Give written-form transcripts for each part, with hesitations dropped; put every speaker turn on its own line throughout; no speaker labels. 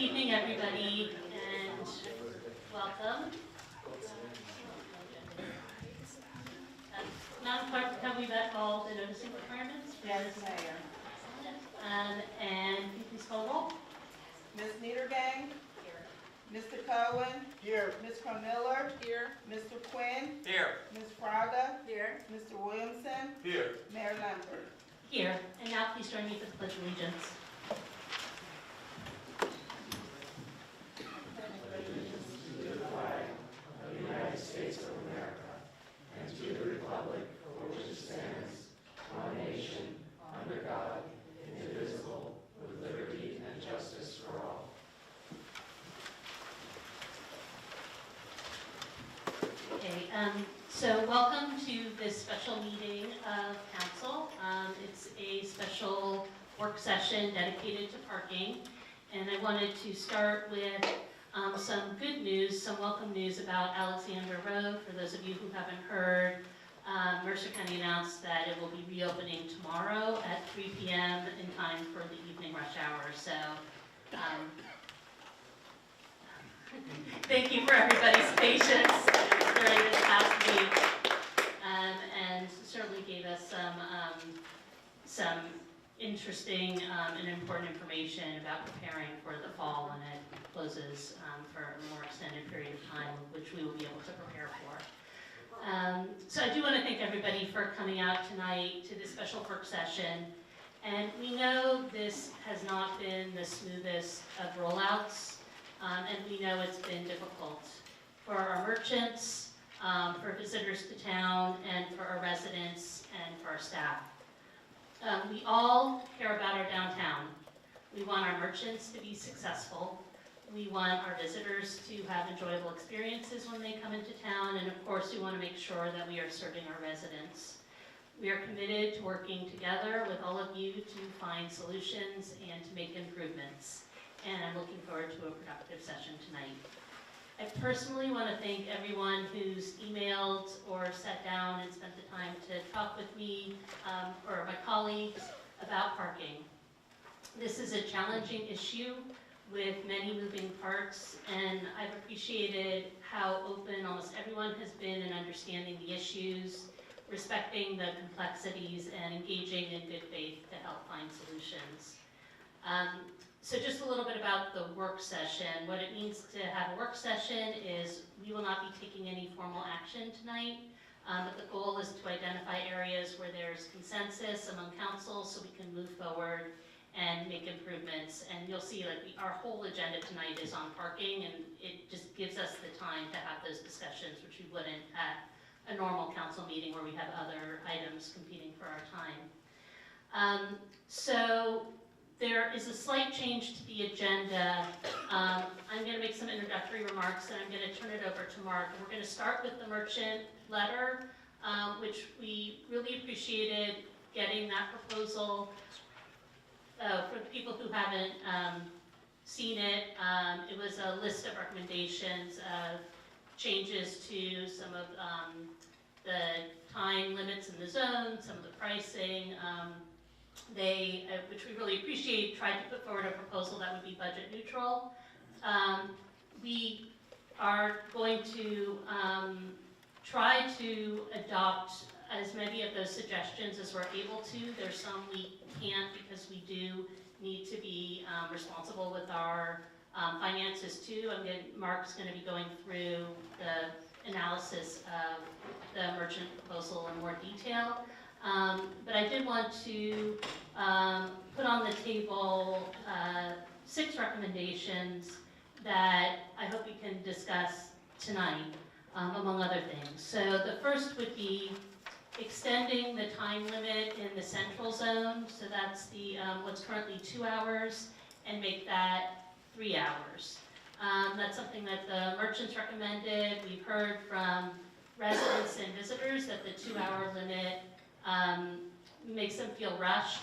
evening, everybody, and welcome. Madam Clerk, have we met all the noticing requirements?
Yes, Mayor.
And can you please call the roll?
Ms. Niedergang? Here. Mr. Cohen?
Here.
Ms. Miller?
Here.
Mr. Quinn?
Here.
Ms. Fraga?
Here.
Mr. Williamson?
Here.
Mayor Lambert?
Here. And now please join me for the Pledge of Allegiance. So welcome to this special meeting of council. It's a special work session dedicated to parking, and I wanted to start with some good news, some welcome news about Alexander Road. For those of you who haven't heard, Mercer County announced that it will be reopening tomorrow at 3 p.m. in time for the evening rush hour. So thank you for everybody's patience during this past week, and certainly gave us some interesting and important information about preparing for the fall when it closes for a more extended period of time, which we will be able to prepare for. So I do want to thank everybody for coming out tonight to this special work session. And we know this has not been the smoothest of rollouts, and we know it's been difficult for our merchants, for visitors to town, and for our residents and for our staff. We all care about our downtown. We want our merchants to be successful. We want our visitors to have enjoyable experiences when they come into town, and of course we want to make sure that we are serving our residents. We are committed to working together with all of you to find solutions and to make improvements, and I'm looking forward to a productive session tonight. I personally want to thank everyone who's emailed or sat down and spent the time to talk with me or my colleagues about parking. This is a challenging issue with many moving parts, and I've appreciated how open almost everyone has been in understanding the issues, respecting the complexities, and engaging in good faith to help find solutions. So just a little bit about the work session. What it means to have a work session is we will not be taking any formal action tonight, but the goal is to identify areas where there's consensus among council so we can move forward and make improvements. And you'll see like our whole agenda tonight is on parking, and it just gives us the time to have those discussions, which we wouldn't at a normal council meeting where we have other items competing for our time. So there is a slight change to the agenda. I'm going to make some introductory remarks, and I'm going to turn it over to Mark. We're going to start with the merchant letter, which we really appreciated getting that proposal. For the people who haven't seen it, it was a list of recommendations of changes to some of the time limits in the zone, some of the pricing. They, which we really appreciate, tried to put forward a proposal that would be budget neutral. We are going to try to adopt as many of those suggestions as we're able to. There's some we can't because we do need to be responsible with our finances too. Mark's going to be going through the analysis of the merchant proposal in more detail. But I did want to put on the table 6 recommendations that I hope we can discuss tonight, among other things. So the first would be extending the time limit in the central zone. So that's the what's currently 2 hours, and make that 3 hours. That's something that the merchants recommended. We've heard from residents and visitors that the 2-hour limit makes them feel rushed,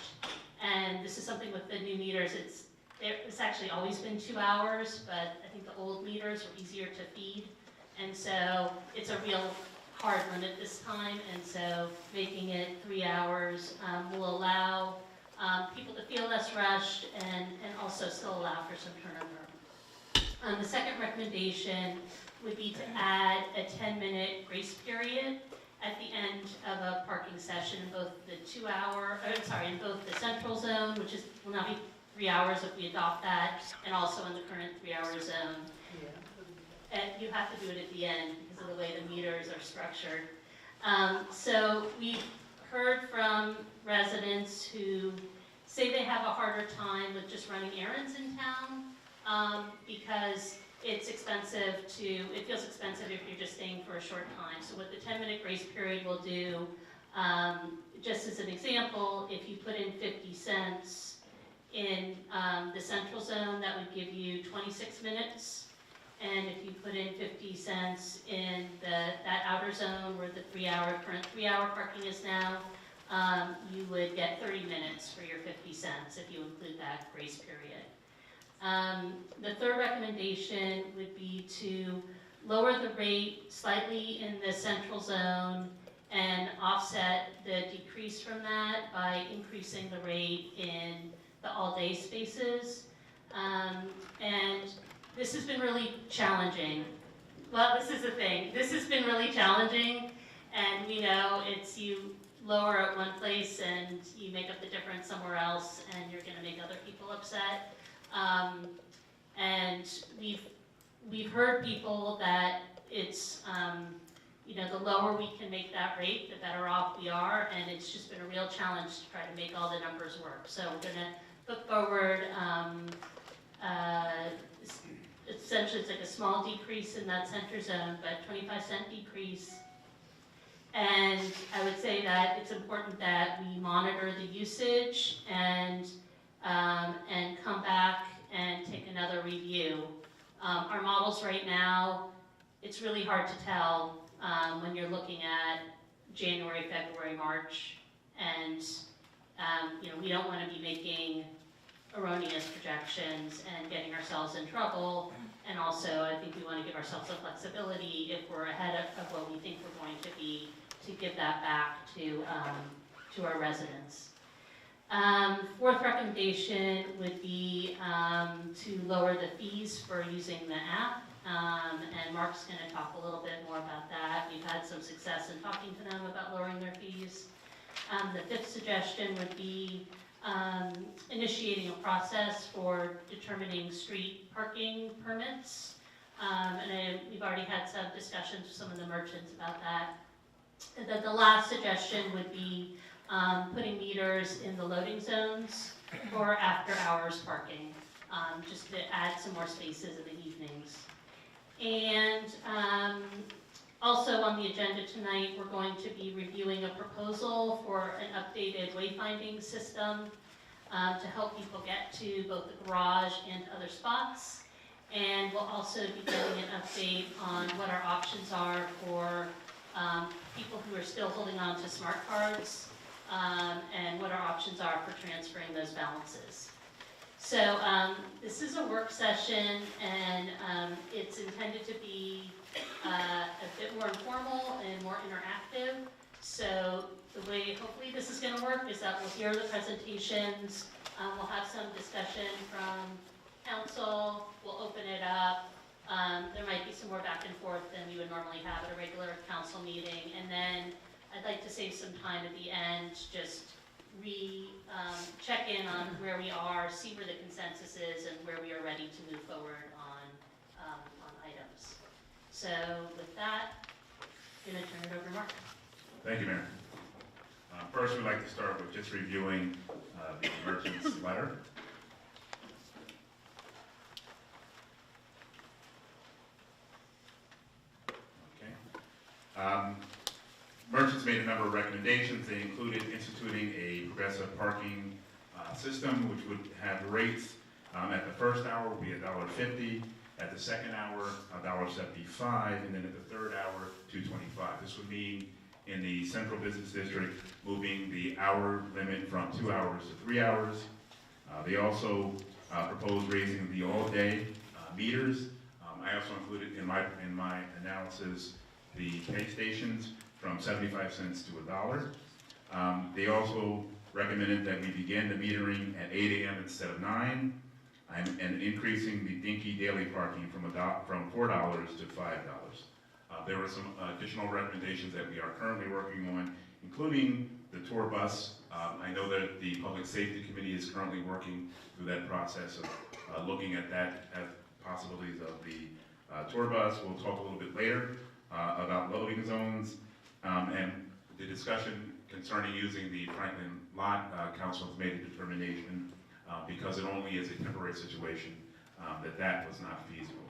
and this is something with the new meters. It's actually always been 2 hours, but I think the old meters are easier to feed, and so it's a real hard limit this time, and so making it 3 hours will allow people to feel less rushed and also still allow for some turnover. The second recommendation would be to add a 10-minute grace period at the end of a parking session in both the in both the central zone, which will now be 3 hours if we adopt that, and also in the current 3-hour zone. And you have to do it at the end because of the way the meters are structured. So we've heard from residents who say they have a harder time with just running errands in town because it feels expensive if you're just staying for a short time. So what the 10-minute grace period will do, just as an example, if you put in 50 cents in the central zone, that would give you 26 minutes. And if you put in 50 cents in that outer zone where the current 3-hour parking is now, you would get 30 minutes for your 50 cents if you include that grace period. The third recommendation would be to lower the rate slightly in the central zone and offset the decrease from that by increasing the rate in the all-day spaces. And this has been really challenging. Well, this is the thing. This has been really challenging, and we know you lower at one place and you make up the difference somewhere else, and you're going to make other people upset. And we've heard people that it's the lower we can make that rate, the better off we are, and it's just been a real challenge to try to make all the numbers work. So we're going to put forward essentially it's like a small decrease in that center zone, but 25-cent decrease. And I would say that it's important that we monitor the usage and come back and take another review. Our models right now, it's really hard to tell when you're looking at January, February, March, and we don't want to be making erroneous projections and getting ourselves in trouble. And also, I think we want to give ourselves some flexibility if we're ahead of what we think we're going to be, to give that back to our residents. Fourth recommendation would be to lower the fees for using the app. And Mark's going to talk a little bit more about that. We've had some success in talking to them about lowering their fees. The fifth suggestion would be initiating a process for determining street parking permits. And we've already had some discussions with some of the merchants about that. And then the last suggestion would be putting meters in the loading zones for after-hours parking, just to add some more spaces in the evenings. And also on the agenda tonight, we're going to be reviewing a proposal for an updated wayfinding system to help people get to both the garage and other spots. And we'll also be getting an update on what our options are for people who are still holding on to smart cards, and what our options are for transferring those balances. So this is a work session, and it's intended to be a bit more informal and more interactive. So the way hopefully this is going to work is that we'll hear the presentations, we'll have some discussion from council, we'll open it up. There might be some more back and forth than we would normally have at a regular council meeting, and then I'd like to save some time at the end, just check in on where we are, see where the consensus is, and where we are ready to move forward on items. So with that, I'm going to turn it over to Mark.
Thank you, Mayor. First, we'd like to start with just reviewing the merchant's letter. Okay. Merchants made a number of recommendations. They included instituting a progressive parking system, which would have rates at the first hour would be $1.50, at the second hour $1.75, and then at the third hour $2.25. This would mean in the central business district moving the hour limit from 2 hours to 3 hours. They also proposed raising the all-day meters. I also included in my analysis the pay stations from 75 cents to $1. They also recommended that we begin the metering at 8 a.m. instead of 9. and increasing the Dinky daily parking from $4 to $5. There were some additional recommendations that we are currently working on, including the tour bus. I know that the Public Safety Committee is currently working through that process of looking at that, at possibilities of the tour bus. We'll talk a little bit later about loading zones, and the discussion concerning using the Franklin lot. Council has made a determination because it only is a temporary situation that was not feasible.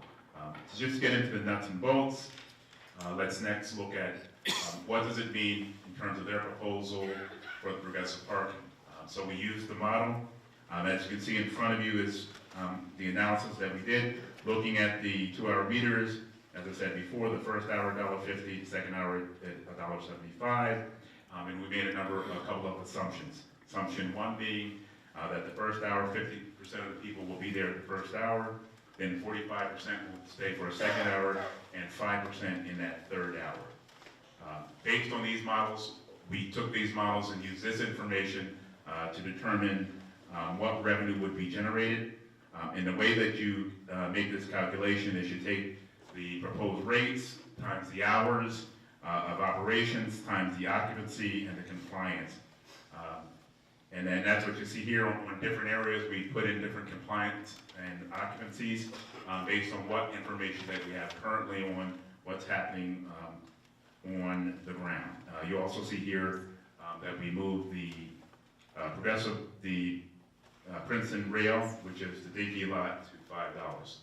To just get into the nuts and bolts, let's next look at what does it mean in terms of their proposal for the progressive parking. So we used the model. As you can see in front of you is the analysis that we did, looking at the 2-hour meters. As I said before, the first hour $1.50, second hour at $1.75, and we made a couple of assumptions. Assumption one being that the first hour, 50% of the people will be there at the first hour, then 45% will stay for a second hour, and 5% in that third hour. Based on these models, we took these models and used this information to determine what revenue would be generated. And the way that you make this calculation is you take the proposed rates times the hours of operations times the occupancy and the compliance. And then that's what you see here on different areas. We put in different compliance and occupancies based on what information that we have currently on what's happening on the ground. You also see here that we moved the Princeton rail, which is the Dinky lot, to $5.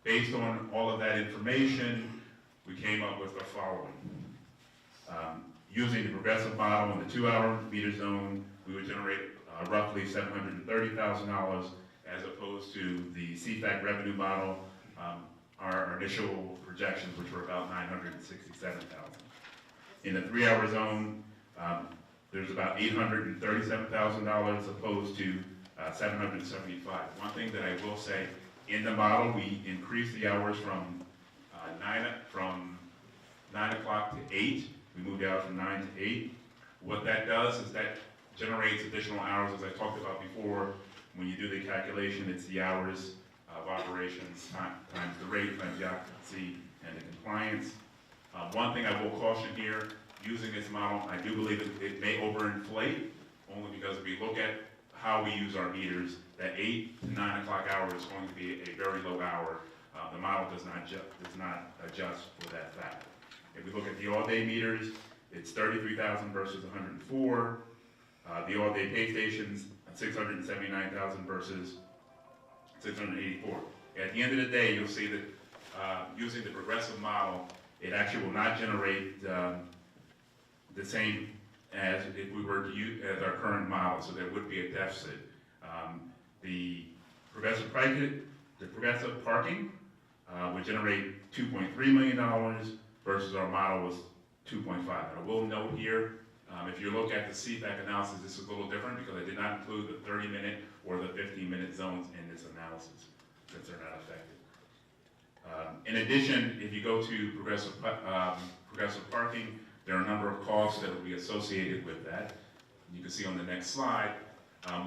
Based on all of that information, we came up with the following. Using the progressive model in the 2-hour meter zone, we would generate roughly $730,000, as opposed to the CFAC revenue model, our initial projections, which were about $967,000. In the 3-hour zone, there's about $837,000 opposed to $775,000. One thing that I will say, in the model, we increased the hours from 9 o'clock to 8. We moved the hours from 9 to 8. What that does is that generates additional hours, as I talked about before. When you do the calculation, it's the hours of operations times the rate times the occupancy and the compliance. One thing I will caution here, using this model, I do believe it may overinflate, only because if we look at how we use our meters, that 8 to 9 o'clock hour is going to be a very low hour. The model does not adjust for that fact. If we look at the all-day meters, it's 33,000 versus 104. The all-day pay stations, 679,000 versus 684. At the end of the day, you'll see that using the progressive model, it actually will not generate the same as if we were to use as our current model, so there would be a deficit. The progressive parking would generate $2.3 million versus our model was 2.5. And I will note here, if you look at the CFAC analysis, this is a little different because I did not include the 30-minute or the 15-minute zones in this analysis, since they're not affected. In addition, if you go to progressive parking, there are a number of costs that would be associated with that. You can see on the next slide,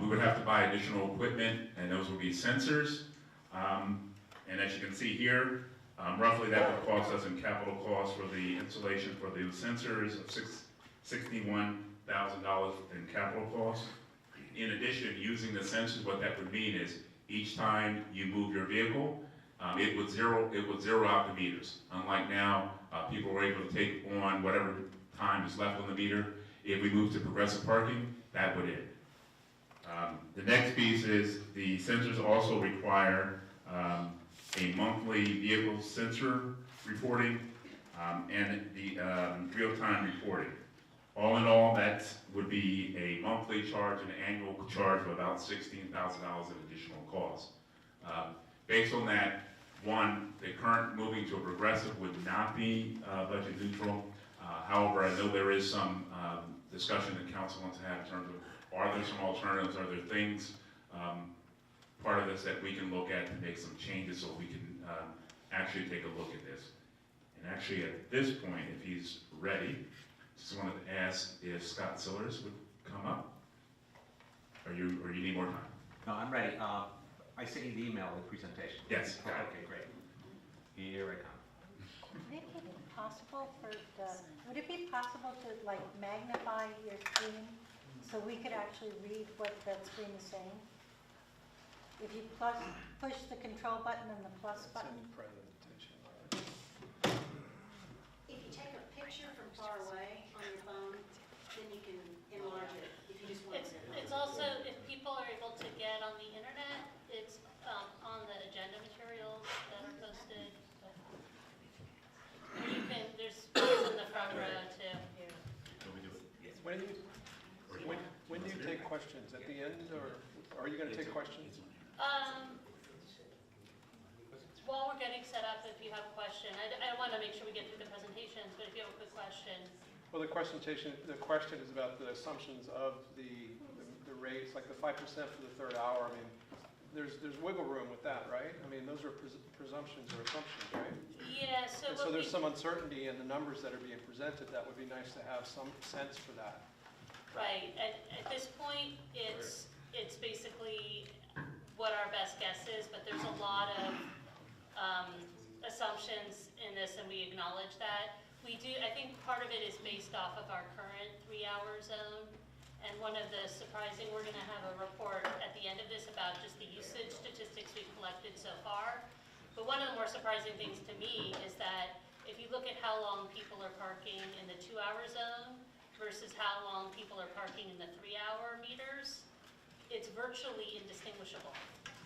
we would have to buy additional equipment, and those would be sensors. And as you can see here, roughly that would cost us in capital costs for the installation for the sensors of $61,000 in capital costs. In addition, using the sensors, what that would mean is each time you move your vehicle, it would zero out the meters. Unlike now, people were able to take on whatever time is left on the meter. If we move to progressive parking, that would end. The next piece is the sensors also require a monthly vehicle sensor reporting and the real-time reporting. All in all, that would be a monthly charge and an annual charge of about $16,000 in additional costs. Based on that, one, the current moving to a progressive would not be budget neutral. However, I know there is some discussion that council wants to have in terms of, are there some alternatives, are there things, part of this that we can look at to make some changes so we can actually take a look at this. And actually at this point, if he's ready, just wanted to ask if Scott Sillers would come up. Or you need more time?
No, I'm ready. I sent you the email with the presentation.
Yes, got it.
Okay, great. Here I come.
Would it be possible would it be possible to like magnify your screen so we could actually read what that screen is saying? If you push the control button and the plus button.
If you take a picture from far away on your phone, then you can enlarge it if you just want to.
It's also, if people are able to get on the internet, it's on the agenda materials that are posted. And you can, there's spots in the front row too.
When do you take questions? At the end, or are you going to take questions?
While we're getting set up, if you have a question, I want to make sure we get through the presentations, but if you have a quick question.
Well, the question is about the assumptions of the rates, like the 5% for the third hour. I mean, there's wiggle room with that, right? I mean, those are presumptions or assumptions, right?
Yeah, so
And so there's some uncertainty in the numbers that are being presented. That would be nice to have some sense for that.
Right, at this point, it's basically what our best guess is, but there's a lot of assumptions in this, and we acknowledge that. We do, I think part of it is based off of our current 3-hour zone, and one of the surprising, we're gonna have a report at the end of this about just the usage statistics we've collected so far. But one of the more surprising things to me is that if you look at how long people are parking in the 2-hour zone versus how long people are parking in the 3-hour meters, it's virtually indistinguishable.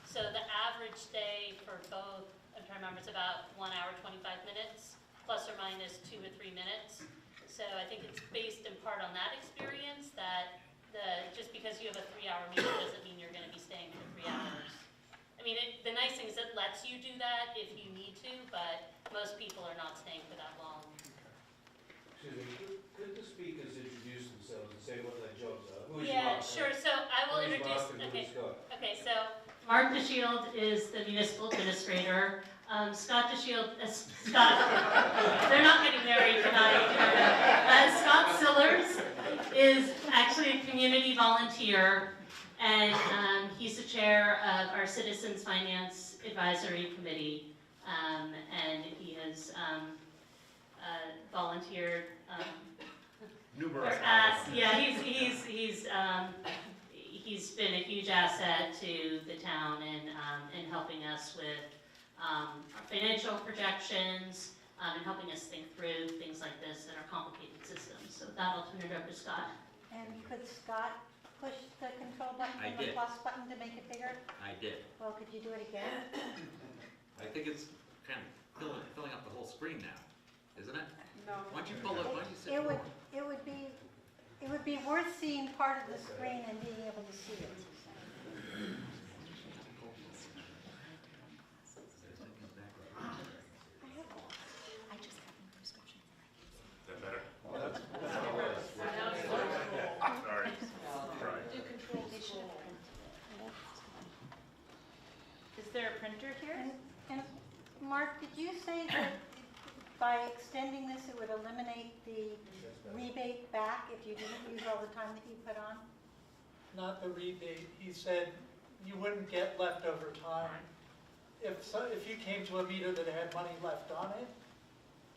So the average stay for both, I'm trying to remember, it's about 1 hour, 25 minutes, plus or minus 2 to 3 minutes. So I think it's based in part on that experience that just because you have a 3-hour meter doesn't mean you're gonna be staying for 3 hours. I mean, the nice thing is it lets you do that if you need to, but most people are not staying for that long.
Excuse me, could the speakers introduce themselves and say what their jobs are? Who is
Yeah,
Mark?
sure, so I will
Who is
introduce,
Mark and who
okay.
is Scott?
Okay, so Mark DeShield is the municipal administrator. Scott DeShield, Scott, they're not getting married tonight. Scott Sillers is actually a community volunteer, and he's the chair of our Citizens Finance Advisory Committee, and he has volunteered.
Numerous
Or
hours.
yeah, he's been a huge asset to the town in helping us with our financial projections and helping us think through things like this that are complicated systems. So with that, I'll turn it over to Scott.
And could Scott push the control button
I
and the
did.
plus button to make it bigger?
I did.
Well, could you do it again?
I think it's kind of filling up the whole screen now, isn't it?
No.
Why don't you pull it, why don't you sit?
It would be worth seeing part of the screen and being able to see it.
Is that better?
That's
Sorry. Sorry.
Is there a printer here?
And Mark, did you say that by extending this, it would eliminate the rebate back if you didn't use all the time that you put on?
Not the rebate. He said you wouldn't get leftover time. If you came to a meter that had money left on it,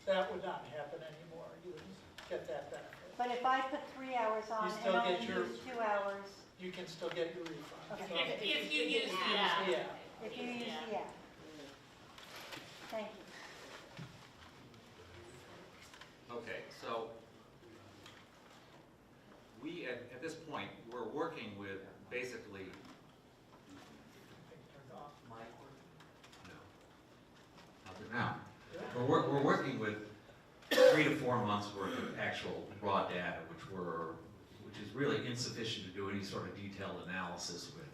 that would not happen anymore. You wouldn't get that benefit.
But if I put 3 hours on
You
and
still
only
get your-
use 2 hours,
You can still get your refund.
Okay.
So-
If you use the app.
Yeah.
if you use the app. Thank you.
Okay, so we, at this point, we're working with basically, no. How's it now? We're working with 3 to 4 months worth of actual raw data, which is really insufficient to do any sort of detailed analysis with,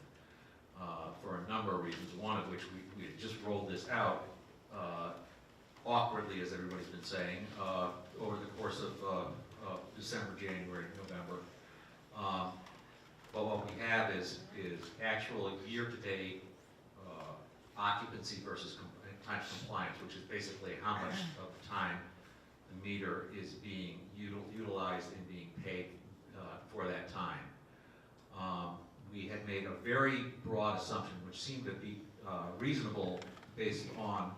for a number of reasons. One of which we had just rolled this out awkwardly, as everybody's been saying, over the course of December, January, November. But what we have is actual year-to-date occupancy versus time compliance, which is basically how much of the time the meter is being utilized and being paid for that time. we had made a very broad assumption, which seemed to be reasonable based on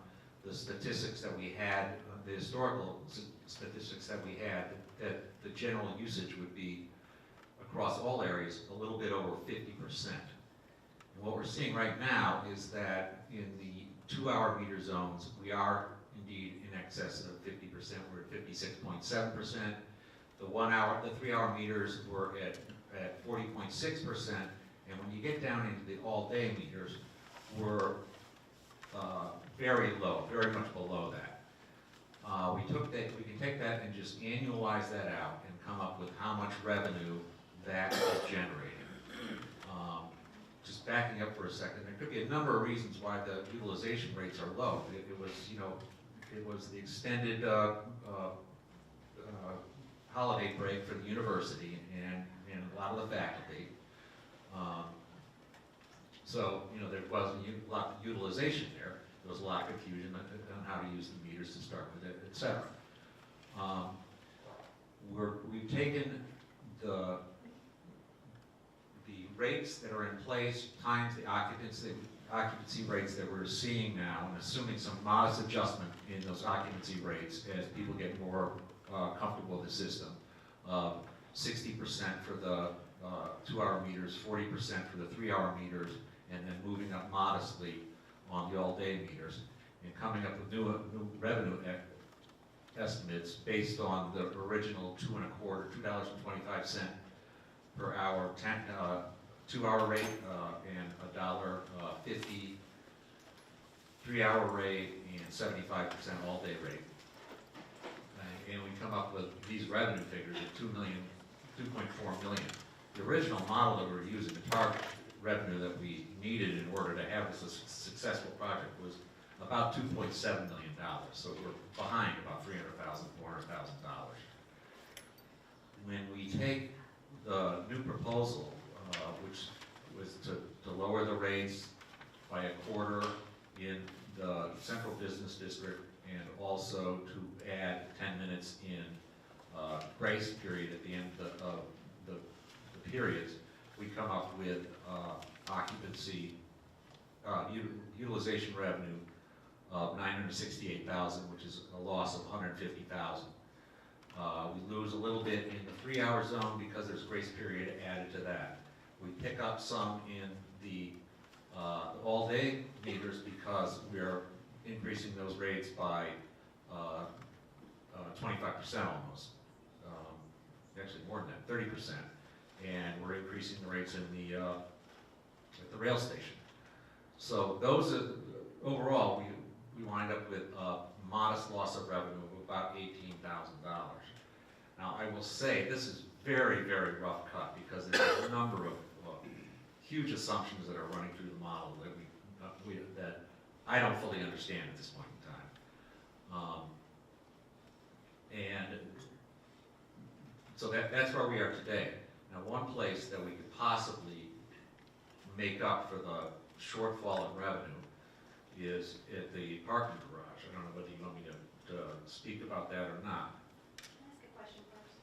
the statistics that we had, the historical statistics that we had, that the general usage would be across all areas a little bit over 50%. And what we're seeing right now is that in the 2-hour meter zones, we are indeed in excess of 50%. We're at 56.7%. The 3-hour meters were at 40.6%. And when you get down into the all-day meters, we're very low, very much below that. We can take that and just annualize that out and come up with how much revenue that is generating. Just backing up for a second, there could be a number of reasons why the utilization rates are low. It was, you know, it was the extended holiday break for the university and a lot of the faculty. So, you know, there wasn't a lot of utilization there. There was a lot of confusion on how to use the meters to start with it, et cetera. We've taken the rates that are in place times the occupancy rates that we're seeing now, and assuming some modest adjustment in those occupancy rates as people get more comfortable with the system. 60% for the 2-hour meters, 40% for the 3-hour meters, and then moving up modestly on the all-day meters, and coming up with new revenue estimates based on the original $2.25 per hour 2-hour rate and $1.50 3-hour rate and 75% all-day rate. And we come up with these revenue figures of $2.4 million. The original model that we were using, the target revenue that we needed in order to have this a successful project was about $2.7 million. So we're behind about $300,000, $400,000. When we take the new proposal, which was to lower the rates by a quarter in the central business district and also to add 10 minutes in grace period at the end of the periods, we come up with occupancy, utilization revenue of $968,000, which is a loss of $150,000. We lose a little bit in the 3-hour zone because there's grace period added to that. We pick up some in the all-day meters because we're increasing those rates by 25% almost. Actually more than that, 30%. And we're increasing the rates in the at the rail station. So those are, overall, we wind up with a modest loss of revenue of about $18,000. Now, I will say this is very, very rough cut because there's a number of huge assumptions that are running through the model that that I don't fully understand at this point in time. And so that's where we are today. Now, one place that we could possibly make up for the shortfall in revenue is at the parking garage. I don't know whether you want me to speak about that or not.
Can I ask a question first?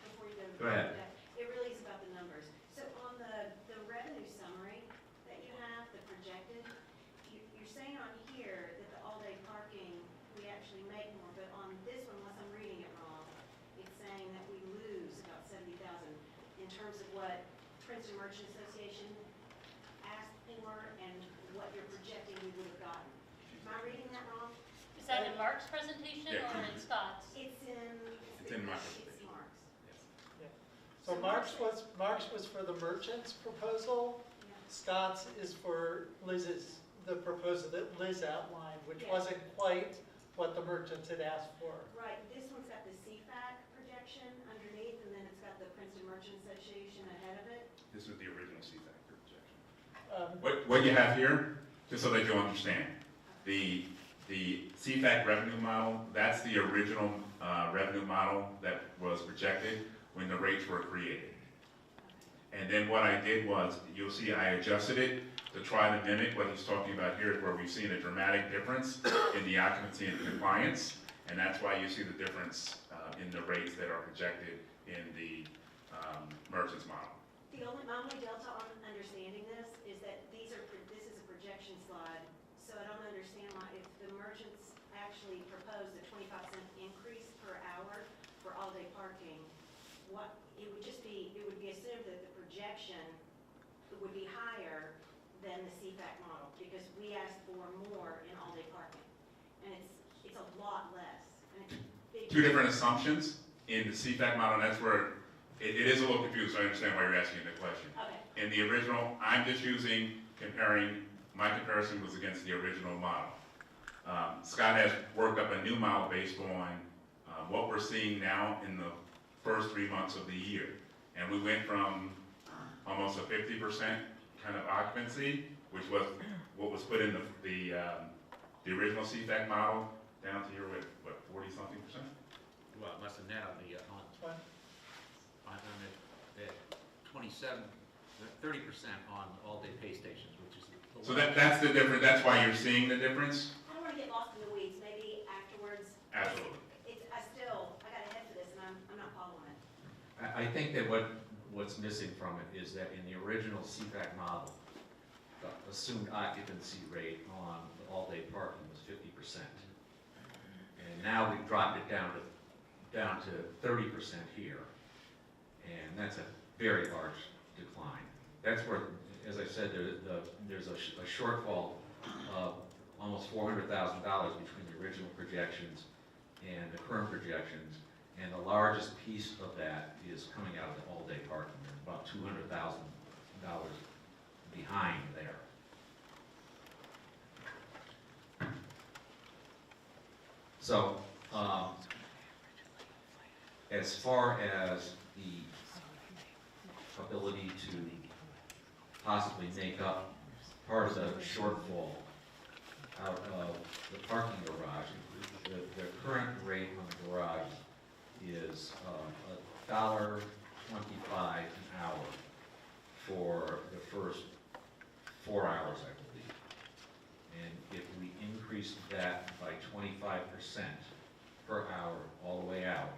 Before you
Go ahead.
It really is about the numbers. So on the revenue summary that you have, the projected, you're saying on here that the all-day parking, we actually make more, but on this one, unless I'm reading it wrong, it's saying that we lose about $70,000 in terms of what Princeton Merchant Association asked for and what you're projecting we would have gotten. Am I reading that wrong?
Is that in Mark's presentation
Yeah.
or in Scott's?
It's in.
It's in my
It's Mark's.
So Mark's was for the merchant's proposal.
Yeah.
Scott's is for Liz's, the proposal that Liz outlined, which
Yeah.
wasn't quite what the merchants had asked for.
Right, this one's got the CFAC projection underneath, and then it's got the Princeton Merchant Association ahead of it.
This is the original CFAC projection.
Um,
What you have here, just so that you understand, the CFAC revenue model, that's the original revenue model that was projected when the rates were created. And then what I did was, you'll see I adjusted it to try to mimic what he's talking about here, where we've seen a dramatic difference in the occupancy and compliance. And that's why you see the difference in the rates that are projected in the merchants model.
my only delta on understanding this is that this is a projection slide, so I don't understand why, if the merchants actually proposed a 25-cent increase per hour for all-day parking, it would be assumed that the projection would be higher than the CFAC model, because we asked for more in all-day parking, and it's a lot less, and it's a big.
Two different assumptions in the CFAC model, and that's where it is a little confused, so I understand why you're asking the question.
Okay.
In the original, I'm just my comparison was against the original model. Scott has worked up a new model based on what we're seeing now in the first 3 months of the year. And we went from almost a 50% kind of occupancy, which was what was put in the original CFAC model, down to here with, what, 40-something%?
Well, less than that, on the 27, 30% on all-day pay stations, which is.
So that's the difference, that's why you're seeing the difference?
I don't want to get lost in the weeds, maybe afterwards.
Absolutely.
I got a head for this, and I'm not following it.
I think that what's missing from it is that in the original CFAC model, the assumed occupancy rate on the all-day parking was 50%. And now we've dropped it down to 30% here. And that's a very large decline. That's where, as I said, there's a shortfall of almost $400,000 between the original projections and the current projections. And the largest piece of that is coming out of the all-day parking. There's about $200,000 behind there. So, as far as the ability to possibly make up part of the shortfall out of the parking garage, the current rate on the garage is $1.25 an hour for the first 4 hours, I believe. And if we increase that by 25% per hour all the way out,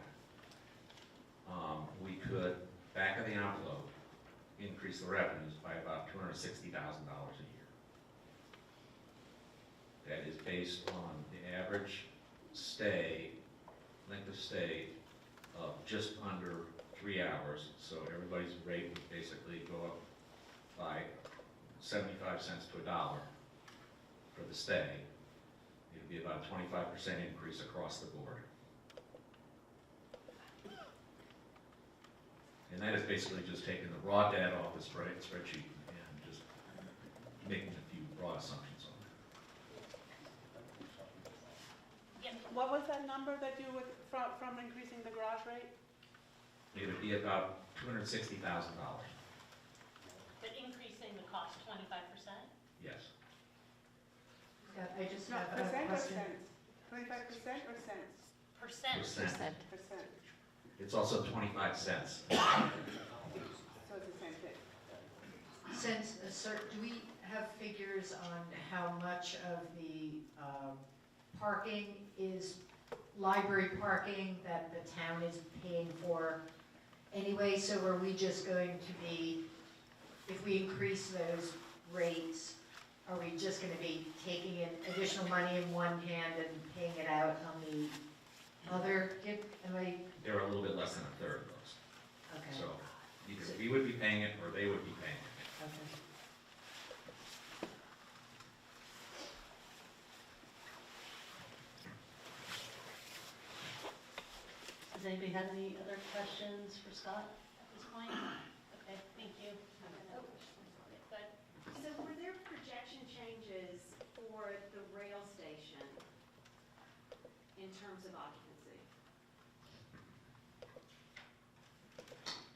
we could, back of the envelope, increase the revenues by about $260,000 a year. That is based on the average length of stay of just under 3 hours. So everybody's rate would basically go up by 75 cents to $1 for the stay. It would be about a 25% increase across the board. And that is basically just taking the raw data off the spreadsheet and just making a few broad assumptions on that.
What was that number that you would, from increasing the garage rate?
It would be about $260,000.
But increasing the cost 25%?
Yes.
Scott, I just
No,
have a
percent or
question.
cents? 25% or cents?
Percent.
Percent.
It's also 25 cents.
So it's the same thing.
Since, sir, do we have figures on how much of the parking is library parking that the town is paying for anyway? So are we just going to be, if we increase those rates, are we just going to be taking in additional money in one hand and paying it out on the other?
They're a little bit less than a third of those.
Okay.
So either we would be paying it or they would be paying it.
Okay.
Does anybody have any other questions for Scott at this point? Okay, thank you. Good.
So were there projection changes for the rail station in terms of occupancy?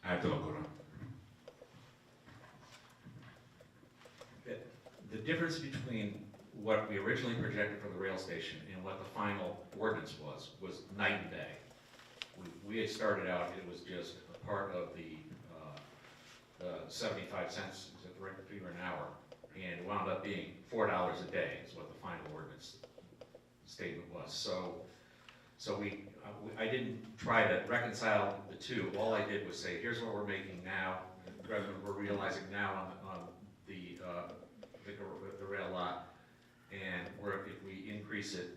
I have to look around.
The difference between what we originally projected for the rail station and what the final ordinance was night and day. We had started out, it was just a part of the 75 cents, is it the right figure an hour, and it wound up being $4 a day is what the final ordinance statement was. So I didn't try to reconcile the two. All I did was say, here's what we're making now, revenue we're realizing now on the rail lot. And if we increase it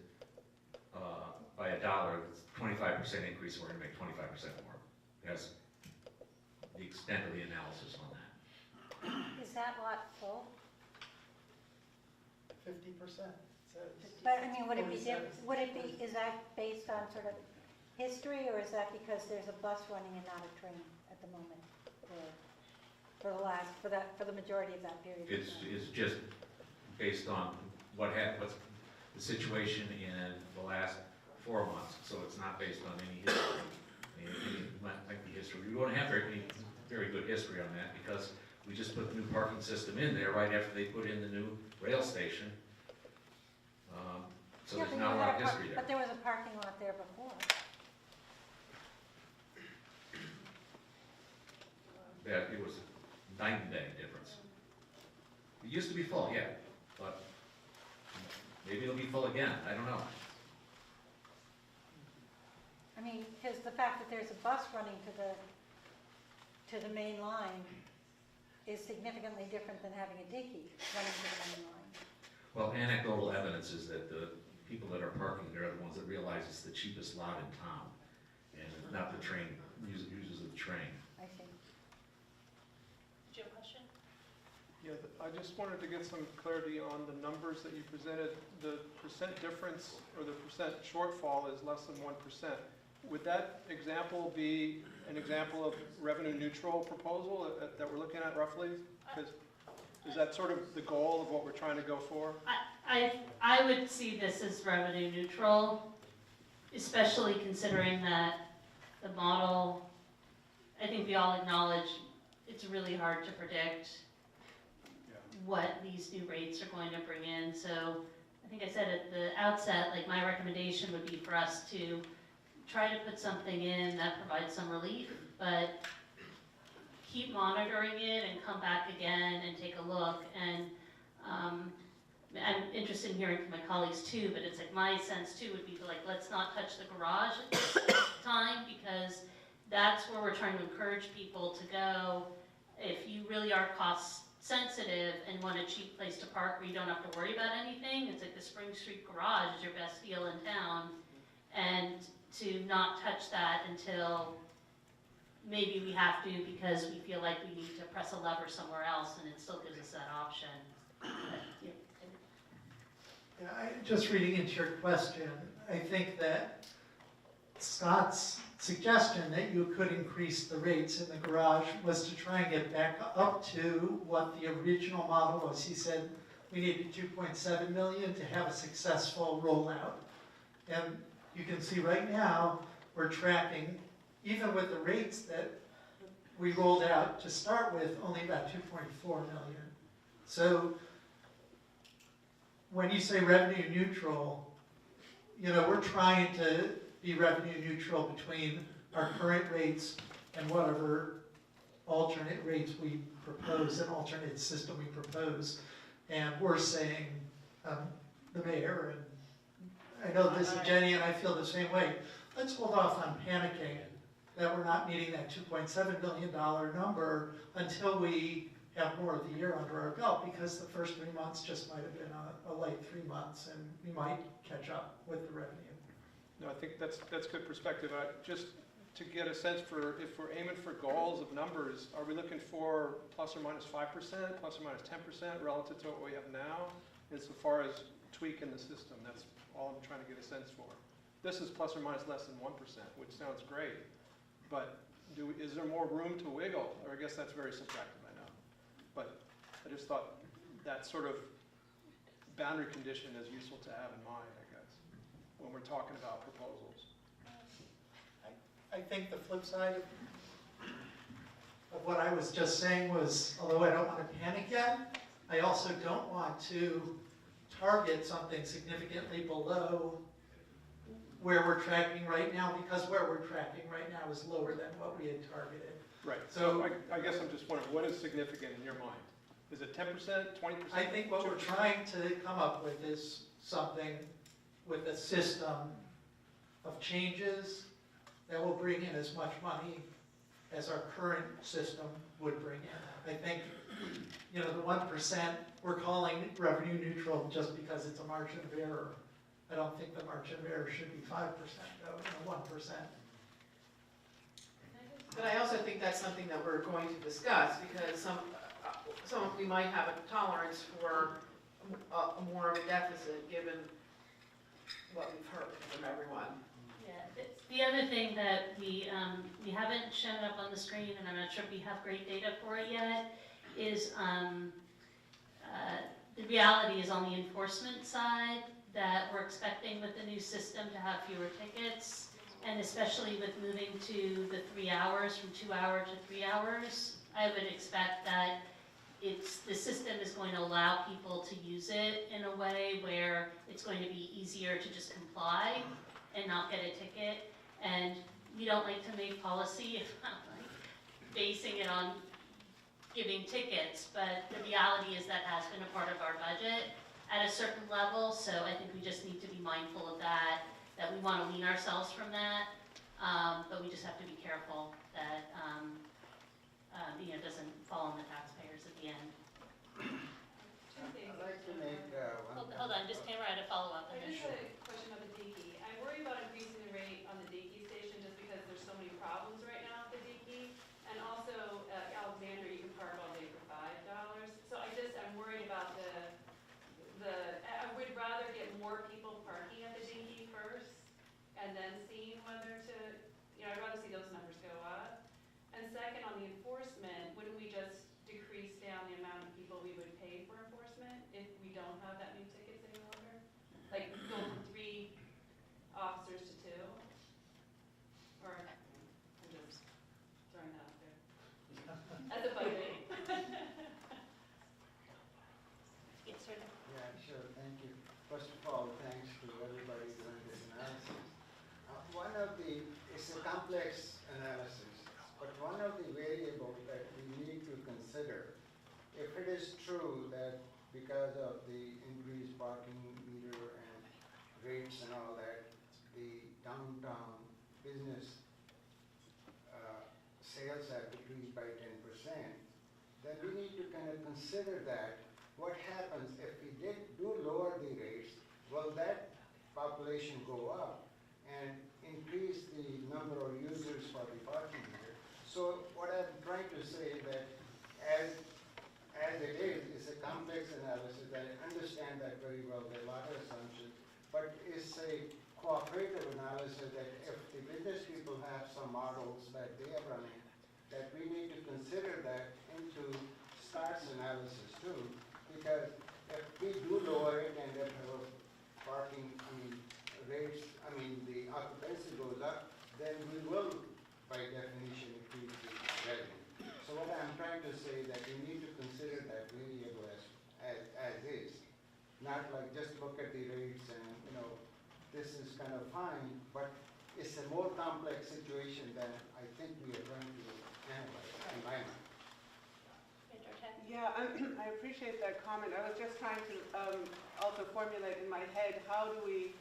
by $1, it's 25% increase, we're gonna make 25% more. That's the extent of the analysis on that.
Is that lot full?
50% says.
But I mean, would it be,
47.
is that based on sort of history, or is that because there's a bus running and not a train at the moment? For the majority of that period? of
It's
time?
just based on what's the situation in the last 4 months, so it's not based on any history, any lengthy history. We won't have any very good history on that, because we just put the new parking system in there right after they put in the new rail station. So
Yeah,
there's
but
not a
you
lot
had
of history there.
But there was a parking lot there before.
That it was a night and day difference. It used to be full, yeah, but maybe it'll be full again, I don't know.
I mean, because the fact that there's a bus running to the main line is significantly different than having a dicky running to the main line.
Well, anecdotal evidence is that the people that are parking there are the ones that realize it's the cheapest lot in town, and not the train, users of the train.
I see.
Do you have a question?
Yeah, I just wanted to get some clarity on the numbers that you presented. The percent difference or the percent shortfall is less than 1%. Would that example be an example of revenue neutral proposal that we're looking at roughly? Because is that sort of the goal of what we're trying to go for?
I would see this as revenue neutral, especially considering that the model, I think we all acknowledge it's really hard to predict what these new rates are going to bring in. So I think I said at the outset, like my recommendation would be for us to try to put something in that provides some relief, but keep monitoring it and come back again and take a look. And I'm interested in hearing from my colleagues too, but it's like my sense too would be to like, let's not touch the garage at this time, because that's where we're trying to encourage people to go. If you really are cost sensitive and want a cheap place to park where you don't have to worry about anything, it's like the Spring Street Garage is your best deal in town. And to not touch that until maybe we have to because we feel like we need to press a lever somewhere else, and it still gives us that option. But, yeah.
Yeah, just reading into your question, I think that Scott's suggestion that you could increase the rates in the garage was to try and get back up to what the original model was. He said we needed 2.7 million to have a successful rollout. And you can see right now we're tracking, even with the rates that we rolled out to start with, only about 2.4 million. So when you say revenue neutral, you know, we're trying to be revenue neutral between our current rates and whatever alternate rates we propose, an alternate system we propose. And we're saying, the mayor, and I know this is Jenny and I feel the same way, let's hold off on panicking that we're not meeting that $2.7 million number until we have more of the year under our belt, because the first 3 months just might have been a light 3 months, and we might catch up with the revenue.
No, I think that's good perspective. Just to get a sense for, if we're aiming for goals of numbers, are we looking for plus or minus 5%, plus or minus 10% relative to what we have now, insofar as tweaking the system? That's all I'm trying to get a sense for. This is plus or minus less than 1%, which sounds great, but is there more room to wiggle? Or I guess that's very subjective, I know. But I just thought that sort of boundary condition is useful to have in mind, I guess, when we're talking about proposals.
I think the flip side of what I was just saying was, although I don't want to panic yet, I also don't want to target something significantly below where we're tracking right now, because where we're tracking right now is lower than what we had targeted.
Right, so I guess I'm just wondering, what is significant in your mind? Is it 10%, 20%?
I think what we're trying to come up with is something with a system of changes that will bring in as much money as our current system would bring in. I think, the 1%, we're calling revenue neutral just because it's a margin of error. I don't think the margin of error should be 5%, though, 1%.
But I also think that's something that we're going to discuss, because we might have a tolerance for more of a deficit, given what we've heard from everyone.
Yeah, the other thing that we haven't shown up on the screen, and I'm not sure if we have great data for it yet, is the reality is on the enforcement side that we're expecting with the new system to have fewer tickets, and especially with moving to the 3 hours from 2 hours to 3 hours, I would expect that the system is going to allow people to use it in a way where it's going to be easier to just comply and not get a ticket. And we don't like to make policy basing it on giving tickets, but the reality is that has been a part of our budget at a certain level, so I think we just need to be mindful of that we want to wean ourselves from that, but we just have to be careful that it doesn't fall on the taxpayers at the end.
I'd like to make
Hold on, just Tamara had a follow-up.
I just had a question about the DEKI. I worry about increasing the rate on the DEKI station just because there's so many problems right now at the DEKI. And also, Alexander, you can park all day for $5. So I'm worried about I would rather get more people parking at the DEKI first and then seeing whether to, I'd rather see those numbers go up. And second, on the enforcement, wouldn't we just decrease down the amount of people we would pay for enforcement if we don't have that many tickets any longer? Like go from 3 officers to 2? Or, I'm just throwing that out there. As a budget.
Yes, sir.
Yeah, sure, thank you. First of all, thanks to everybody doing this analysis. It's a complex analysis, but one of the variables that we need to consider, if it is true that because of the increased parking meter and rates and all that, the downtown business sales have decreased by 10%, then we need to kind of consider that. What happens if we do lower the rates? Will that population go up and increase the number of users for the parking meter? So what I'm trying to say that as it is, it's a complex analysis. I understand that very well. There are a lot of assumptions, but it's a cooperative analysis that if the business people have some models that they are running, that we need to consider that into START's analysis too, because if we do lower it and if our parking, rates, the occupancy goes up, then we will, by definition, increase the revenue. So what I'm trying to say that we need to consider that variable as is, not like just look at the rates and, this is kind of fine, but it's a more complex situation than I think we are going to analyze in my mind.
Yeah, I appreciate that comment. I was just trying to also formulate in my head, how do we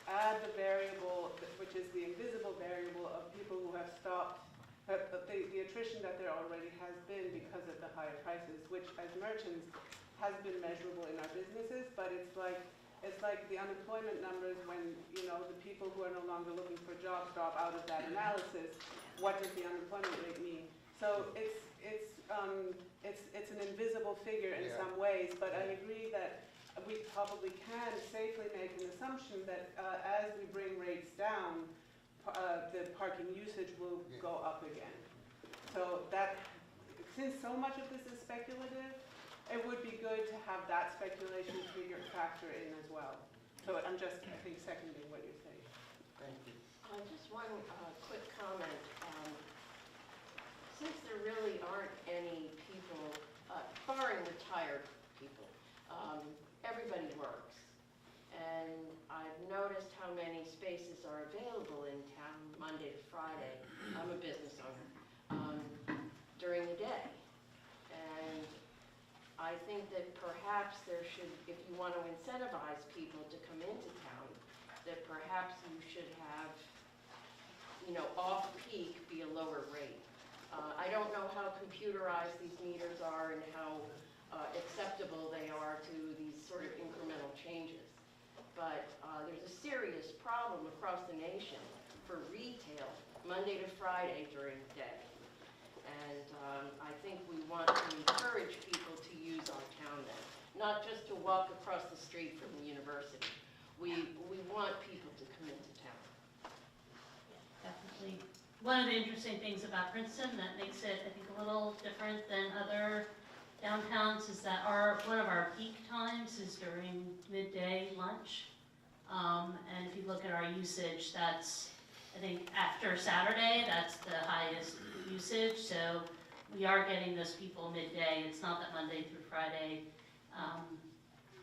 add the variable, which is the invisible variable of people who have stopped, the attrition that there already has been because of the higher prices, which as merchants has been measurable in our businesses, but it's like the unemployment numbers when, the people who are no longer looking for jobs drop out of that analysis. What does the unemployment rate mean? So it's an invisible figure in some ways, but I agree that we probably can safely make an assumption that as we bring rates down, the parking usage will go up again. So since so much of this is speculative, it would be good to have that speculation figure factor in as well. So I'm just, I think, seconding what you're saying.
Thank you.
Just one quick comment. Since there really aren't any people, barring retired people, everybody works. And I've noticed how many spaces are available in town Monday to Friday. I'm a business owner, during the day. And I think that perhaps there should, if you want to incentivize people to come into town, that perhaps you should have, off-peak be a lower rate. I don't know how computerized these meters are and how acceptable they are to these sort of incremental changes. But there's a serious problem across the nation for retail, Monday to Friday during the day. And I think we want to encourage people to use our town then, not just to walk across the street from the university. We want people to come into town.
Definitely. One of the interesting things about Princeton that makes it, I think, a little different than other downtowns is that one of our peak times is during midday lunch. And if you look at our usage, that's, I think, after Saturday, that's the highest usage. So we are getting those people midday. It's not that Monday through Friday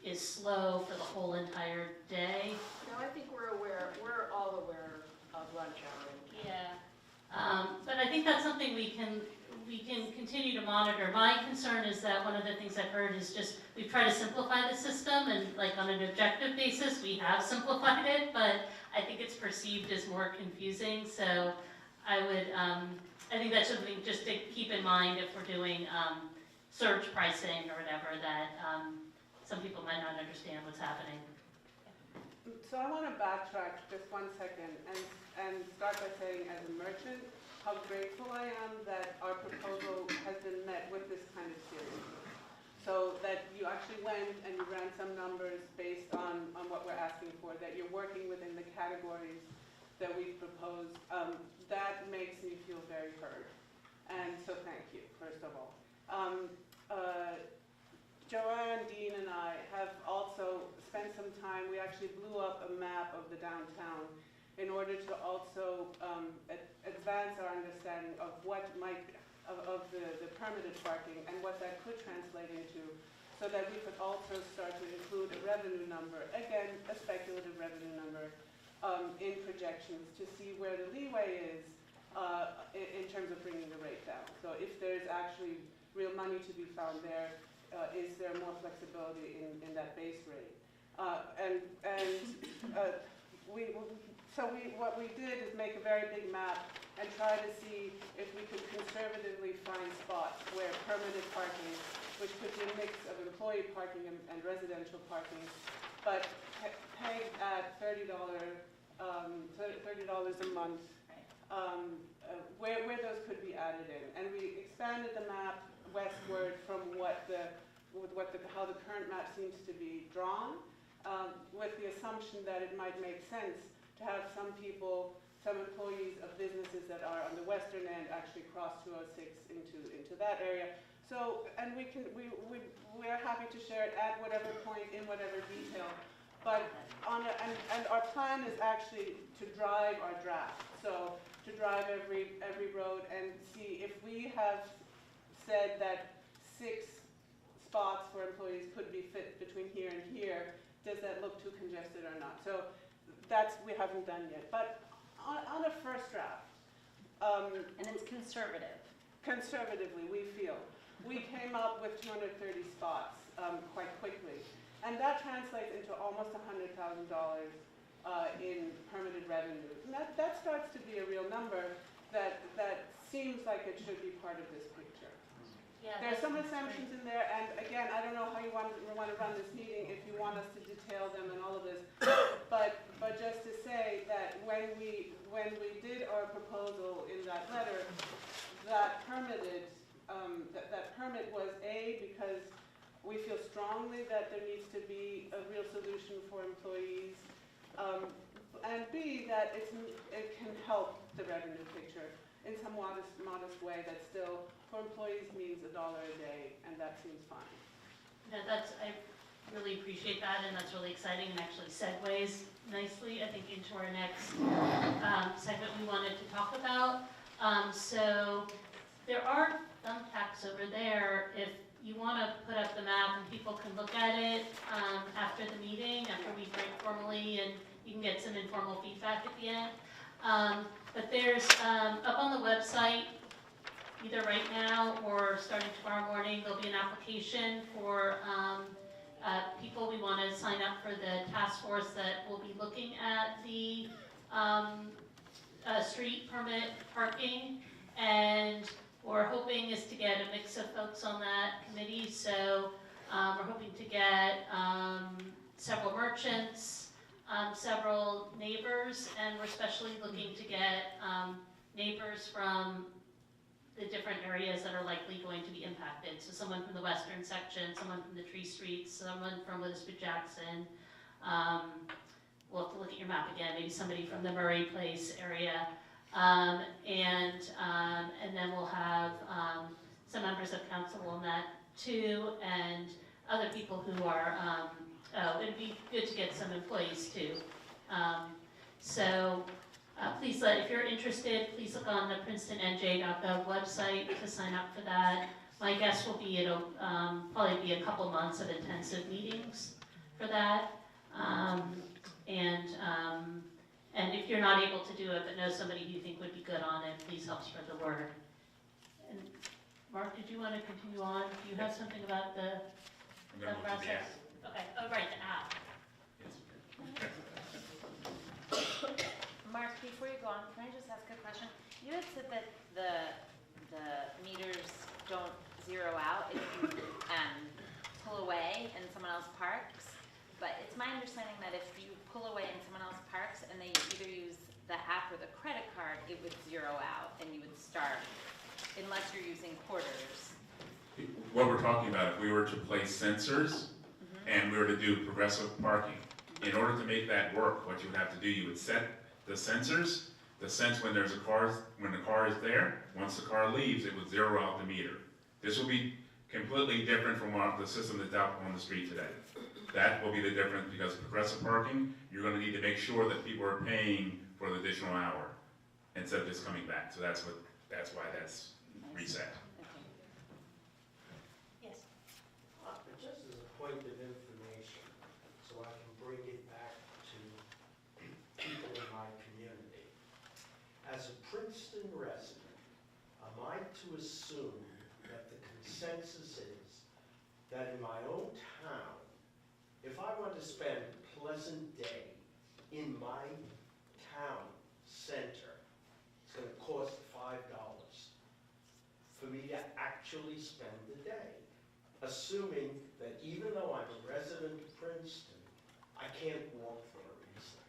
is slow for the whole entire day.
No, I think we're all aware of lunch hour.
Yeah. But I think that's something we can continue to monitor. My concern is that one of the things I've heard is just, we've tried to simplify the system, and like on an objective basis, we have simplified it, but I think it's perceived as more confusing. So I think that's something just to keep in mind if we're doing surge pricing or whatever, that some people might not understand what's happening.
So I want to backtrack just 1 second and start by saying, as a merchant, how grateful I am that our proposal has been met with this kind of seriousness. So that you actually went and you ran some numbers based on what we're asking for, that you're working within the categories that we've proposed. That makes me feel very heard. And so thank you, first of all. Joanne, Dean, and I have also spent some time, we actually blew up a map of the downtown in order to also advance our understanding of what might, of the permitted parking and what that could translate into, so that we could also start to include a revenue number, again, a speculative revenue number, in projections to see where the leeway is in terms of bringing the rate down. So if there's actually real money to be found there, is there more flexibility in that base rate? What we did is make a very big map and try to see if we could conservatively find spots where permitted parking, which could be a mix of employee parking and residential parking, but pegged at $30 a month, where those could be added in. And we expanded the map westward from how the current map seems to be drawn, with the assumption that it might make sense to have some employees of businesses that are on the western end actually cross 206 into that area. So, and we're happy to share it at whatever point, in whatever detail. But and our plan is actually to drive our draft. So to drive every road and see if we have said that 6 spots for employees could be fit between here and here, does that look too congested or not? So we haven't done yet. But on a first draft,
And it's conservative.
conservatively, we feel, we came up with 230 spots quite quickly. And that translates into almost $100,000 in permitted revenue. And that starts to be a real number that seems like it should be part of this picture.
Yeah,
There are some assumptions in there, and again, I don't know how you want to run this meeting, if you want us to detail them and all of this, but just to say that when we did our proposal in that letter, that permit was because we feel strongly that there needs to be a real solution for employees, and B, that it can help the revenue picture in some modest way that still, for employees, means $1 a day, and that seems fine.
Yeah, I really appreciate that, and that's really exciting, and actually segues nicely, I think, into our next segment we wanted to talk about. So there are thumbtacks over there if you want to put up the map and people can look at it after the meeting, after we break formally, and you can get some informal feedback at the end. But there's, up on the website, either right now or starting tomorrow morning, there'll be an application for people we want to sign up for the task force that will be looking at the street permit parking. And What we're hoping is to get a mix of folks on that committee, so we're hoping to get several merchants, several neighbors, and we're especially looking to get neighbors from the different areas that are likely going to be impacted. So someone from the western section, someone from the Tree Streets, someone from Elizabeth Jackson. We'll have to look at your map again, maybe somebody from the Murray Place area. And then we'll have some members of council on that too, and other people who are, it'd be good to get some employees too. Please if you're interested, please look on the princetonnj.gov website to sign up for that. My guess will be it'll probably be a couple months of intensive meetings for that. And if you're not able to do it but know somebody you think would be good on it, please help spread the word. And Mark, did you want to continue on? Do you have something about the process? Okay, oh right, the app.
Mark, before you go on, can I just ask a question? You had said that the meters don't zero out if you pull away and someone else parks, but it's my understanding that if you pull away and someone else parks and they either use the app or the credit card, it would zero out and you would start, unless you're using quarters.
What we're talking about, if we were to place sensors and we were to do progressive parking, in order to make that work, what you would have to do, you would set the sensors, the sense when there's a car, when the car is there. Once the car leaves, it would zero out the meter. This will be completely different from the system that's out on the street today. That will be the difference, because progressive parking, you're going to need to make sure that people are paying for the additional hour instead of just coming back. So that's why that's reset.
Yes.
Just as a point of information, so I can bring it back to people in my community. As a Princeton resident, am I to assume that the consensus is that in my own town, if I want to spend a pleasant day in my town center, it's going to cost $5 for me to actually spend the day, assuming that even though I'm a resident of Princeton, I can't walk there easily.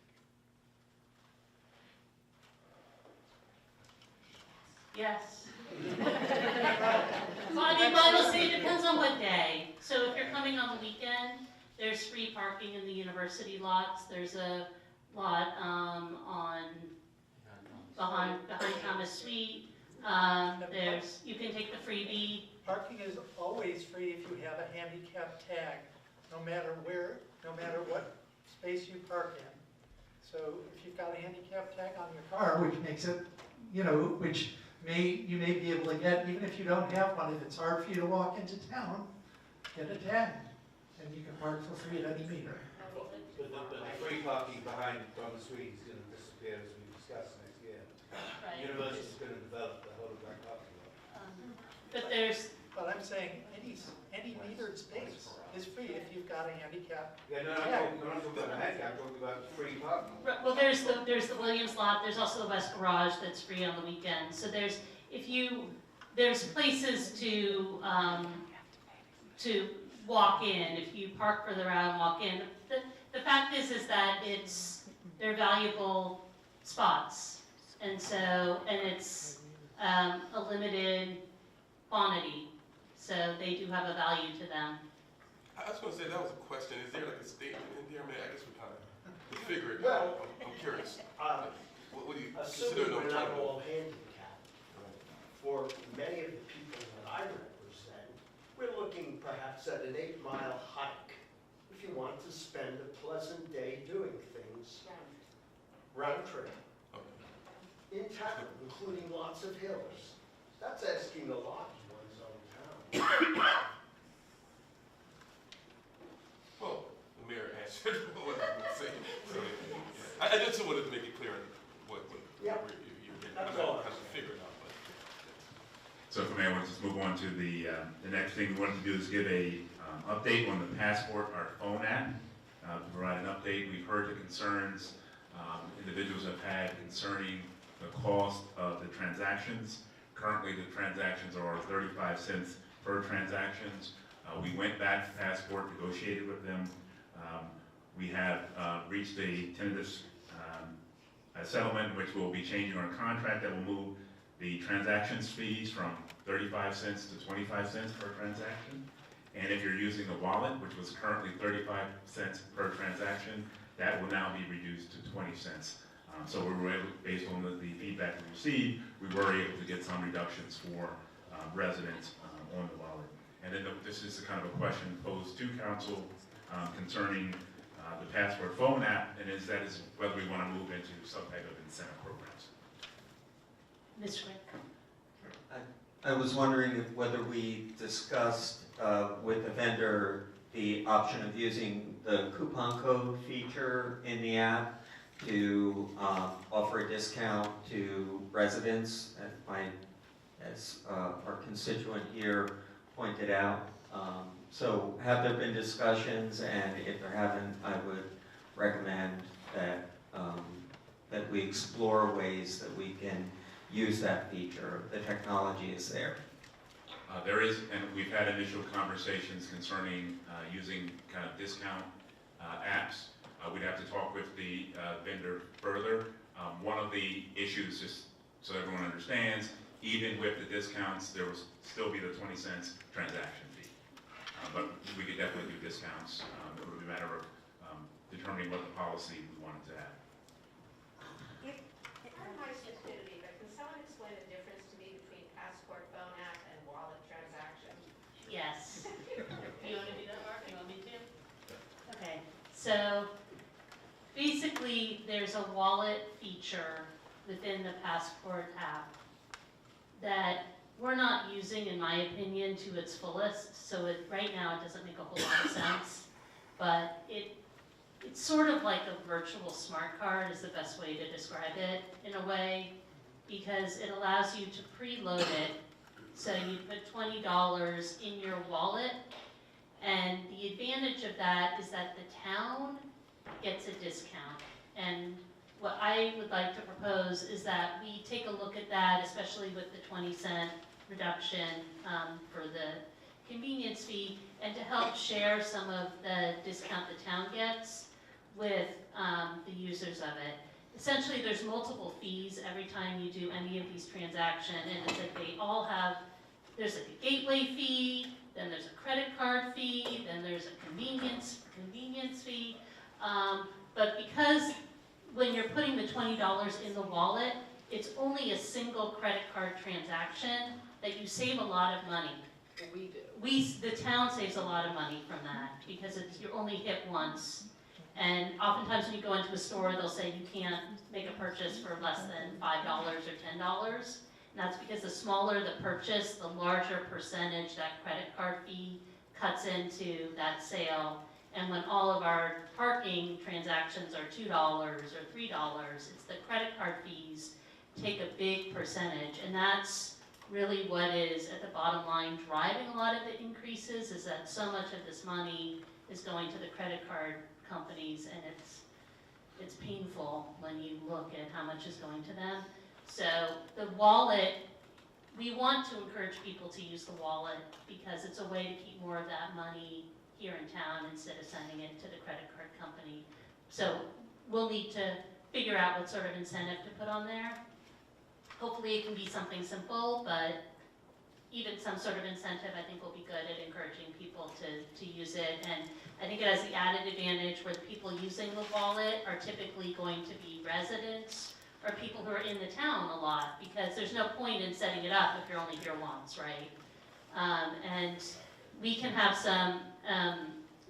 Yes. Well, I mean, I will say it depends on what day. So if you're coming on the weekend, there's free parking in the university lots. There's a lot behind Thomas Suite. You can take the freebie.
Parking is always free if you have a handicap tag, no matter what space you park in. So if you've got a handicap tag on your car, which makes it, you may be able to get, even if you don't have one, if it's hard for you to walk into town, get a tag, and you can park for free at any meter.
But the free parking behind Thomas Suite is going to disappear as we discussed next year.
Right.
University is going to develop the whole of that parking lot.
But I'm saying any metered space is free if you've got a handicap.
Yeah, no, I'm not talking about handicap, I'm talking about free parking.
Well, there's the Williams lot. There's also the West Garage that's free on the weekend. So there's places to walk in if you park further out and walk in. The fact is that they're valuable spots, and it's a limited quantity, so they do have a value to them.
I was going to say, that was a question. Is there like a statement in there? I mean, I guess we're kind of figure it out. I'm curious. What do you consider
assuming we're not
no
all handicapped, for many of the people that I represent, we're looking perhaps at an 8-mile hike. If you want to spend a pleasant day doing things, round trip, in town, including lots of hills. That's asking a lot in one's own town.
Well, the mayor answered what I was saying. So, I just wanted to make it clear what you're
That's all.
kind of figure it out. But,
So if I may, I want to just move on to the next thing we wanted to do is give a update on the Passport, our phone app, to provide an update. We've heard the concerns individuals have had concerning the cost of the transactions. Currently, the transactions are 35 cents per transactions. We went back to Passport, negotiated with them. We have reached a tentative a settlement which will be changing our contract that will move the transactions fees from 35 cents to 25 cents per transaction. And if you're using a wallet, which was currently 35 cents per transaction, that will now be reduced to 20 cents. So we were able, based on the feedback we received, we were able to get some reductions for residents on the wallet. And then this is kind of a question posed to council concerning the Passport phone app, and that is whether we want to move into some type of incentive programs.
Ms. Rick?
I was wondering whether we discussed with the vendor the option of using the coupon code feature in the app to offer a discount to residents, as our constituent here pointed out. So have there been discussions, and if there haven't, I would recommend that that we explore ways that we can use that feature. The technology is there.
There is, and we've had initial conversations concerning using kind of discount apps. We'd have to talk with the vendor further. One of the issues, just so everyone understands, even with the discounts, there will still be the 20 cents transaction fee. But we could definitely do discounts. It would be a matter of determining what the policy we wanted to have.
Pardon my stupidity, but can someone explain the difference to me between Passport phone app and wallet transaction?
Yes. You want to do that, Mark? You want me to? Okay, so basically there's a wallet feature within the Passport app that we're not using, in my opinion, to its fullest. So right now it doesn't make a whole lot of sense, but it's sort of like a virtual smart card is the best way to describe it in a way, because it allows you to preload it. So you put $20 in your wallet, and the advantage of that is that the town gets a discount. And what I would like to propose is that we take a look at that, especially with the 20-cent reduction for the convenience fee, and to help share some of the discount the town gets with the users of it. Essentially, there's multiple fees every time you do any of these transactions, and it's that they all have, there's like a gateway fee, then there's a credit card fee, then there's a convenience fee. But because when you're putting the $20 in the wallet, it's only a single credit card transaction that you save a lot of money.
We do.
The town saves a lot of money from that because you're only hit once. And oftentimes when you go into a store, they'll say you can't make a purchase for less than $5 or $10. And that's because the smaller the purchase, the larger percentage that credit card fee cuts into that sale. And when all of our parking transactions are $2 or $3, it's the credit card fees take a big percentage. And that's really what is at the bottom line driving a lot of the increases, is that so much of this money is going to the credit card companies, and it's painful when you look at how much is going to them. So the wallet, we want to encourage people to use the wallet because it's a way to keep more of that money here in town instead of sending it to the credit card company. So we'll need to figure out what sort of incentive to put on there. Hopefully it can be something simple, but even some sort of incentive I think will be good at encouraging people to use it. And I think it has the added advantage where the people using the wallet are typically going to be residents or people who are in the town a lot, because there's no point in setting it up if you're only here once, right? And we can have some,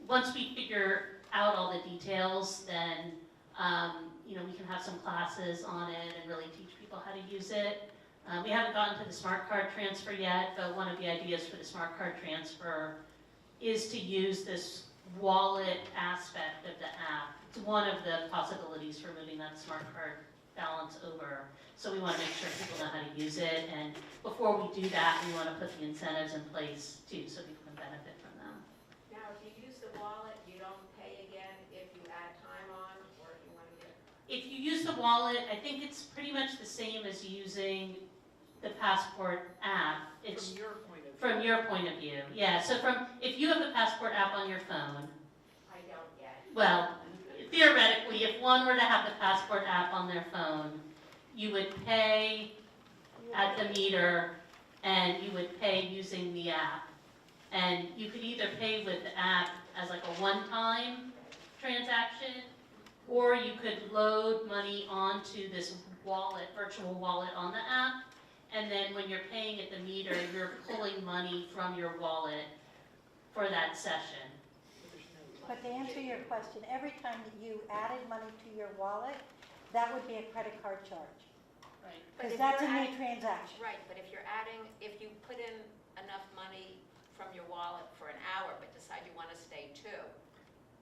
once we figure out all the details, then we can have some classes on it and really teach people how to use it. We haven't gotten to the smart card transfer yet, but one of the ideas for the smart card transfer is to use this wallet aspect of the app. It's one of the possibilities for moving that smart card balance over. So we want to make sure people know how to use it, and before we do that, we want to put the incentives in place too, so people can benefit from them.
Now, if you use the wallet, you don't pay again if you add time on, or if you want to get...
If you use the wallet, I think it's pretty much the same as using the Passport app, it's
From your point of view.
from your point of view. Yeah, so if you have the Passport app on your phone,
I don't yet.
well, theoretically, if one were to have the Passport app on their phone, you would pay at the meter and you would pay using the app. And you could either pay with the app as like a one-time transaction, or you could load money onto this wallet, virtual wallet on the app, and then when you're paying at the meter, you're pulling money from your wallet for that session.
But to answer your question, every time that you added money to your wallet, that would be a credit card charge.
Right.
Because that's a new transaction.
Right, but if you're adding, if you put in enough money from your wallet for an hour, but decide you want to stay 2,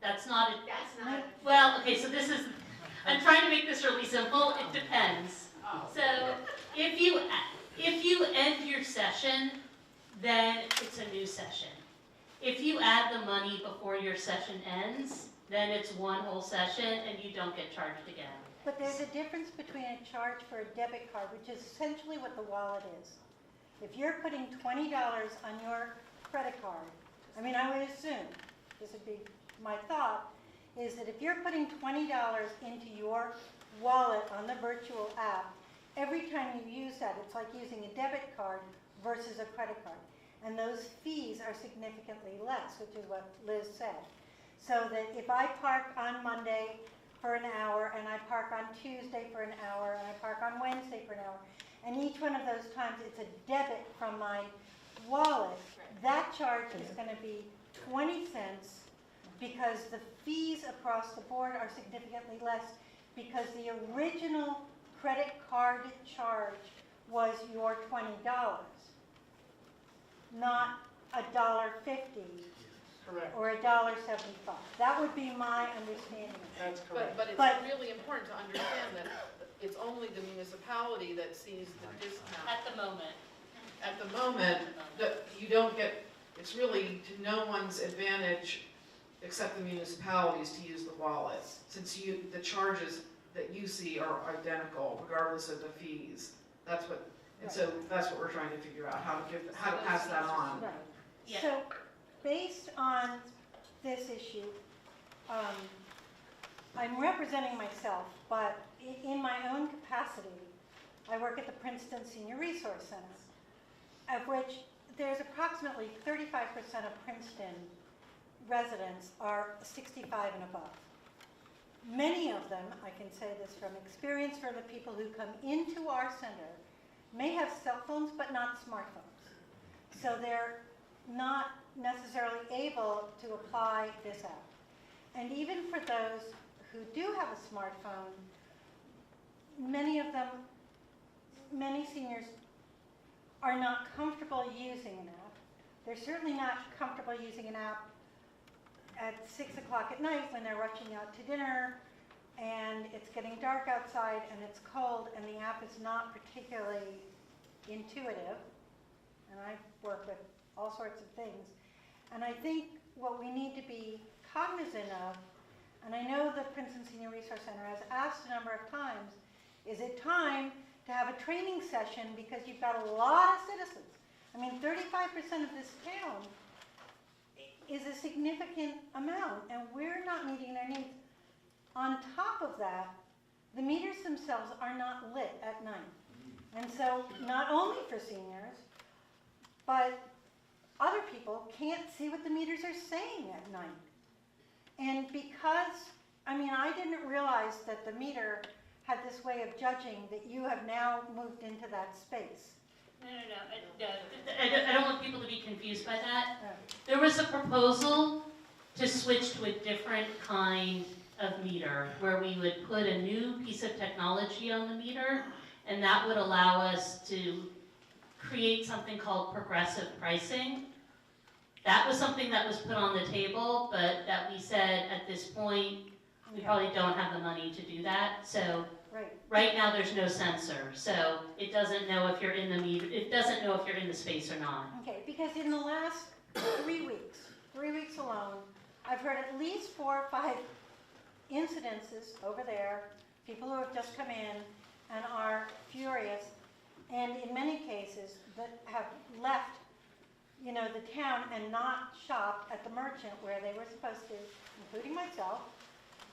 That's not a,
that's not.
well, okay, so this is, I'm trying to make this really simple, it depends.
Oh.
So if you end your session, then it's a new session. If you add the money before your session ends, then it's one whole session and you don't get charged again.
But there's a difference between a charge for a debit card, which is essentially what the wallet is. If you're putting $20 on your credit card, I mean, I would assume, this would be my thought, is that if you're putting $20 into your wallet on the virtual app, every time you use that, it's like using a debit card versus a credit card. And those fees are significantly less, which is what Liz said. So that if I park on Monday for an hour, and I park on Tuesday for an hour, and I park on Wednesday for an hour, and each one of those times it's a debit from my wallet, that charge is going to be 20 cents because the fees across the board are significantly less because the original credit card charge was your $20, not $1.50
Correct.
or $1.75. That would be my understanding.
That's
But,
correct.
but it's
But-
really important to understand that it's only the municipality that sees the discount.
At the moment.
At the moment, that you don't get, it's really to no one's advantage except the municipalities to use the wallet, since the charges that you see are identical regardless of the fees. That's what, and so that's what we're trying to figure out, how to pass that on.
Right.
Yeah.
So, based on this issue, I'm representing myself, but in my own capacity, I work at the Princeton Senior Resource Center, of which there's approximately 35% of Princeton residents are 65 and above. Many of them, I can say this from experience, for the people who come into our center, may have cell phones but not smartphones. So they're not necessarily able to apply this app. And even for those who do have a smartphone, many of them, many seniors are not comfortable using an app. They're certainly not comfortable using an app at 6 o'clock at night when they're rushing out to dinner and it's getting dark outside and it's cold and the app is not particularly intuitive. And I work with all sorts of things. And I think what we need to be cognizant of, and I know the Princeton Senior Resource Center has asked a number of times, is it time to have a training session because you've got a lot of citizens. I mean, 35% of this town is a significant amount, and we're not meeting their needs. On top of that, the meters themselves are not lit at night. And so not only for seniors, but other people can't see what the meters are saying at night. And because, I mean, I didn't realize that the meter had this way of judging that you have now moved into that space.
No. I don't want people to be confused by that. There was a proposal to switch to a different kind of meter where we would put a new piece of technology on the meter, and that would allow us to create something called progressive pricing. That was something that was put on the table, but that we said at this point, we probably don't have the money to do that. So right now there's no sensor, so it doesn't know if you're in the meter, it doesn't know if you're in the space or not.
Okay, because in the last 3 weeks alone, I've heard at least 4 or 5 incidences over there, people who have just come in and are furious and in many cases that have left, you know, the town and not shopped at the merchant where they were supposed to, including myself,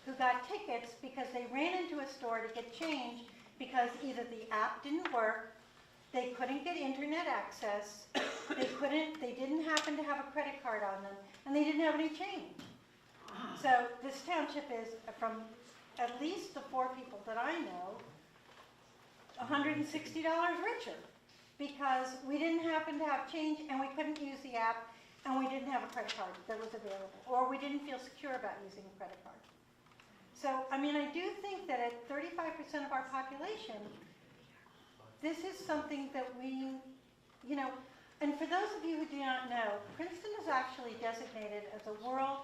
who got tickets because they ran into a store to get change because either the app didn't work, they couldn't get internet access, they didn't happen to have a credit card on them, and they didn't have any change. So this township is, from at least the 4 people that I know, $160 richer because we didn't happen to have change and we couldn't use the app and we didn't have a credit card that was available, or we didn't feel secure about using a credit card. So, I mean, I do think that at 35% of our population, this is something that we, you know, and for those of you who do not know, Princeton is actually designated as the World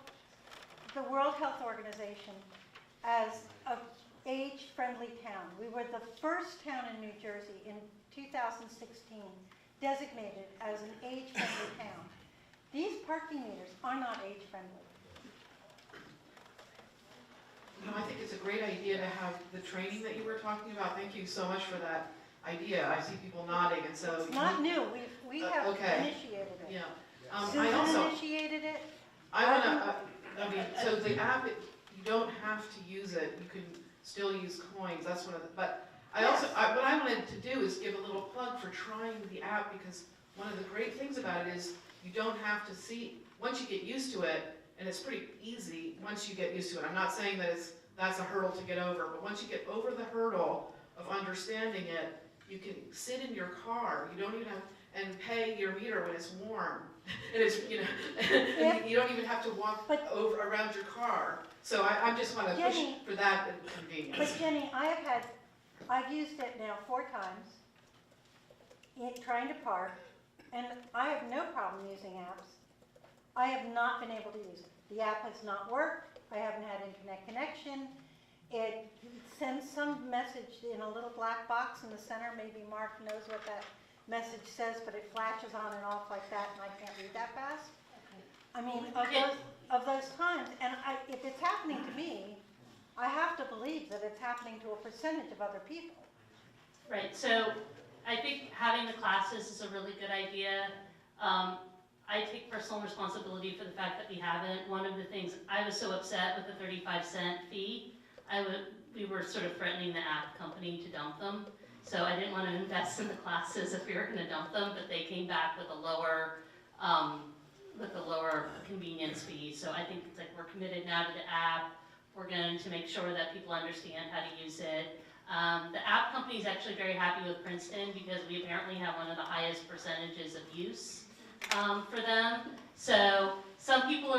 Health Organization as a age-friendly town. We were the first town in New Jersey in 2016 designated as an age-friendly town. These parking meters are not age-friendly.
No, I think it's a great idea to have the training that you were talking about. Thank you so much for that idea. I see people nodding, and so.
It's not new. We have
okay.
initiated it.
Yeah.
Susan initiated it.
I wanna, I mean, so the app, you don't have to use it. You can still use coins. That's one of the, but I also, what I wanted to do is give a little plug for trying the app, because one of the great things about it is you don't have to see, once you get used to it, and it's pretty easy once you get used to it. I'm not saying that that's a hurdle to get over, but once you get over the hurdle of understanding it, you can sit in your car. You don't even have, and pay your meter when it's warm. And it's, you know, and you don't even have to walk over around your car. So I just want to push for that convenience.
But Jenny, I've used it now 4 times, trying to park, and I have no problem using apps. I have not been able to use it. The app has not worked. I haven't had internet connection. It sends some message in a little black box in the center. Maybe Mark knows what that message says, but it flashes on and off like that, and I can't read that fast. I mean, of those times, and if it's happening to me, I have to believe that it's happening to a percentage of other people.
Right, so I think having the classes is a really good idea. I take personal responsibility for the fact that we haven't. One of the things, I was so upset with the 35-cent fee, we were sort of threatening the app company to dump them. So I didn't want to invest in the classes if we were going to dump them, but they came back with a lower convenience fee. So I think it's like we're committed now to the app. We're going to make sure that people understand how to use it. The app company is actually very happy with Princeton because we apparently have one of the highest percentages of use for them. So some people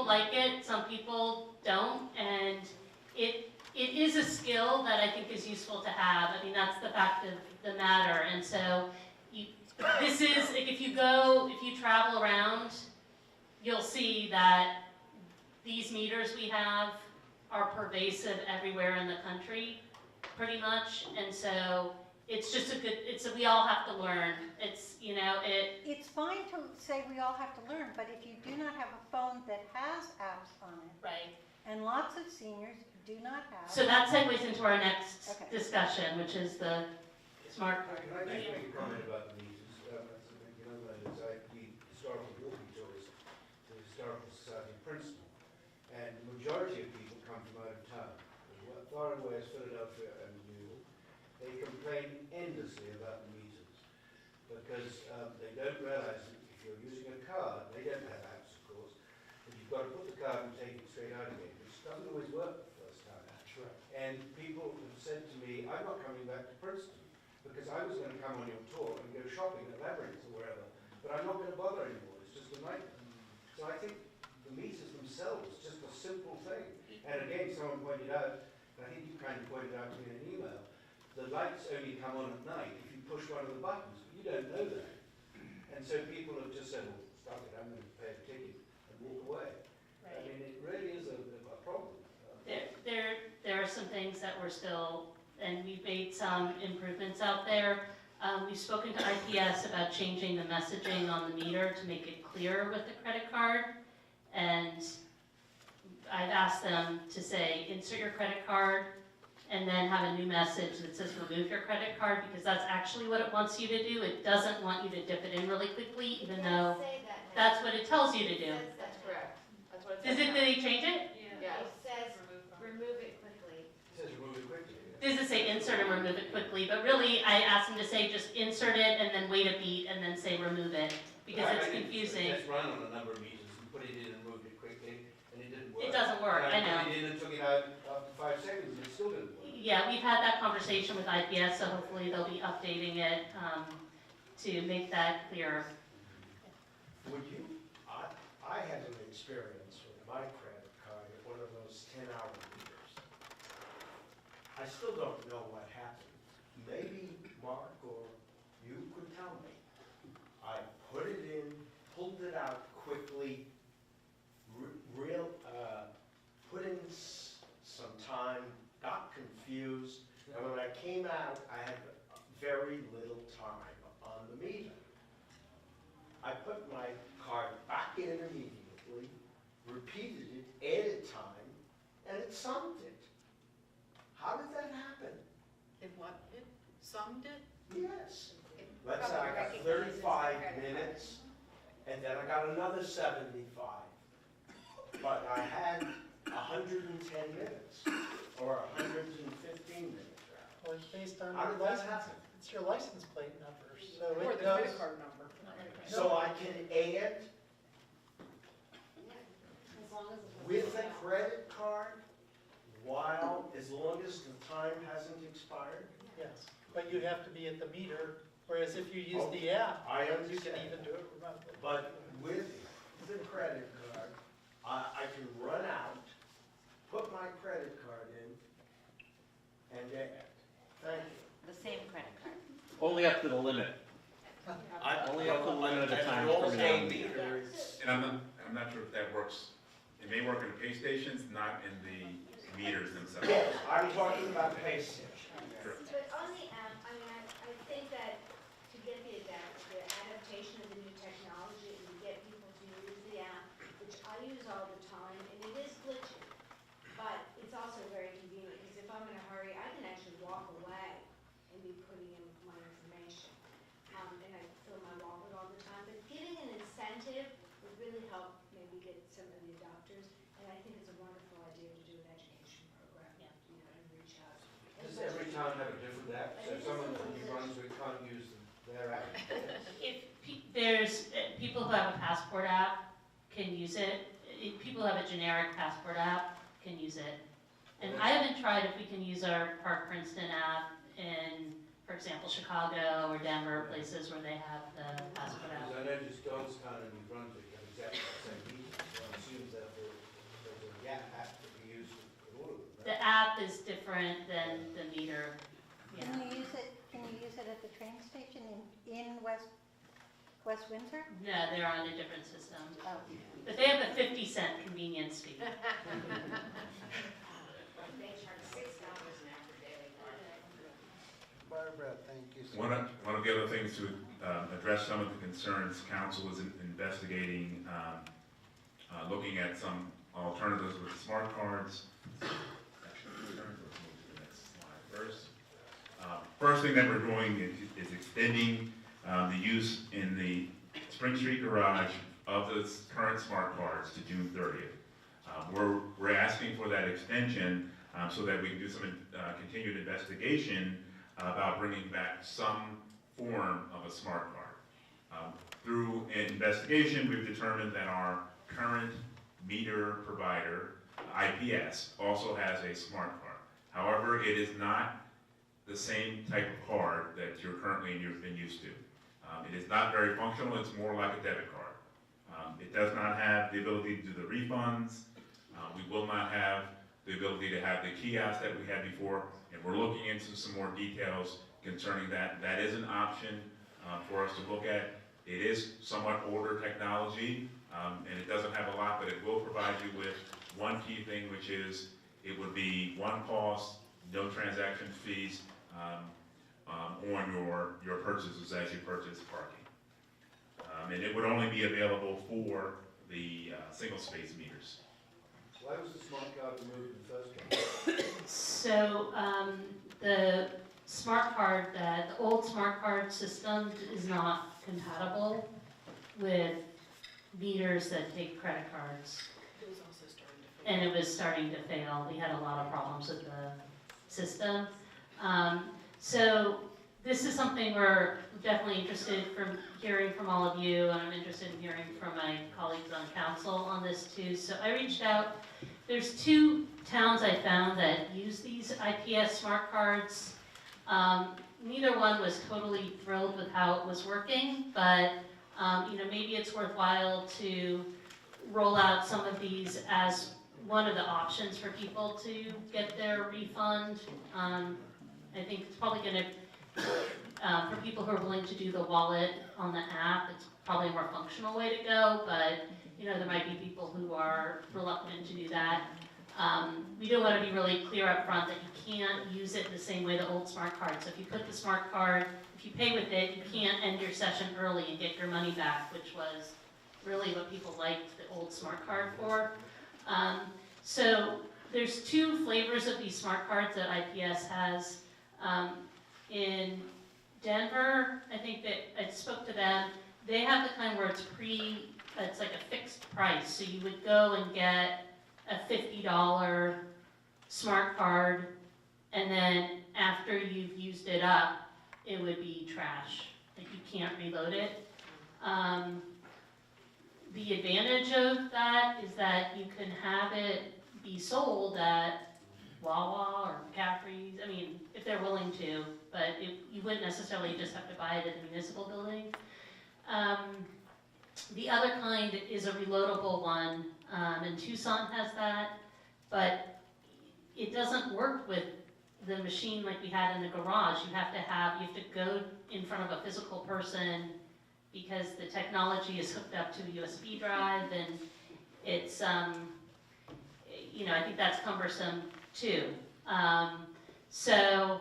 like it, some people don't, and it is a skill that I think is useful to have. I mean, that's the fact of the matter. And so this is, if you travel around, you'll see that these meters we have are pervasive everywhere in the country, pretty much. And so it's just we all have to learn. It's
fine to say we all have to learn, but if you do not have a phone that has apps on it,
right,
and lots of seniors do not have.
So that segues into our next discussion, which is the smart card.
Can I just make a comment about the meters? You know, the historical walking tours to the Historical Society of Princeton, and the majority of people come from out of town, as far away as Philadelphia and New York. They complain endlessly about the meters because they don't realize that if you're using a card, they don't have apps, of course, but you've got to put the card and take it straight out again, which doesn't always work the first time. That's right. And people have said to me, I'm not coming back to Princeton because I was going to come on your tour and go shopping at Labyrinth or wherever, but I'm not going to bother anymore. It's just a nightmare. So I think the meters themselves, just a simple thing. And again, someone pointed out, and I think you kind of pointed out to me in an email, the lights only come on at night if you push one of the buttons, but you don't know that. And so people have just said, well, stuff it, I'm going to pay a ticket and walk away. Right. I mean, it really is a problem.
There are some things that we're still, and we've made some improvements out there. We've spoken to IPS about changing the messaging on the meter to make it clearer with the credit card. And I've asked them to say, insert your credit card and then have a new message that says remove your credit card, because that's actually what it wants you to do. It doesn't want you to dip it in really quickly, even though that's what it tells you to do.
That's correct. That's what it
Does
says.
it, did they change it?
Yes.
It says remove it quickly.
It says remove it quickly.
Does it say insert and remove it quickly? But really, I asked them to say just insert it and then wait a beat and then say remove it, because it's confusing.
Test run on a number of meters, we put it in and moved it quickly, and it didn't work.
It doesn't work, I know.
put it in and took it out after 5 seconds, it still didn't work.
Yeah, we've had that conversation with IPS, so hopefully they'll be updating it to make that clearer.
Would you, I had an experience with my credit card at one of those 10-hour meters. I still don't know what happened. Maybe Mark or you could tell me. I put it in, pulled it out quickly, put in some time, got confused, and when I came out, I had very little time on the meter. I put my card back in immediately, repeated it, added time, and it summed it. How did that happen?
It what? It summed it?
Yes. Let's say I got 35 minutes, and then I got another 75. But I had 110 minutes, or 115 minutes.
Well, it's based on
How
your
did that
license,
happen?
it's your license plate number, so
Or
it
the
knows.
credit card number.
So I can add
As long as it's
with a credit card as long as the time hasn't expired?
Yes, but you have to be at the meter, whereas if you use the app,
I
you can
understand.
even do it remotely.
But with the credit card, I can run out, put my credit card in, and add. Thank you.
the same credit card.
Only up to the limit. Only up to the limit of the time for now.
And I'm not sure if that works. It may work in the pay stations, not in the meters themselves.
Yes, I'm talking about pay station.
Sure.
But on the app, I mean, I think that to get the adaptation of the new technology and to get people to use the app, which I use all the time, and it is glitchy, but it's also very convenient, because if I'm in a hurry, I can actually walk away and be putting in my information. And I fill my wallet all the time, but giving an incentive would really help maybe get some of the adopters, and I think it's a wonderful idea to do an education program, you know, and reach out.
Does every town have a different app? So someone in New Brunswick can't use their app?
There's, people who have a passport app can use it. People who have a generic passport app can use it. And I haven't tried if we can use our Park Princeton app in, for example, Chicago or Denver, places where they have the passport app.
Because I know just Johnstown and New Brunswick have exactly the same features, so it assumes that there's a app to be used in all of them.
The app is different than the meter, yeah.
Can you use it at the train station in West Windsor?
No, they're on a different system.
Oh.
But they have a 50-cent convenience fee.
They charge $6 an hour for daily card.
Barbara, thank you so
One
much.
of the other things to address some of the concerns, council is investigating, looking at some alternatives with smart cards. Actually, let's move to the next slide first. First thing that we're doing is extending the use in the Spring Street garage of the current smart cards to June 30th. We're asking for that extension so that we can do some continued investigation about bringing back some form of a smart card. Through an investigation, we've determined that our current meter provider, IPS, also has a smart card. However, it is not the same type of card that you're currently been used to. It is not very functional, it's more like a debit card. It does not have the ability to do the refunds. We will not have the ability to have the kiosk that we had before, and we're looking into some more details concerning that. That is an option for us to look at. It is somewhat older technology, and it doesn't have a lot, but it will provide you with one key thing, which is it would be one cost, no transaction fees on your purchases as you purchase parking. And it would only be available for the single space meters.
Why was the smart card removed in the first place?
So, the smart card, the old smart card system is not compatible with meters that take credit cards. And it was starting to fail. We had a lot of problems with the system. So this is something we're definitely interested from hearing from all of you, and I'm interested in hearing from my colleagues on council on this too. So I reached out. There's 2 towns I found that use these IPS smart cards. Neither one was totally thrilled with how it was working, but maybe it's worthwhile to roll out some of these as one of the options for people to get their refund. I think it's probably going to, for people who are willing to do the wallet on the app, it's probably a more functional way to go, but there might be people who are reluctant to do that. We do want to be really clear up front that you can't use it the same way the old smart card. So if you put the smart card, if you pay with it, you can't end your session early and get your money back, which was really what people liked the old smart card for. So there's 2 flavors of these smart cards that IPS has. In Denver, I think that I spoke to them, they have the kind where it's like a fixed price. So you would go and get a $50 smart card, and then after you've used it up, it would be trash. Like you can't reload it. The advantage of that is that you can have it be sold at Wawa or McCaffrey's, if they're willing to, but you wouldn't necessarily just have to buy it at the municipal building. The other kind is a reloadable one, and Tucson has that, but it doesn't work with the machine like we had in the garage. You have to go in front of a physical person because the technology is hooked up to a USB drive, and it's, I think that's cumbersome too. So,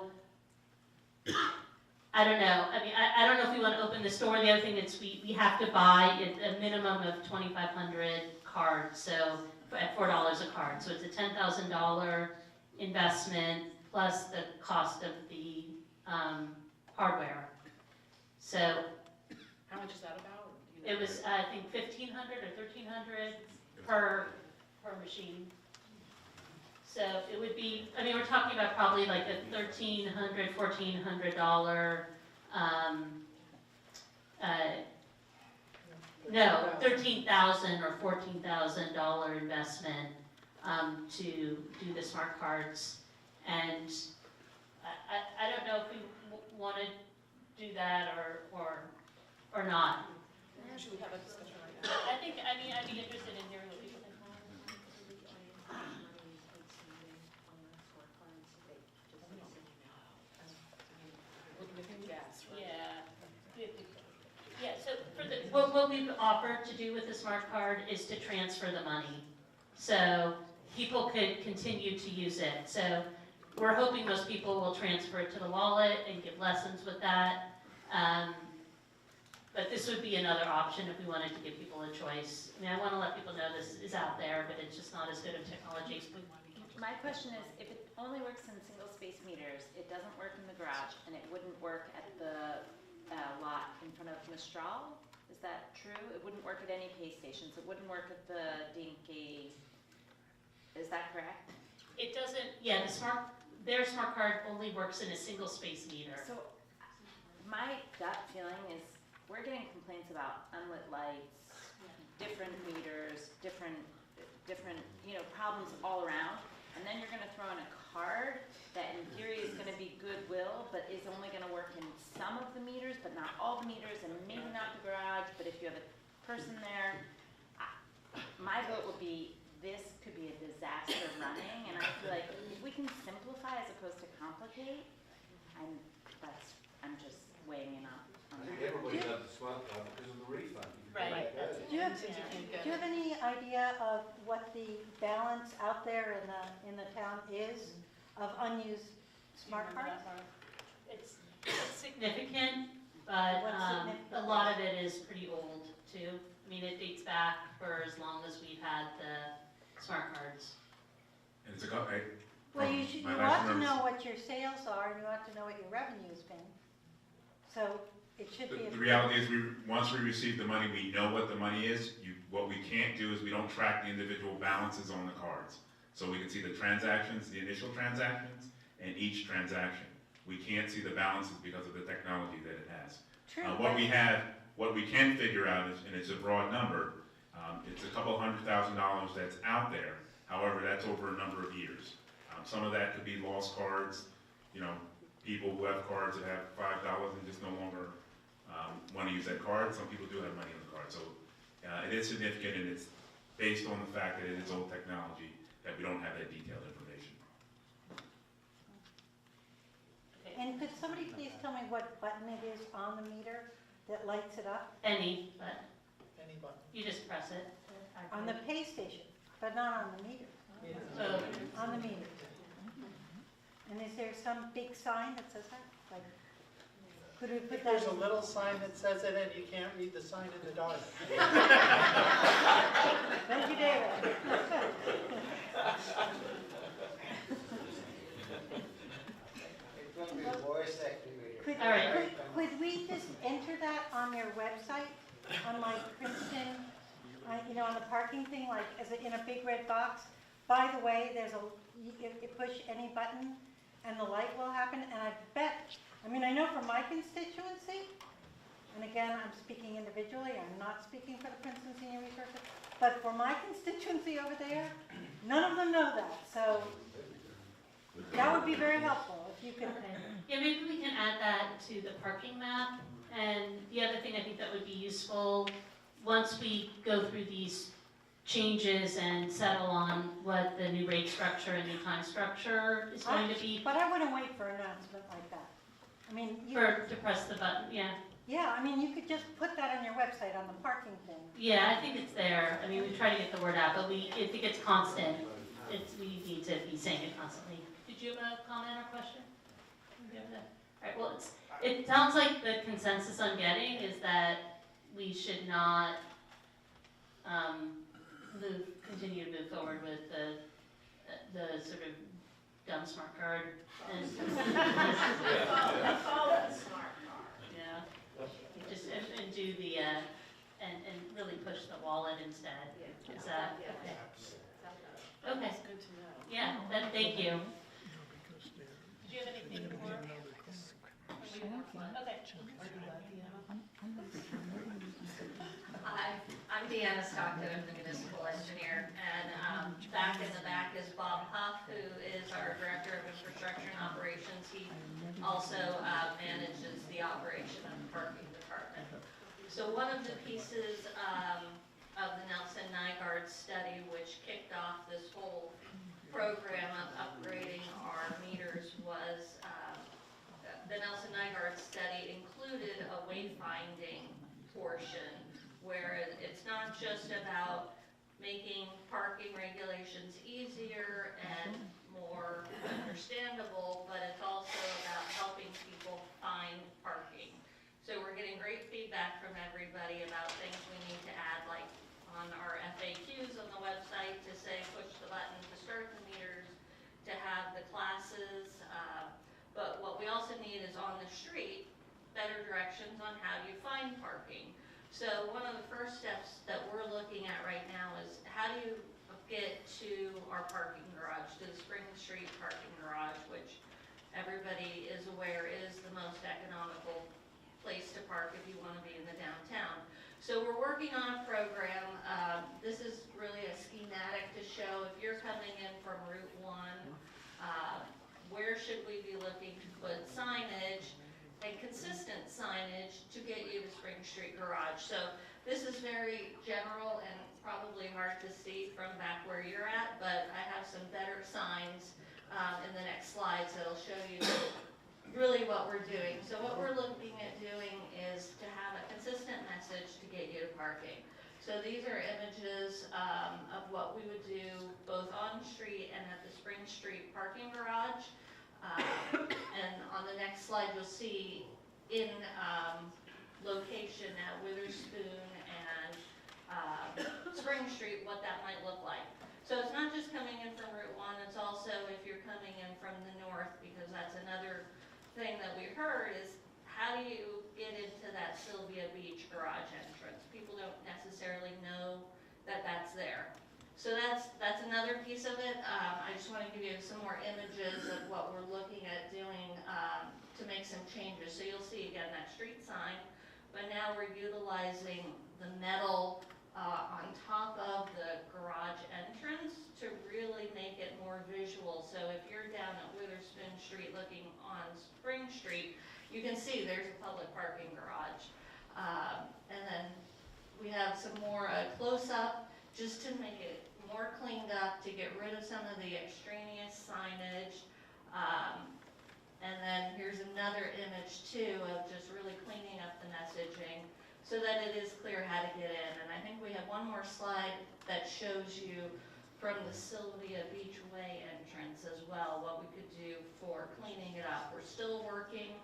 I don't know. I don't know if we want to open the store. The other thing is we have to buy a minimum of 2,500 cards, so at $4 a card. So it's a $10,000 investment plus the cost of the hardware. So
How much is that about?
it was, I think, $1,500 or $1,300 per machine. So it would be, we're talking about probably like a $1,300, $1,400, no, $13,000 or $14,000 investment to do the smart cards. And I don't know if we want to do that or not.
Should we have a discussion right now?
I think, I'd be interested in hearing what people think. Yeah, so what we've offered to do with the smart card is to transfer the money. So people could continue to use it. So we're hoping most people will transfer it to the wallet and give lessons with that. But this would be another option if we wanted to give people a choice. I want to let people know this is out there, but it's just not as good of technology.
My question is, if it only works in single space meters, it doesn't work in the garage, and it wouldn't work at the lot in front of Mistral? Is that true? It wouldn't work at any pay stations. It wouldn't work at the Dinky. Is that correct?
It doesn't, yeah, their smart card only works in a single space meter.
So my gut feeling is we're getting complaints about unlit lights, different meters, different problems all around. And then you're going to throw in a card that in theory is going to be goodwill, but is only going to work in some of the meters, but not all the meters, and maybe not the garage, but if you have a person there, my vote would be this could be a disaster running, and I feel like if we can simplify as opposed to complicate, I'm just weighing in on
I think
that.
everybody does the smart card because of the refund.
Right.
Do you have any idea of what the balance out there in the town is of unused smart cards?
It's significant, but a lot of it is pretty old too. It dates back for as long as we've had smart cards.
And it's
Well, you should, you ought to know what your sales are, and you ought to know what your revenue's been. So it should be.
The reality is, once we receive the money, we know what the money is. What we can't do is we don't track the individual balances on the cards. So we can see the transactions, the initial transactions, and each transaction. We can't see the balances because of the technology that it has.
True.
What we can figure out is, and it's a broad number, it's a couple $100,000 that's out there. However, that's over a number of years. Some of that could be lost cards, people who have cards that have $5 and just no longer want to use that card. Some people do have money on the card. So it is significant, and it's based on the fact that it is old technology that we don't have that detailed information.
And could somebody please tell me what button it is on the meter that lights it up?
Any, but
Any button.
you just press it.
On the pay station, but not on the meter.
Oh,
On the meter. And is there some big sign that says that? Like, could we
If
put that?
there's a little sign that says it and you can't read the sign in the dark.
Don't you dare.
It will be voice activated.
All right.
Could we just enter that on your website, on like Princeton, on the parking thing, like in a big red box? By the way, you push any button and the light will happen, and I bet, I know for my constituency, and again, I'm speaking individually, I'm not speaking for the Princeton Senior Resources, but for my constituency over there, none of them know that, so that would be very helpful if you could.
yeah, maybe we can add that to the parking map. And the other thing I think that would be useful, once we go through these changes and settle on what the new rate structure and new time structure is going to be.
But I wouldn't wait for an announcement like that.
To press the button, yeah.
Yeah, you could just put that on your website on the parking thing.
Yeah, I think it's there. We try to get the word out, but if it gets constant, we need to be saying it constantly. Did you have a comment or question? All right, well, it sounds like the consensus I'm getting is that we should not continue to move forward with the sort of dumb smart card. And
Call it a smart card.
yeah, just and do the and really push the wallet instead. Is that okay? Okay.
That's good to know.
Yeah. Thank you. Did you have anything more? Okay.
Hi, I'm Deanna Stockton, I'm the municipal engineer, and back in the back is Bob Huff, who is our Director of Infrastructure and Operations. He also manages the operation of the parking department. So one of the pieces of the Nelson Nygaard study, which kicked off this whole program of upgrading our meters, was the Nelson Nygaard study included a wayfinding portion where it's not just about making parking regulations easier and more understandable, but it's also about helping people find parking. So we're getting great feedback from everybody about things we need to add, like on our FAQs on the website to say push the button to start the meters, to have the classes, but what we also need is on the street, better directions on how you find parking. So one of the first steps that we're looking at right now is how do you get to our parking garage, to the Spring Street parking garage, which everybody is aware is the most economical place to park if you want to be in the downtown. So we're working on a program. This is really a schematic to show if you're coming in from Route 1, where should we be looking to put signage and consistent signage to get you to Spring Street Garage. So this is very general and probably hard to see from back where you're at, but I have some better signs in the next slides that'll show you really what we're doing. So what we're looking at doing is to have a consistent message to get you to parking. So these are images of what we would do both on street and at the Spring Street parking garage. And on the next slide, you'll see in location at Witherspoon and Spring Street what that might look like. So it's not just coming in from Route 1, it's also if you're coming in from the north, because that's another thing that we heard is, how do you get into that Sylvia Beach garage entrance? People don't necessarily know that that's there. So that's another piece of it. I just want to give you some more images of what we're looking at doing to make some changes. So you'll see again that street sign, but now we're utilizing the metal on top of the garage entrance to really make it more visual. So if you're down at Witherspoon Street looking on Spring Street, you can see there's a public parking garage. And then we have some more close-up just to make it more cleaned up, to get rid of some of the extraneous signage. And then here's another image too of just really cleaning up the messaging so that it is clear how to get in. And I think we have one more slide that shows you from the Sylvia Beach Way entrance as well, what we could do for cleaning it up. We're still working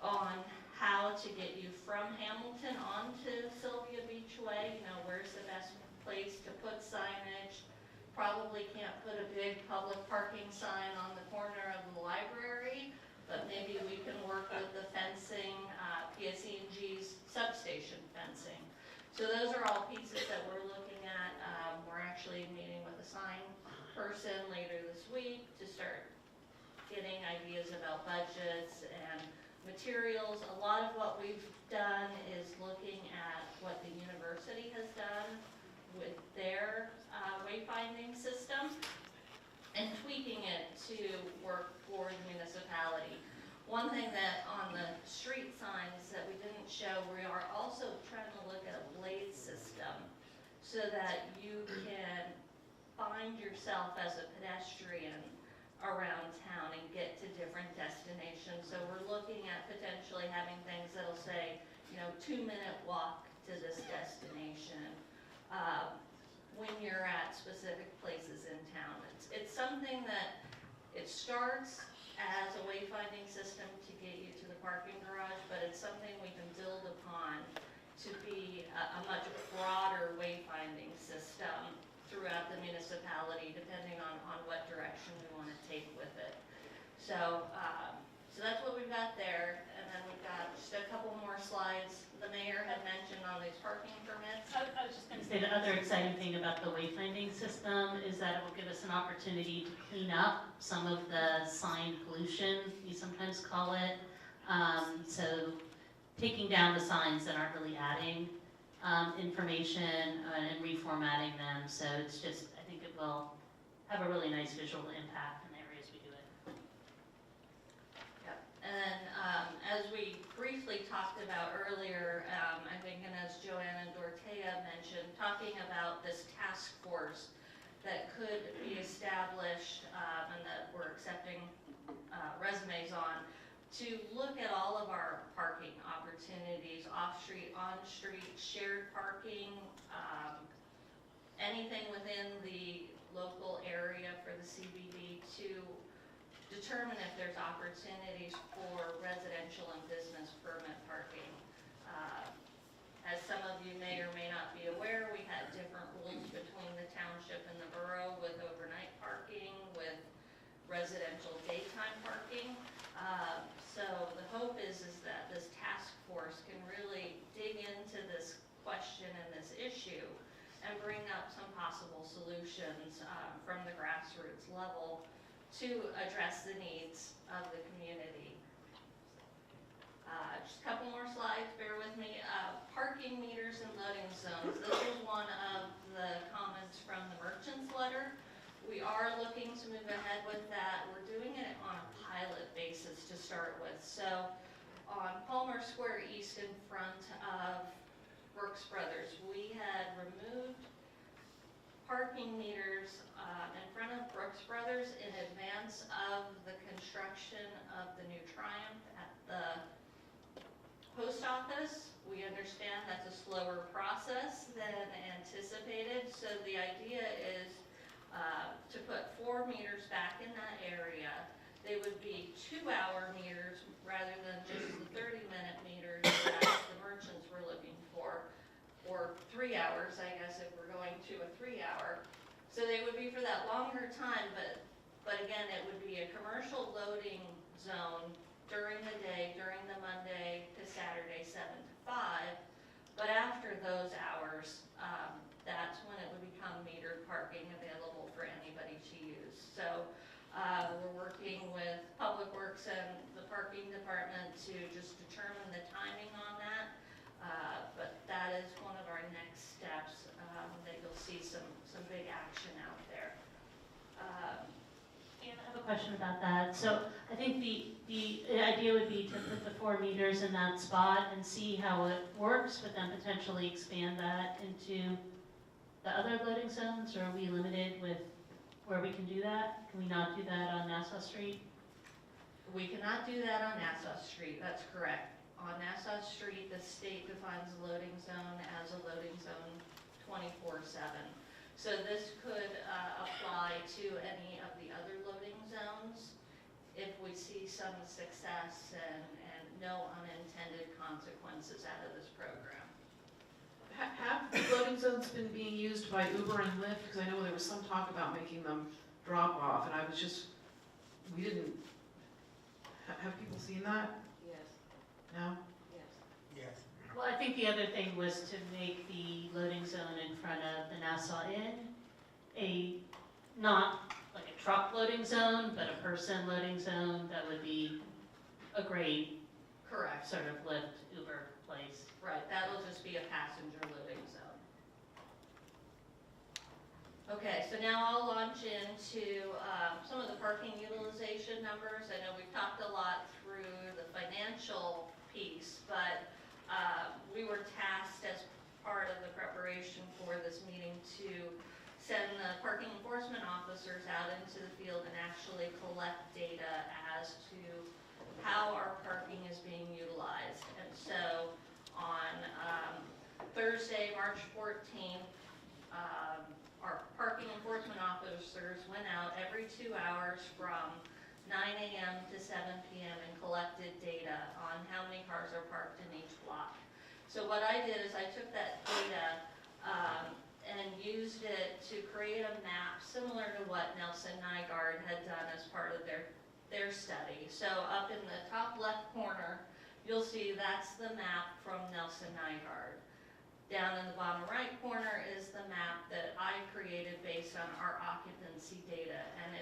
on how to get you from Hamilton onto Sylvia Beach Way. You know, where's the best place to put signage? Probably can't put a big public parking sign on the corner of the library, but maybe we can work with the fencing, PSE&G's substation fencing. So those are all pieces that we're looking at. We're actually meeting with a sign person later this week to start getting ideas about budgets and materials. A lot of what we've done is looking at what the university has done with their wayfinding system and tweaking it to work for the municipality. One thing that on the street signs that we didn't show, we are also trying to look at a blade system so that you can find yourself as a pedestrian around town and get to different destinations. So we're looking at potentially having things that'll say, you know, 2-minute walk to this destination when you're at specific places in town. It's something that it starts as a wayfinding system to get you to the parking garage, but it's something we can build upon to be a much broader wayfinding system throughout the municipality, depending on what direction we want to take with it. So, so that's what we've got there, and then we've got just a couple more slides. The mayor had mentioned on these parking permits.
I was just going to say the other exciting thing about the wayfinding system is that it will give us an opportunity to clean up some of the sign pollution, we sometimes call it. So taking down the signs that aren't really adding information and reformatting them. So it's just, I think it will have a really nice visual impact in the areas we do it.
Yep. And then as we briefly talked about earlier, I think, and as Joanna Dortea mentioned, talking about this task force that could be established and that we're accepting resumes on, to look at all of our parking opportunities, off-street, on-street, shared parking, anything within the local area for the CBD, to determine if there's opportunities for residential and business permit parking. As some of you may or may not be aware, we had different rules between the township and the borough with overnight parking, with residential daytime parking. So the hope is that this task force can really dig into this question and this issue and bring up some possible solutions from the grassroots level to address the needs of the community. Just a couple more slides, bear with me. Parking meters and loading zones. This was one of the comments from the merchant's letter. We are looking to move ahead with that. We're doing it on a pilot basis to start with. So on Palmer Square East in front of Brooks Brothers, we had removed parking meters in front of Brooks Brothers in advance of the construction of the new Triumph at the post office. We understand that's a slower process than anticipated, so the idea is to put 4 meters back in that area. They would be 2-hour meters rather than just the 30-minute meters that the merchants were looking for, or 3 hours, I guess, if we're going to a 3-hour. So they would be for that longer time, but again, it would be a commercial loading zone during the day, during the Monday to Saturday, 7 to 5. But after those hours, that's when it would become metered parking available for anybody to use. So we're working with Public Works and the parking department to just determine the timing on that. But that is one of our next steps, that you'll see some big action out there.
And I have a question about that. So I think the idea would be to put the 4 meters in that spot and see how it works, but then potentially expand that into the other loading zones, or are we limited with where we can do that? Can we not do that on Nassau Street?
We cannot do that on Nassau Street, that's correct. On Nassau Street, the state defines a loading zone as a loading zone 24/7. So this could apply to any of the other loading zones if we see some success and no unintended consequences out of this program.
Have the loading zones been being used by Uber and Lyft? Because I know there was some talk about making them drop off, and I was just, we didn't, have people seen that?
Yes,
No?
yes.
Yes.
Well, I think the other thing was to make the loading zone in front of the Nassau Inn not like a truck loading zone, but a person loading zone that would be a great
Correct.
sort of Lyft, Uber place.
Right, that'll just be a passenger loading zone. Okay, so now I'll launch into some of the parking utilization numbers. I know we've talked a lot through the financial piece, but we were tasked as part of the preparation for this meeting to send the parking enforcement officers out into the field and actually collect data as to how our parking is being utilized. And so on Thursday, March 14th, our parking enforcement officers went out every 2 hours from 9 a.m. to 7 p.m. and collected data on how many cars are parked in each block. So what I did is I took that data and used it to create a map similar to what Nelson Nygaard had done as part of their study. So up in the top left corner, you'll see that's the map from Nelson Nygaard. Down in the bottom right corner is the map that I created based on our occupancy data. And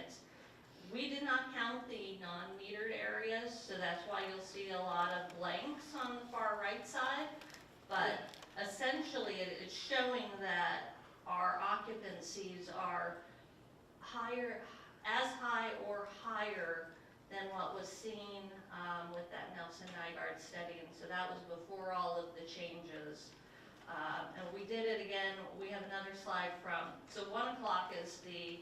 we did not count the non-metered areas, so that's why you'll see a lot of blanks on the far right side. But essentially, it's showing that our occupancies are higher, as high or higher than what was seen with that Nelson Nygaard study. And so that was before all of the changes. And we did it again. We have another slide from, so 1 o'clock is the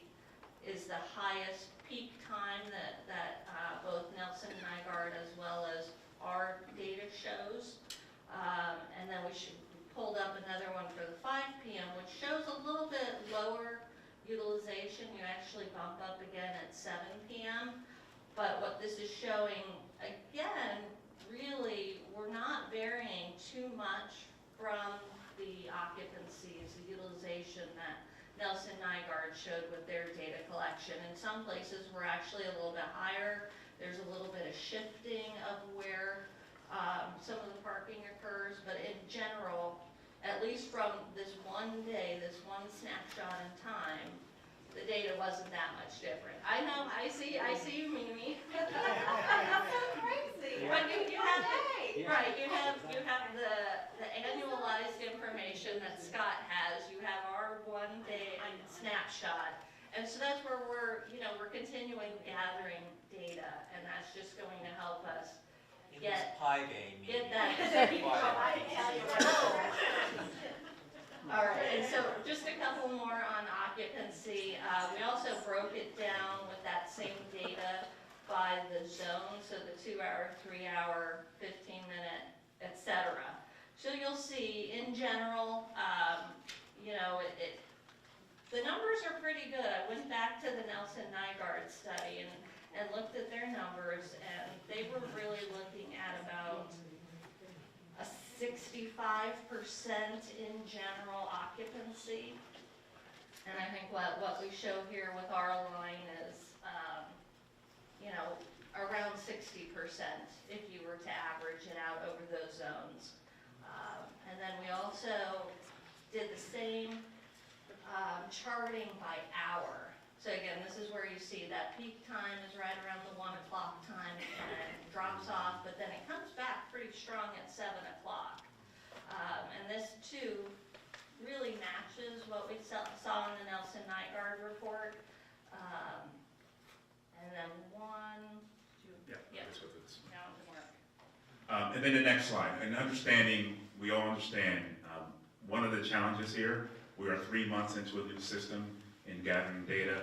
highest peak time that both Nelson Nygaard as well as our data shows. And then we pulled up another one for the 5 p.m., which shows a little bit lower utilization. You actually bump up again at 7 p.m. But what this is showing, again, really, we're not varying too much from the occupancies, the utilization that Nelson Nygaard showed with their data collection. In some places, we're actually a little bit higher. There's a little bit of shifting of where some of the parking occurs, but in general, at least from this one day, this one snapshot in time, the data wasn't that much different. I know, I see you, Mimi.
That's so crazy.
But you have,
Yay.
right, you have the annualized information that Scott has. You have our 1 day snapshot. And so that's where we're continuing gathering data, and that's just going to help us get that. All right, and so just a couple more on occupancy. We also broke it down with that same data by the zone, so the 2 hour, 3 hour, 15 minute, etc. So you'll see in general, the numbers are pretty good. I went back to the Nelson Nygaard study and looked at their numbers, and they were really looking at about a 65% in general occupancy. And I think what we show here with our line is, you know, around 60% if you were to average it out over those zones. And then we also did the same charting by hour. So again, this is where you see that peak time is right around the 1 o'clock time and it drops off, but then it comes back pretty strong at 7 o'clock. And this too really matches what we saw in the Nelson Nygaard report. And then
That's what it is.
now it work.
And then the next slide, and understanding, we all understand, one of the challenges here, we are 3 months into a new system in gathering data,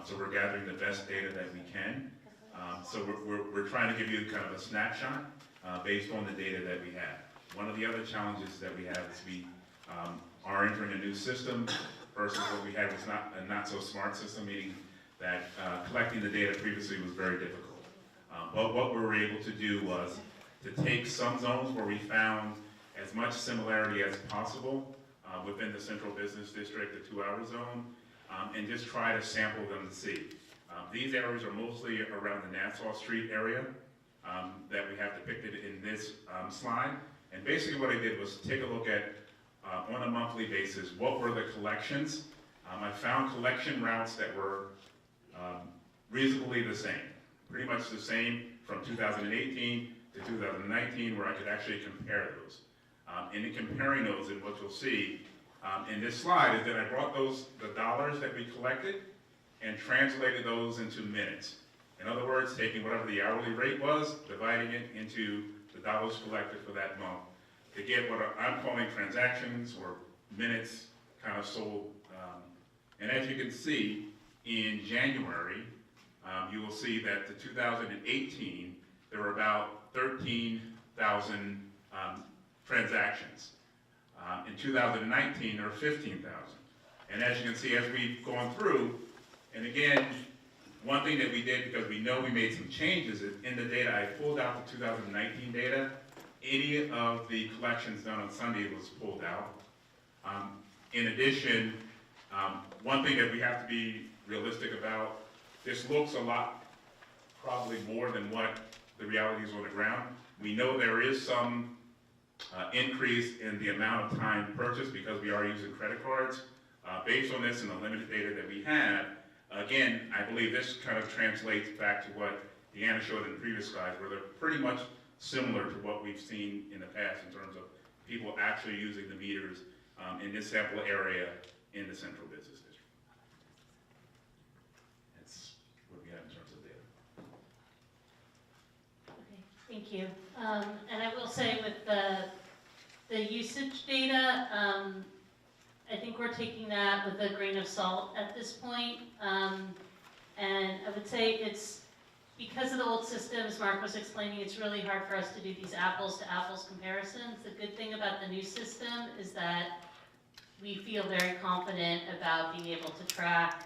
so we're gathering the best data that we can. So we're trying to give you kind of a snapshot based on the data that we have. One of the other challenges that we have is we are entering a new system versus what we had was a not so smart system, meaning that collecting the data previously was very difficult. But what we were able to do was to take some zones where we found as much similarity as possible within the central business district, the 2-hour zone, and just try to sample them to see. These areas are mostly around the Nassau Street area that we have depicted in this slide. And basically what I did was take a look at, on a monthly basis, what were the collections. I found collection routes that were reasonably the same, pretty much the same from 2018 to 2019, where I could actually compare those. And in comparing those, and what you'll see in this slide is that I brought the dollars that we collected and translated those into minutes. In other words, taking whatever the hourly rate was, dividing it into the dollars collected for that month to get what I'm calling transactions or minutes kind of sold. And as you can see, in January, you will see that the 2018, there were about 13,000 transactions. In 2019, there were 15,000. And as you can see, as we've gone through, and again, one thing that we did, because we know we made some changes in the data, I pulled out the 2019 data. Any of the collections done on Sunday was pulled out. In addition, one thing that we have to be realistic about, this looks a lot, probably more than what the reality is on the ground. We know there is some increase in the amount of time purchased because we are using credit cards. Based on this and the limited data that we have, again, I believe this kind of translates back to what Deanna showed in the previous slides, where they're pretty much similar to what we've seen in the past in terms of people actually using the meters in this sample area in the central business district. That's what we have in terms of data.
Okay, thank you. And I will say with the usage data, I think we're taking that with a grain of salt at this point. And I would say it's because of the old systems, Mark was explaining, it's really hard for us to do these apples to apples comparisons. The good thing about the new system is that we feel very confident about being able to track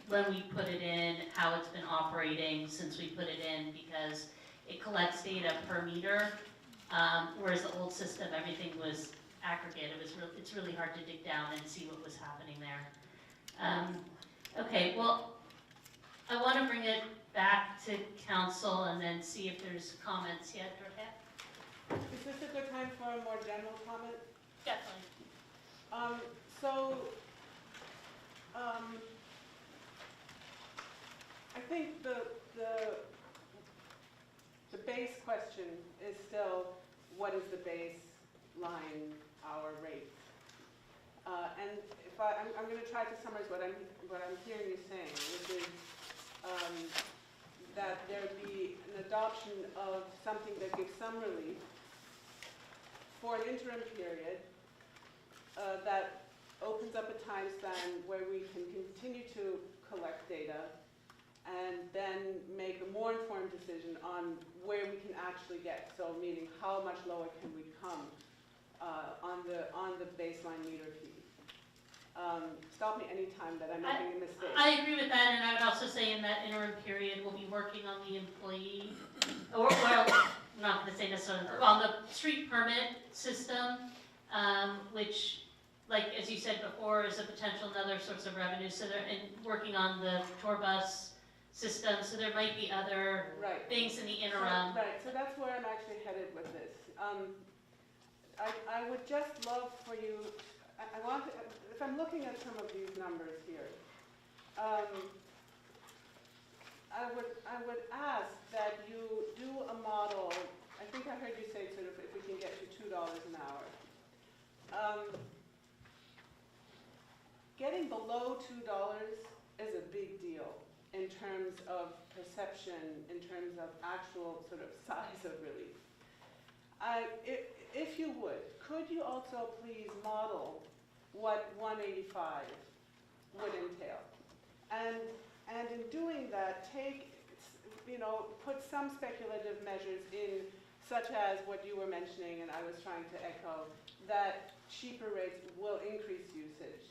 when we put it in, how it's been operating since we put it in, because it collects data per meter, whereas the old system, everything was aggregate. It's really hard to dig down and see what was happening there. Okay, well, I want to bring it back to council and then see if there's comments yet, Dorothy.
Is this a good time for a more general comment?
Definitely.
I think the base question is still, what is the baseline hour rate? And if I'm going to try to summarize what I'm hearing you saying, which is that there be an adoption of something that gives some relief for an interim period that opens up a time span where we can continue to collect data and then make a more informed decision on where we can actually get. So meaning how much lower can we come on the baseline meter fee. Stop me anytime that I'm making a mistake.
I agree with that, and I would also say in that interim period, we'll be working on the employee, or well, I'm not going to say necessarily, on the street permit system, which like, as you said before, is a potential another source of revenue, so they're working on the tour bus system, so there might be other
Right.
things in the interim.
Right, so that's where I'm actually headed with this. I would just love for you, I want, if I'm looking at some of these numbers here, I would ask that you do a model. I think I heard you say sort of if we can get to $2 an hour. Getting below $2 is a big deal in terms of perception, in terms of actual sort of size of relief. If you would, could you also please model what 185 would entail? And in doing that, put some speculative measures in, such as what you were mentioning, and I was trying to echo, that cheaper rates will increase usage,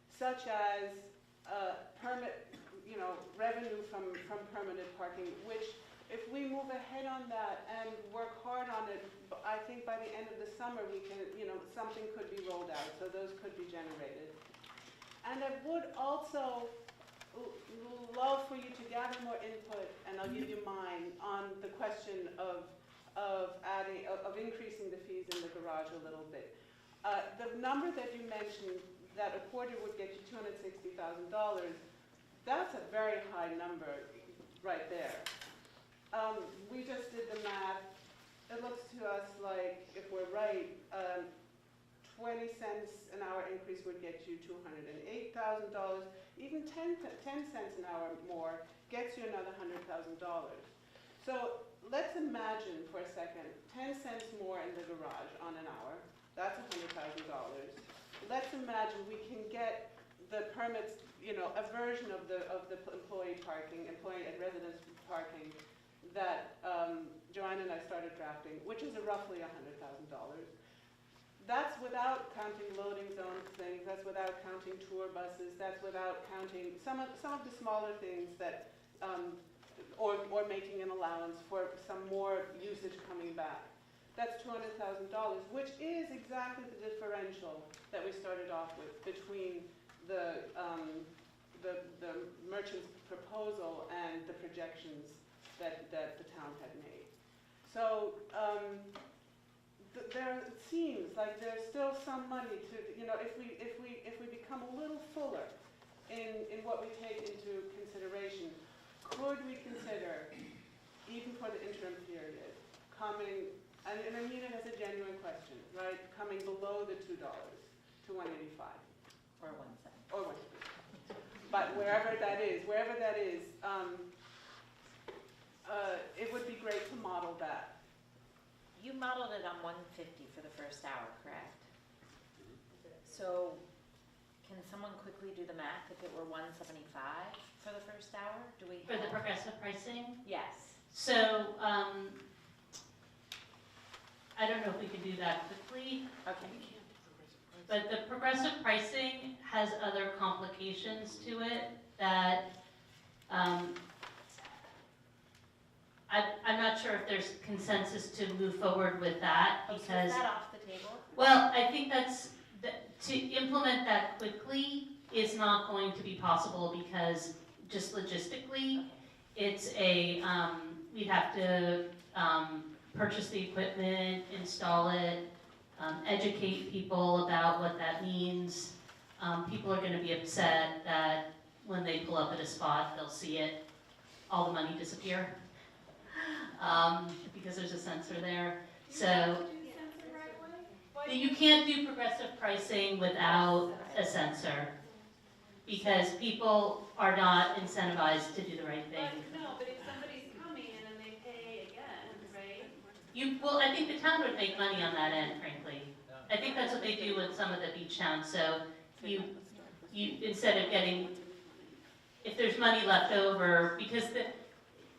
such as revenue from permanent parking, which if we move ahead on that and work hard on it, I think by the end of the summer we can, something could be rolled out, so those could be generated. And I would also love for you to gather more input, and I'll give you mine, on the question of increasing the fees in the garage a little bit. The number that you mentioned, that a quarter would get you $260,000, that's a very high number right there. We just did the math. It looks to us like, if we're right, 20 cents an hour increase would get you $208,000. Even 10 cents an hour more gets you another $100,000. So let's imagine for a second, 10 cents more in the garage on an hour. That's $100,000. Let's imagine we can get the permits, a version of the employee and residence parking that Joanna and I started drafting, which is roughly $100,000. That's without counting loading zone things, that's without counting tour buses, that's without counting some of the smaller things that, or making an allowance for some more usage coming back. That's $200,000, which is exactly the differential that we started off with between the merchant's proposal and the projections that the town had made. So it seems like there's still some money to, if we become a little fuller in what we take into consideration, could we consider, even for the interim period, coming, and I mean it as a genuine question, right, coming below the $2 to 185.
Or 170.
Or 170. But wherever that is, it would be great to model that.
You modeled it on 150 for the first hour, correct? So can someone quickly do the math if it were 175 for the first hour? Do we
For the
have-
progressive pricing?
Yes.
So, I don't know if we can do that quickly.
Okay.
But the progressive pricing has other complications to it that, I'm not sure if there's consensus to move forward with that,
Oh, so
because,
is that off the table?
well, I think to implement that quickly is not going to be possible, because just logistically, it's we'd have to, purchase the equipment, install it, educate people about what that means. People are gonna be upset that when they pull up at a spot, they'll see it, all the money disappear, because there's a sensor there. So you can't do progressive pricing without a sensor, because people are not incentivized to do the right thing.
But if somebody's coming in and they pay again, right?
Well, I think the town would make money on that end, frankly. I think that's what they do with some of the beach towns, so you instead of getting, if there's money left over, because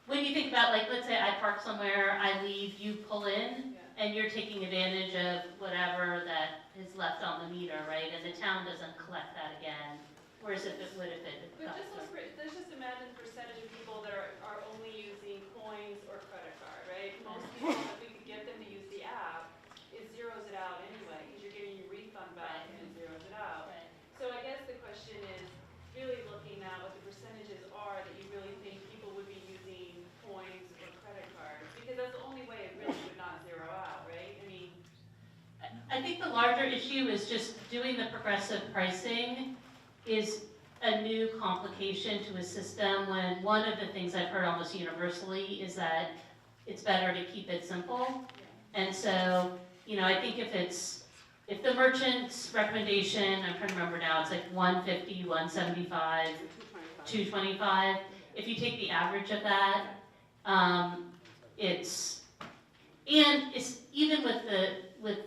when you think about, like, let's say I park somewhere, I leave, you pull in, and you're taking advantage of whatever that is left on the meter, right? And the town doesn't collect that again, whereas if it would, if it.
But let's just imagine the percentage of people that are only using coins or credit card, right? Most people, if we could get them to use the app, it zeroes it out anyway, because you're getting your refund back and it zeroes it out.
think the larger issue is just doing the progressive pricing is a new complication to a system when one of the things I've heard almost universally is that it's better to keep it simple. And so, you know, I think if the merchant's recommendation, I'm trying to remember now, it's like 150, 175, 225. If you take the average of that, it's even with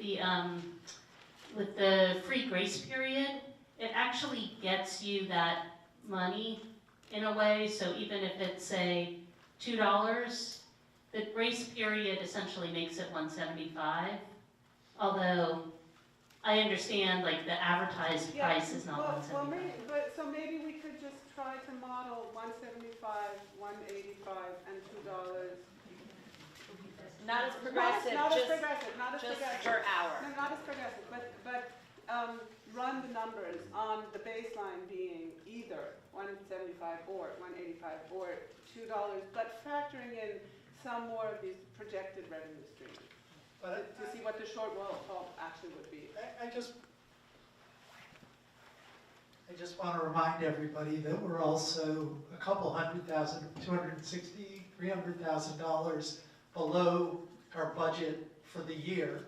the free grace period, it actually gets you that money in a way. So even if it's say $2, the grace period essentially makes it 175. Although I understand like the advertised price is not 175.
So maybe we could just try to model 175, 185, and $2.
Not as progressive,
Not as
just
progressive.
per hour.
No, not as progressive, but run the numbers on the baseline being either 175 or 185 or $2, but factoring in some more of these projected revenue streams to see what the shortfall actually would be.
I just want to remind everybody that we're also a couple $100,000, $260,000, $300,000 below our budget for the year.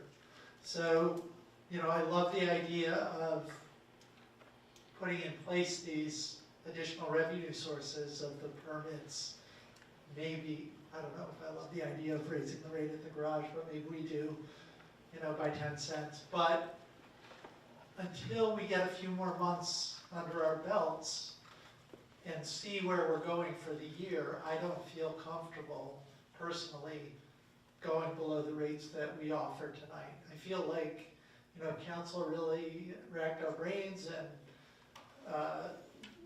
So, you know, I love the idea of putting in place these additional revenue sources of the permits. Maybe, I don't know if I love the idea of raising the rate at the garage, but maybe we do, you know, by 10 cents. But until we get a few more months under our belts and see where we're going for the year, I don't feel comfortable personally going below the rates that we offer tonight. I feel like, you know, council really racked our brains and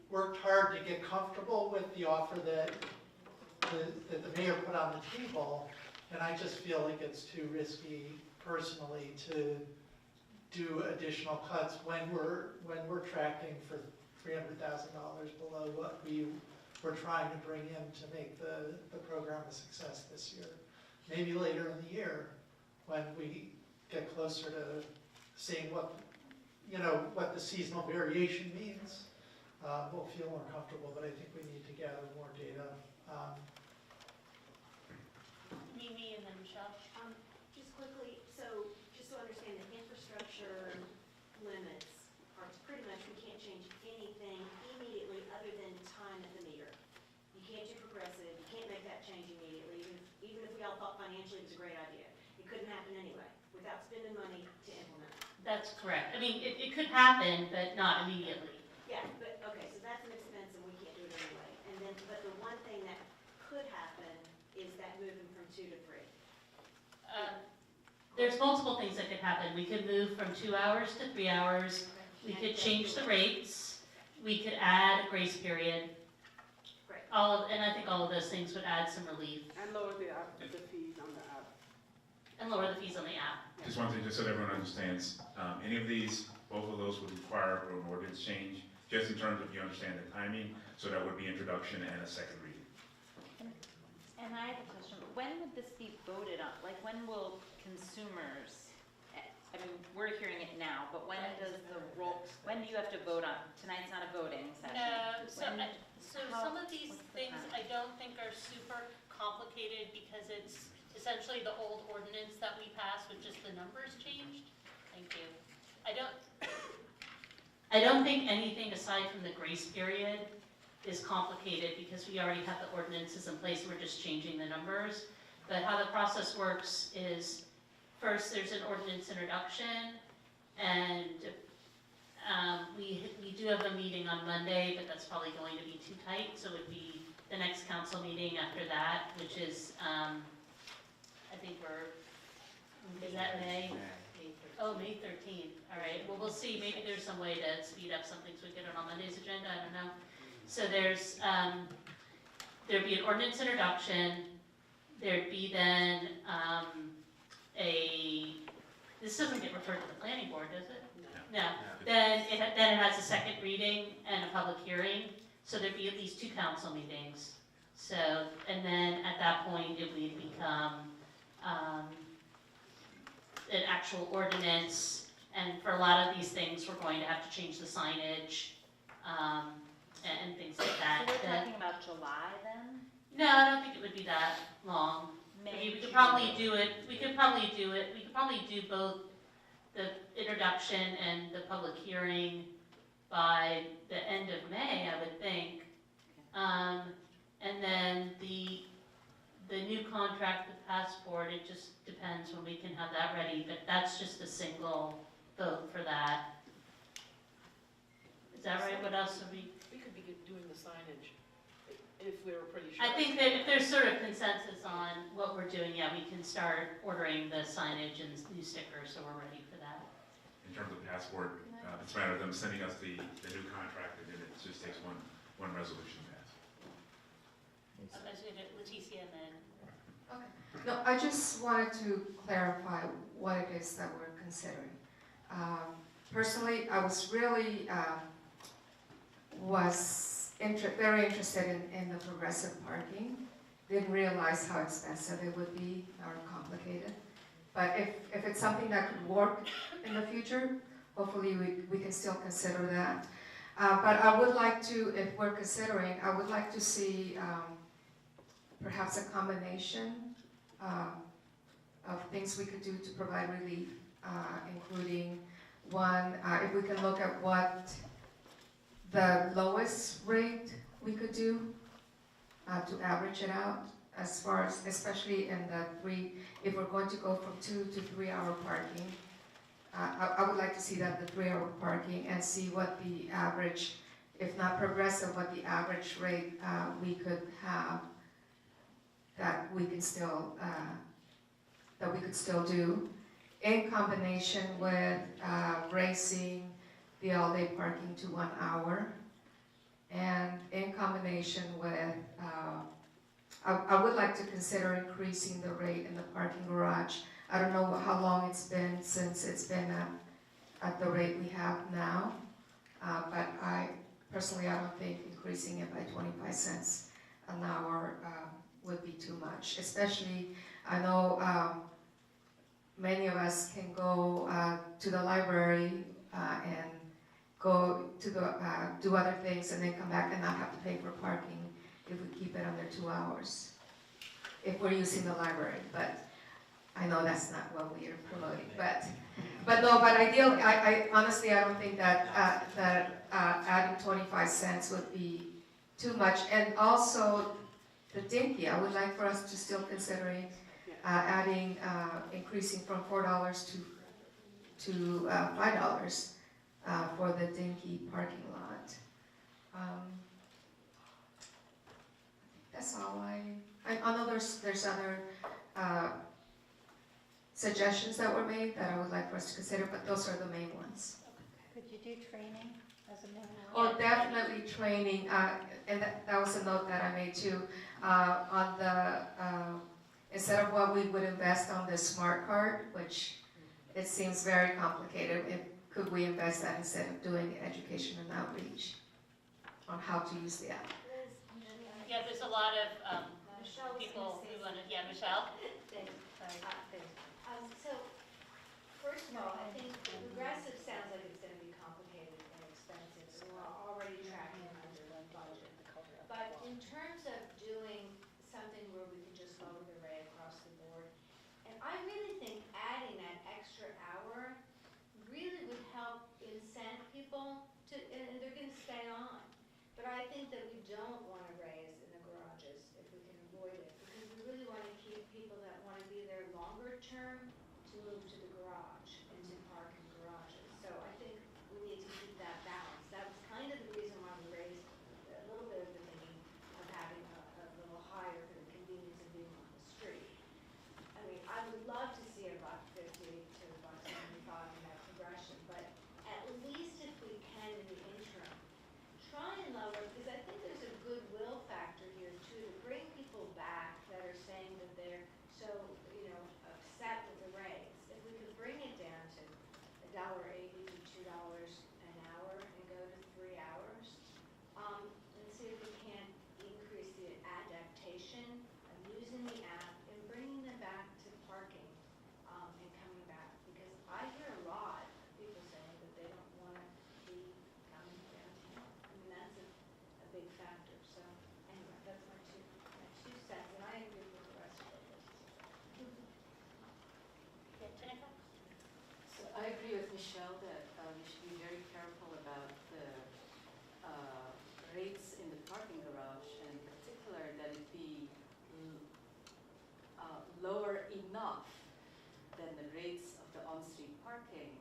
worked hard to get comfortable with the offer that the mayor put on the table, and I just feel like it's too risky personally to do additional cuts when we're tracking for $300,000 below what we were trying to bring in to make the program a success this year. Maybe later in the year, when we get closer to seeing what the seasonal variation means, we'll feel more comfortable, but I think we need to gather more data.
Mimi and then Michelle.
Just quickly, so just to understand, the infrastructure limits are pretty much, we can't change anything immediately other than time at the meter. You can't do progressive, you can't make that change immediately, even if we all thought financially it was a great idea. It couldn't happen anyway, without spending money to implement it.
That's correct. I mean, it could happen, but not immediately.
Yeah, but, okay, so that's an expense and we can't do it anyway. And then, but the one thing that could happen is that moving from 2 to 3.
There's multiple things that could happen. We could move from 2 hours to 3 hours. We could change the rates. We could add a grace period.
Great.
And I think all of those things would add some relief.
And lower the fees on the app.
And lower the fees on the app.
Just one thing, just so everyone understands, any of these, both of those would require an ordinance change, just in terms of you understand the timing, so that would be introduction and a second reading.
And I have a question. When would this be voted on? Like, when will consumers, I mean, we're hearing it now, but when do you have to vote on? Tonight's not a voting session.
No, so
How-
some of these
what's the
things
time?
I don't think are super complicated because it's essentially the old ordinance that we passed with just the numbers changed. Thank you. I don't think anything aside from the grace period is complicated because we already have the ordinances in place, we're just changing the numbers. But how the process works is, first there's an ordinance introduction, and we do have a meeting on Monday, but that's probably going to be too tight, so it would be the next council meeting after that, which is, I think is that May? Oh, May 13th, all right, well, we'll see, maybe there's some way to speed up something so we get it on Monday's agenda, I don't know. So there'd be an ordinance introduction, there'd be then this doesn't get referred to the planning board, does it? No. Then it has a second reading and a public hearing, so there'd be at least 2 council meetings. So, and then at that point, it would become an actual ordinance, And for a lot of these things, we're going to have to change the signage, and things like that.
So we're talking about July then?
No, I don't think it would be that long. I mean, we could probably do both the introduction and the public hearing by the end of May, I would think. And then the new contract with Passport, it just depends when we can have that ready, but that's just a single vote for that. Is that right? What else have we?
We could be doing the signage if we were pretty sure.
I think that if there's sort of consensus on what we're doing, yeah, we can start ordering the signage and new stickers, so we're ready for that.
In terms of Passport, it's a matter of them sending us the new contract, and then it just takes one resolution to pass.
Leticia and then.
Okay. No, I just wanted to clarify what it is that we're considering. Personally, I was really very interested in the progressive parking. Didn't realize how expensive it would be or complicated. But if it's something that could work in the future, hopefully we can still consider that. But I would like to, if we're considering, I would like to see perhaps a combination of things we could do to provide relief, including one, if we can look at what the lowest rate we could do to average it out, as far as, especially in the if we're going to go from 2 to 3 hour parking. I would like to see that the 3 hour parking and see what the average, if not progressive, what the average rate we could have that we can still do, in combination with raising the all-day parking to 1 hour, and in combination with, I would like to consider increasing the rate in the parking garage. I don't know how long it's been since it's been at the rate we have now, but personally, I don't think increasing it by 25 cents an hour would be too much. Especially, I know many of us can go to the library and go to do other things and then come back and not have to pay for parking if we keep it under 2 hours, if we're using the library. But I know that's not what we are promoting. But ideally, I honestly, I don't think that adding 25 cents would be too much. And also, the dinky, I would like for us to still consider adding, increasing from $4 to $5 for the dinky parking lot. That's all I know there's other suggestions that were made that I would like for us to consider, but those are the main ones.
Could you do training as a main one?
Oh, definitely training, and that was a note that I made too. On the, instead of what we would invest on the smart card, which it seems very complicated, could we invest that instead of doing education and outreach on how to use the app?
Yeah, there's a lot of people who want to, yeah, Michelle?
So, first of all, I think progressive sounds like it's gonna be complicated and expensive, and we're already tracking under the budget. But in terms of doing something where we can just lower the rate across the board, and I really think adding that extra hour really would help incent people to, and they're gonna stay on. But I think that we don't wanna raise in the garages if we can avoid it, because we really wanna keep people that wanna be there longer term to move to the garage and to park in garages. So I think we need to keep that balance. That was kind of the reason why we raised a little bit of the thinking of having a little higher for the convenience of being on the street. I mean, I would love to see $1.50 to $1.75 in that progression, but at least if we can in the interim, try and lower, because I think there's a goodwill factor here too, to bring people back that are saying that they're so, upset with the rates. If we could bring it
agree with Michelle that we should be very careful about the rates in the parking garage, and in particular that it be lower enough than the rates of the on-street parking,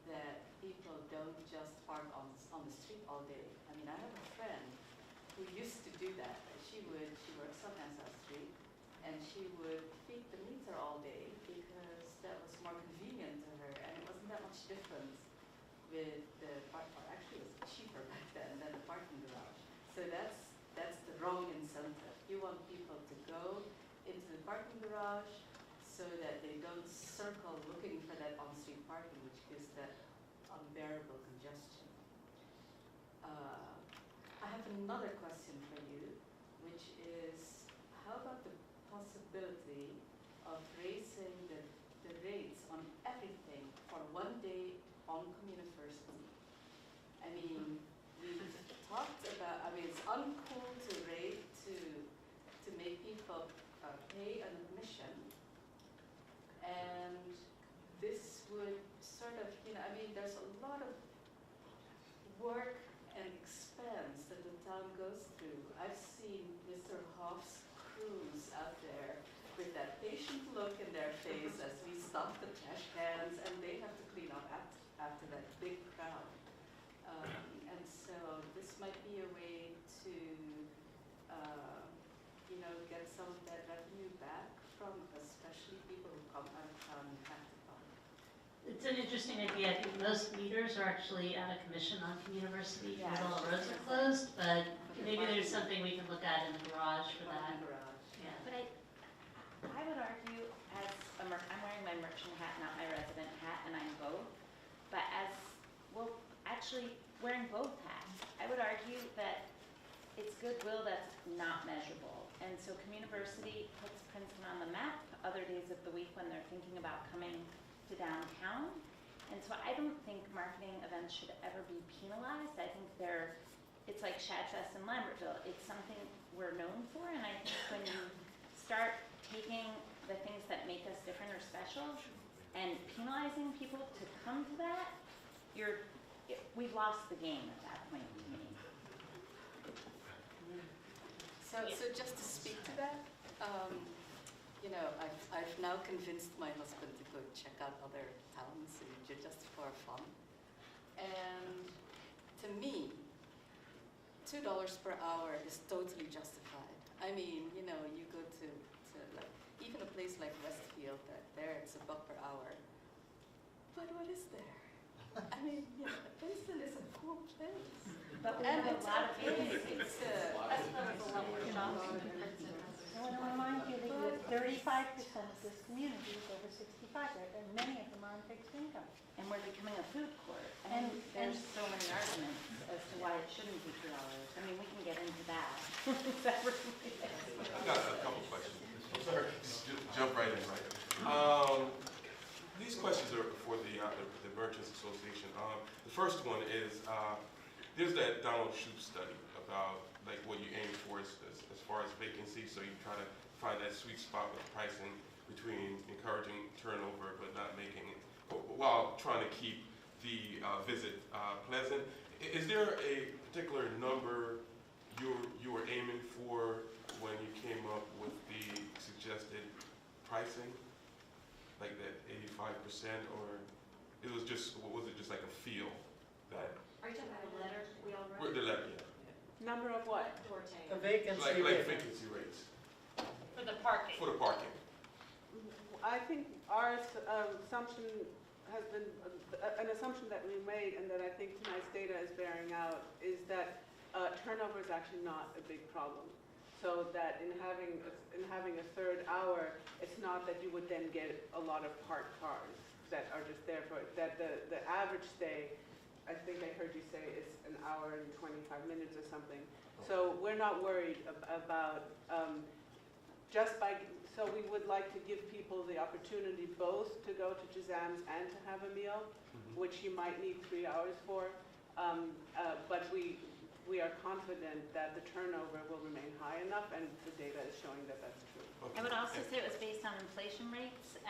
that people don't just park on the street all day. I mean, I have a friend who used to do that. She works on Nassau Street, and she would feed the meter all day because that was more convenient to her, and it wasn't that much difference with the actually it was cheaper back then than the parking garage. So that's the wrong incentive. You want people to go into the parking garage so that they don't circle looking for that on-street parking, which gives that unbearable congestion. I have another question for you, which is, how about the possibility of raising the rates on everything for one day on Communiversity? I mean, we've talked about, I mean, it's uncool to make people pay an admission, and this would sort of, I mean, there's a lot of work and expense that the town goes through. I've seen Mr. Hoff's crews out there with that patient look in their face as we stuff the trash cans, and they have to clean up after that big crowd. And so this might be a way to, get some of that revenue back from especially people who come out of town and have to come.
It's an interesting idea. I think most meters are actually out of commission on Communiversity, because all the roads are closed, but maybe there's something we can look at in the garage for that. Yeah.
But I would argue as I'm wearing my merchant hat, not my resident hat, and I'm both. But actually wearing both hats, I would argue that it's goodwill that's not measurable. And so Communiversity puts Princeton on the map other days of the week when they're thinking about coming to downtown. And so I don't think marketing events should ever be penalized. I think it's like Shad Fest in Lambertville. It's something we're known for, and I think when you start taking the things that make us different or special and penalizing people to come to that, we've lost the game at that point to me.
So just to speak to that, I've now convinced my husband to go check out other towns just for fun. And to me, $2 per hour is totally justified. I mean, you go to like, even a place like Westfield, there it's $1 per hour. But what is there? I mean, Princeton is a cool place.
But we have a lot of
vacancies.
I want to remind you that 35% of this community is over 65, right? And many of them are on fixed income.
And we're becoming a food court. And there's so many arguments as to why it shouldn't be $2. I mean, we can get into that.
I've got a couple questions. Sorry. Jump right in, right? These questions are for the Merchants Association. The first one is, there's that Donald Shoup study about like what you aim for as far as vacancy, so you try to find that sweet spot with pricing between encouraging turnover but not making it, while trying to keep the visit pleasant. Is there a particular number you were aiming for when you came up with the suggested pricing? Like that 85%, or was it just like a feel that?
Are you talking about the letter we all wrote?
The letter, yeah.
Number of what?
The vacancy
like
rate.
vacancy rates.
For the parking.
For the parking.
I think our assumption has been, an assumption that we made and that I think tonight's data is bearing out is that turnover is actually not a big problem. So that in having a third hour, it's not that you would then get a lot of parked cars that are just there for it. That the average stay, I think I heard you say, is an hour and 25 minutes or something. So we're not worried about so we would like to give people the opportunity both to go to Jazam's and to have a meal, which you might need 3 hours for. But we are confident that the turnover will remain high enough, and the data is showing that that's true.
I would also say it was based on inflation rates,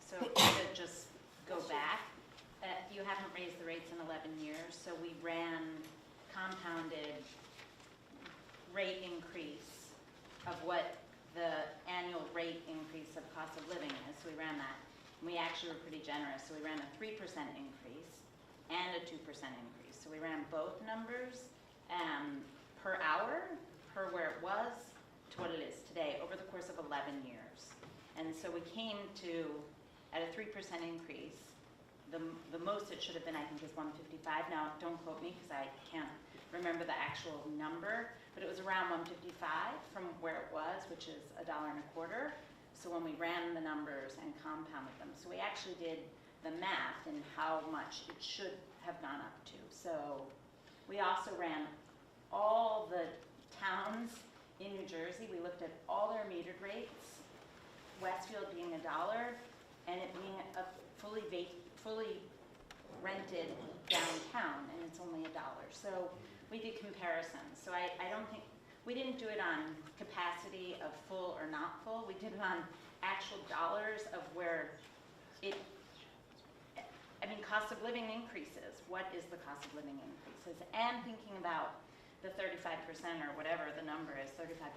so it could just go back. you haven't raised the rates in 11 years, so we ran compounded rate increase of what the annual rate increase of cost of living is, so we ran that. And we actually were pretty generous, so we ran a 3% increase and a 2% increase. So we ran both numbers per hour, per where it was, to what it is today, over the course of 11 years. And so we came to, at a 3% increase, the most it should have been, I think, is 155. Now, don't quote me, because I can't remember the actual number, but it was around 155 from where it was, which is $1.25. So when we ran the numbers and compounded them, so we actually did the math and how much it should have gone up to. So we also ran all the towns in New Jersey. We looked at all their metered rates, Westfield being $1, and it being a fully rented downtown, and it's only $1. So we did comparisons. So I don't think, we didn't do it on capacity of full or not full. We did it on actual dollars of where it, I mean, cost of living increases. What is the cost of living increases? And thinking about the 35% or whatever the number is, 35%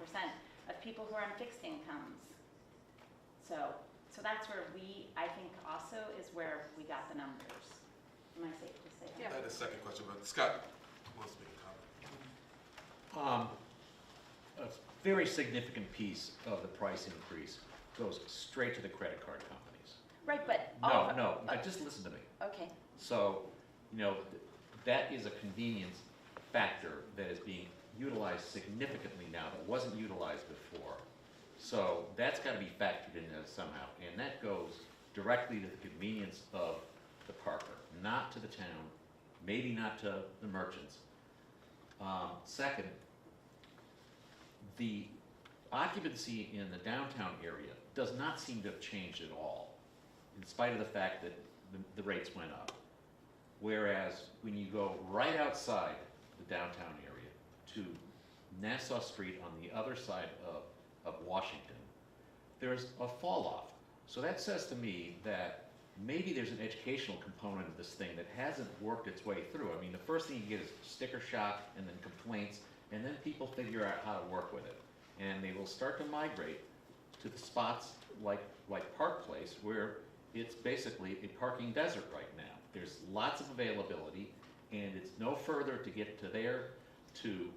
of people who are on fixed incomes. So that's where I think also is where we got the numbers. Am I safe to say that?
I had a second question, but Scott wants to make a comment.
A very significant piece of the price increase goes straight to the credit card companies.
Right, but
Just listen to me.
Okay.
So, that is a convenience factor that is being utilized significantly now that wasn't utilized before. So that's got to be factored in there somehow, and that goes directly to the convenience of the parker, not to the town, maybe not to the merchants. Second, the occupancy in the downtown area does not seem to have changed at all, in spite of the fact that the rates went up. Whereas when you go right outside the downtown area to Nassau Street on the other side of Washington, there's a fall off. So that says to me that maybe there's an educational component of this thing that hasn't worked its way through. I mean, the first thing you get is sticker shock and then complaints, and then people figure out how to work with it. And they will start to migrate to the spots like Park Place, where it's basically a parking desert right now. There's lots of availability, and it's no further to get to there to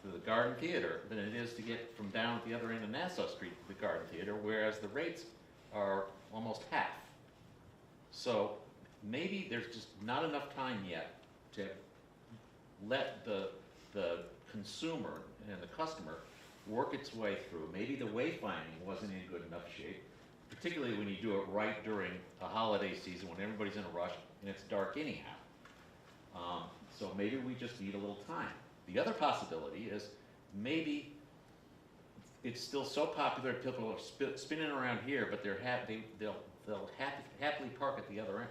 the Garden Theater than it is to get from down at the other end of Nassau Street to the Garden Theater, whereas the rates are almost half. So maybe there's just not enough time yet to let the consumer and the customer work its way through. Maybe the wayfinding wasn't in good enough shape, particularly when you do it right during a holiday season when everybody's in a rush and it's dark anyhow. So maybe we just need a little time. The other possibility is maybe it's still so popular, people are spinning around here, but they'll happily park at the other end,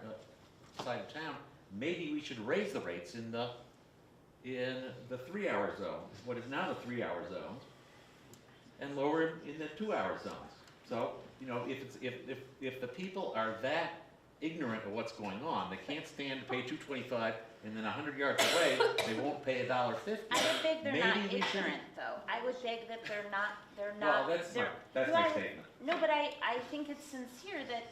side of town. Maybe we should raise the rates in the 3-hour zone, what is now the 3-hour zone, and lower it in the 2-hour zones. So, if the people are that ignorant of what's going on, they can't stand to pay $2.25, and then 100 yards away, they won't pay $1.50.
I would beg they're not ignorant, though. I would beg that they're not.
Well, that's my statement.
No, but I think it's sincere that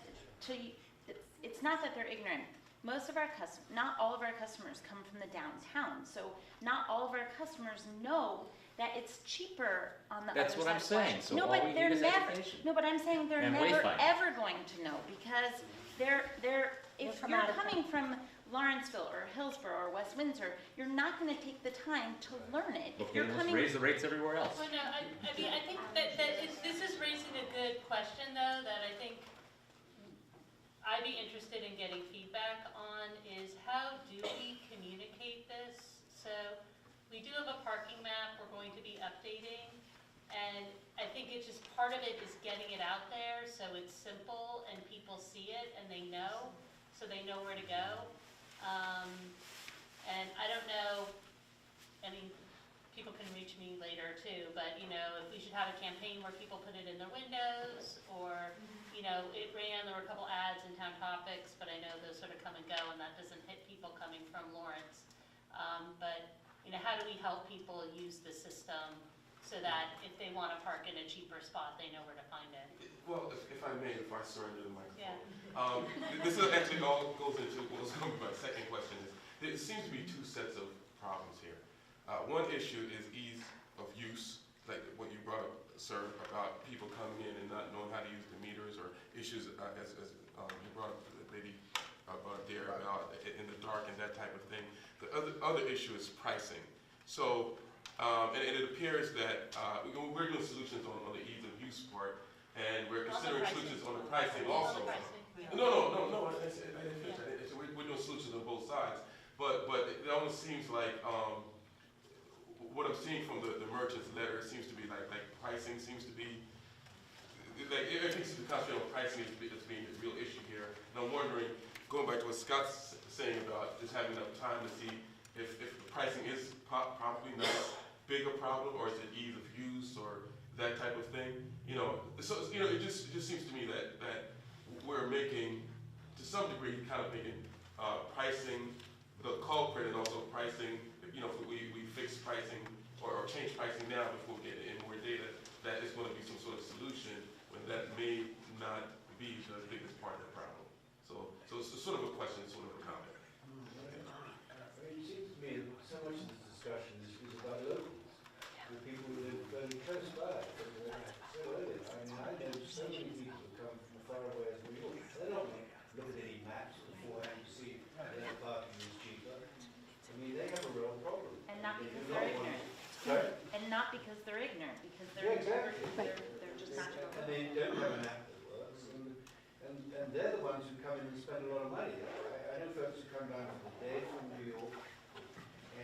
it's not that they're ignorant. Most of our not all of our customers come from the downtown, so not all of our customers know that it's cheaper on the
That's
other
what
side.
I'm saying. So
no,
all
but
we
they're
need is
never.
education.
No, but I'm saying they're
And
never
wayfinding.
ever going to know because they're if
from
you're
out of
coming from Lawrenceville or Hillsborough or West Windsor, you're not going to take the time to learn it. If
Okay,
you're
let's
coming,
raise the rates everywhere else.
Well, no, I mean, I think that this is raising a good question, though, that I think I'd be interested in getting feedback on is how do we communicate this? So we do have a parking map we're going to be updating, and I think it's just part of it is getting it out there so it's simple and people see it and they know, so they know where to go. And I don't know, I mean, people can reach me later too, but if we should have a campaign where people put it in their windows or, you know, it ran, there were a couple ads in Town Topics, but I know those sort of come and go, and that doesn't hit people coming from Lawrence. But, you know, how do we help people use the system so that if they want to park in a cheaper spot, they know where to find it?
Well, if I may, if I surrender the microphone.
Yeah.
This is actually all goes into what was going to be my second question is, there seems to be two sets of problems here. One issue is ease of use, like what you brought up, sir, about people coming in and not knowing how to use the meters, or issues as you brought up, the lady brought up there about in the dark and that type of thing. The other issue is pricing. So, and it appears that we're doing solutions on the ease of use part, and we're considering solutions on the pricing also. No, I didn't finish that. We're doing solutions on both sides. But it almost seems like, what I'm seeing from the merchant's letter, it seems to be like pricing seems to be, like everything seems to concentrate on pricing as being the real issue here. And I'm wondering, going back to what Scott's saying about just having enough time to see if the pricing is probably not as big a problem, or is it ease of use, or that type of thing. You know, so you know, it just seems to me that we're making, to some degree, kind of making pricing the culprit, and also pricing. You know, if we fix pricing or change pricing now before we get in more data, that is going to be some sort of solution when that may not be the biggest part of the problem. So it's sort of a question, sort of a comment.
It seems to me that so much of this discussion is about locals, the people who live very close by. I mean, I know so many people who come from as far away as New York. They don't look at any maps beforehand to see where parking is cheaper. I mean, they have a real problem.
And not because they're ignorant.
Sorry?
And not because they're ignorant, because
Yeah, exactly.
they're just not.
And they don't have an app that works, and they're the ones who come in and spend a lot of money. I know folks who come down for the day from New York,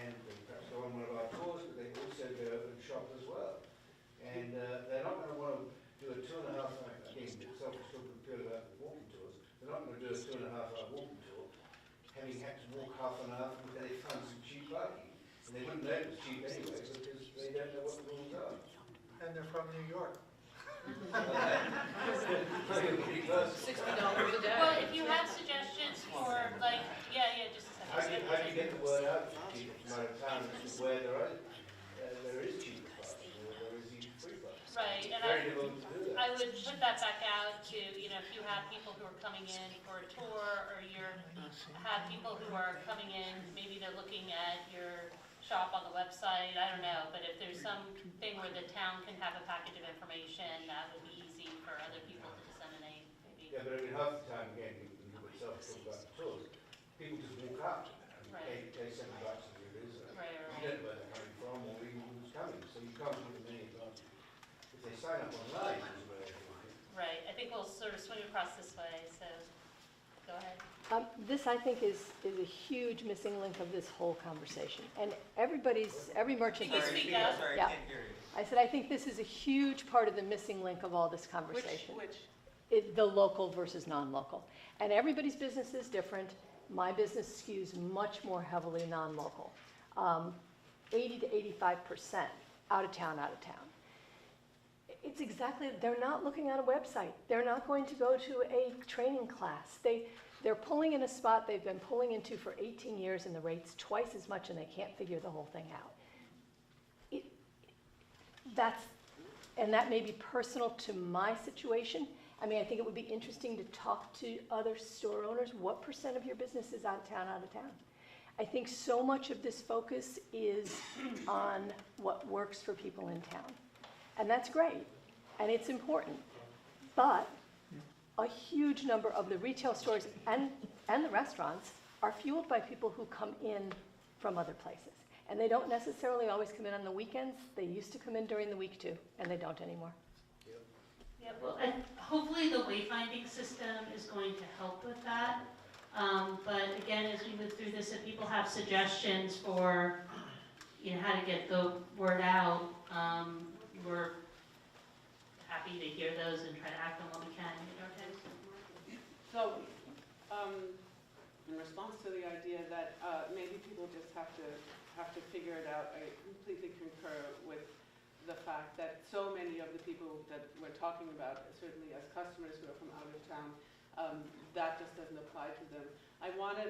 and they perhaps go on one of our tours, but they also go and shop as well. And they're not going to want to do a 2.5 hour, again, self-restricted period about the walking tours, they're not going to do a 2.5 hour walking tour, having had to walk half an hour because they found some cheap parking. And they wouldn't know it was cheap anyway, because they don't know what the rules are.
And they're from New York.
$60 a day.
Well, if you have suggestions for, like, just a second.
How do you get the word out to people from out of town as to where there is cheaper parking, or there is even free parking?
Right, and
Very difficult to do that.
I would put that back out to, you know, if you have people who are coming in for a tour, or have people who are coming in, maybe they're looking at your shop on the website, I don't know, but if there's something where the town can have a package of information, that would be easy for other people to disseminate, maybe.
Yeah, but I mean, half the time, again, you can talk about the tours, people just walk up and pay $7 or it is. You don't know where they're coming from or even who's coming, so you can't give them any advantage. If they sign up online, is where they're going.
Right, I think we'll sort of swing across this way, so go ahead.
This, I think, is a huge missing link of this whole conversation. And every merchant.
Can you speak up?
Sorry, I can't hear you. I said, I think this is a huge part of the missing link of all this conversation.
Which?
The local versus non-local. And everybody's business is different. My business skews much more heavily non-local. 80 to 85% out of town. It's exactly, they're not looking at a website. They're not going to go to a training class. They're pulling in a spot they've been pulling into for 18 years and the rate's twice as much and they can't figure the whole thing out. That may be personal to my situation. I mean, I think it would be interesting to talk to other store owners. What % of your business is out of town? I think so much of this focus is on what works for people in town. And that's great, and it's important. But a huge number of the retail stores and the restaurants are fueled by people who come in from other places. And they don't necessarily always come in on the weekends. They used to come in during the week too, and they don't anymore.
Yeah, well, and hopefully the wayfinding system is going to help with that. But again, as we move through this, if people have suggestions for, you know, how to get the word out, we're happy to hear those and try to act on what we can.
So, in response to the idea that maybe people just have to figure it out, I completely concur with the fact that so many of the people that we're talking about, certainly as customers who are from out of town, that just doesn't apply to them. I want to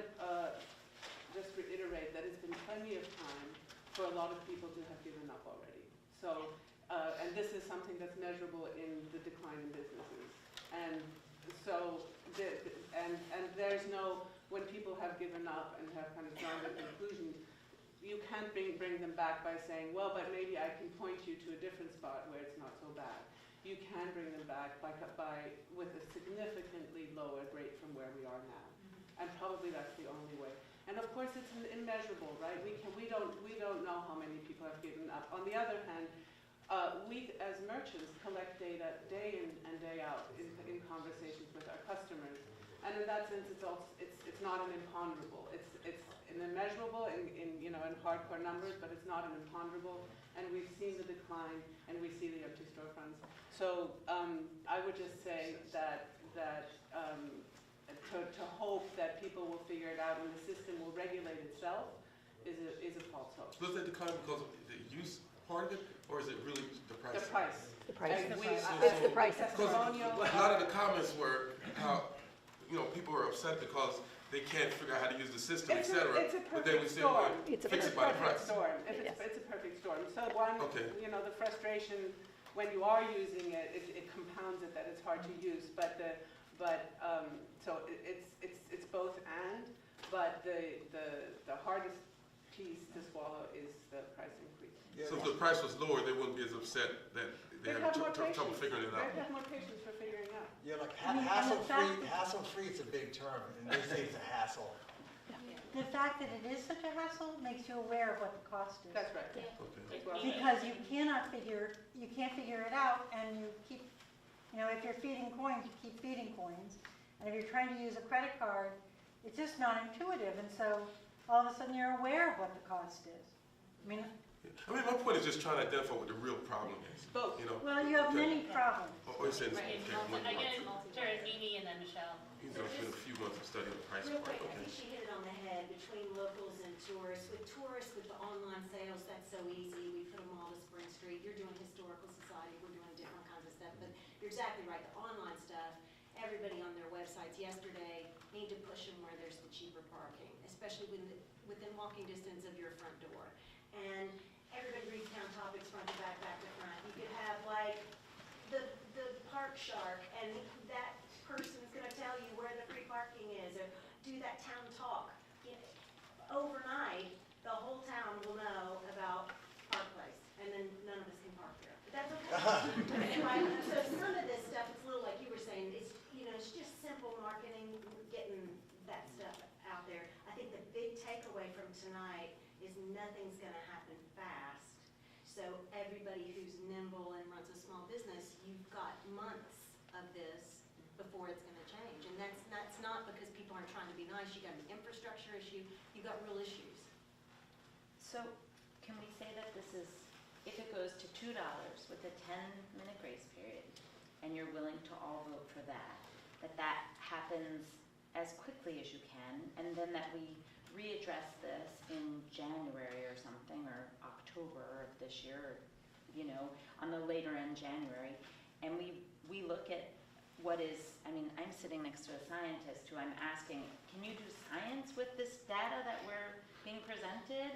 just reiterate that it's been plenty of time for a lot of people to have given up already. So, and this is something that's measurable in the decline in businesses. And so, and there's no, when people have given up and have kind of drawn the conclusion, you can't bring them back by saying, well, but maybe I can point you to a different spot where it's not so bad. You can bring them back with a significantly lower rate from where we are now. And probably that's the only way. And of course, it's immeasurable, right? We don't know how many people have given up. On the other hand, we as merchants collect data day in and day out in conversations with our customers. And in that sense, it's not an imponderable. It's an immeasurable in hardcore numbers, but it's not an imponderable. And we've seen the decline, and we see the empty storefronts. So I would just say that to hope that people will figure it out and the system will regulate itself is a false hope.
Was that decline because of the use part of it, or is it really the price?
The price.
The price.
It's the price.
Because a lot of the comments were how, people are upset because they can't figure out how to use the system, etc.
It's a
But then we
perfect
say,
storm.
well, fix it by the price.
It's a perfect storm. So one, the frustration when you are using it, it compounds it that it's hard to use. So it's both and. But the hardest piece to swallow is the price increase.
So if the price was lower, they wouldn't be as upset that they had trouble figuring it out.
They'd have more patience for figuring out.
Yeah, like hassle-free is a big term, and they say it's a hassle.
The fact that it is such a hassle makes you aware of what the cost is.
That's right.
Okay.
Because you can't figure it out, and you keep, if you're feeding coins, you keep feeding coins. And if you're trying to use a credit card, it's just not intuitive, and so all of a sudden you're aware of what the cost is.
My point is just trying to identify what the real problem is.
Both.
Well, you have many problems.
You're saying
Right, again, Jared, Mimi, and then Michelle.
He's going to spend a few months of studying the price
Real
part.
quick, I think she hit it on the head between locals and tourists. With tourists, with the online sales, that's so easy. We put them all to Spring Street. You're doing Historical Society. We're doing different kinds of stuff. But you're exactly right. The online stuff, everybody on their websites yesterday need to push them where there's the cheaper parking, especially within walking distance of your front door. And everybody reads Town Topics front to back, back to front. You could have like the Park Shark, and that person is going to tell you where the free parking is, or do that town talk. Overnight, the whole town will know about Park Place, and then none of us can park there. But that's okay. Right? So some of this stuff, it's a little like you were saying, it's just simple marketing, getting that stuff out there. I think the big takeaway from tonight is nothing's going to happen fast. So everybody who's nimble and runs a small business, you've got months of this before it's going to change. And that's not because people aren't trying to be nice. You got an infrastructure issue. You got real issues.
So can we say that this is, if it goes to $2 with a 10-minute grace period, and you're willing to all vote for that happens as quickly as you can, and then that we readdress this in January or something, or October of this year, on the later end January, and we look at what is, I'm sitting next to a scientist who I'm asking, can you do science with this data that we're being presented?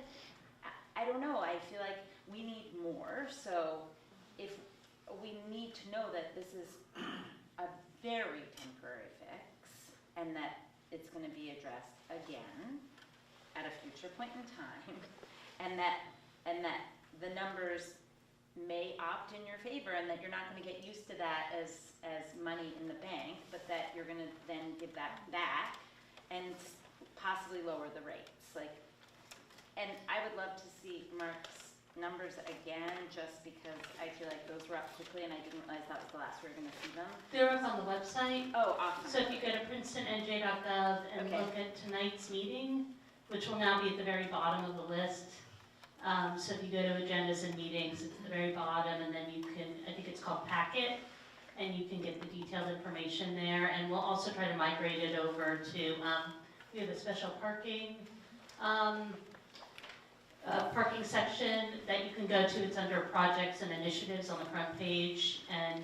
I don't know, I feel like we need more, so if we need to know that this is a very temporary fix, and that it's going to be addressed again at a future point in time, and that the numbers may opt in your favor, and that you're not going to get used to that as money in the bank, but that you're going to then give that back and possibly lower the rates. And I would love to see Mark's numbers again, just because I feel like those were up quickly, and I didn't realize that was the last we were going to see them.
They're up on the website.
Oh, awesome.
So if you go to princetonnj.gov and look at tonight's meeting, which will now be at the very bottom of the list. So if you go to agendas and meetings, it's at the very bottom, and then you can, I think it's called Packet, and you can get the detailed information there. And we'll also try to migrate it over to, we have a special parking parking section that you can go to. It's under projects and initiatives on the front page, and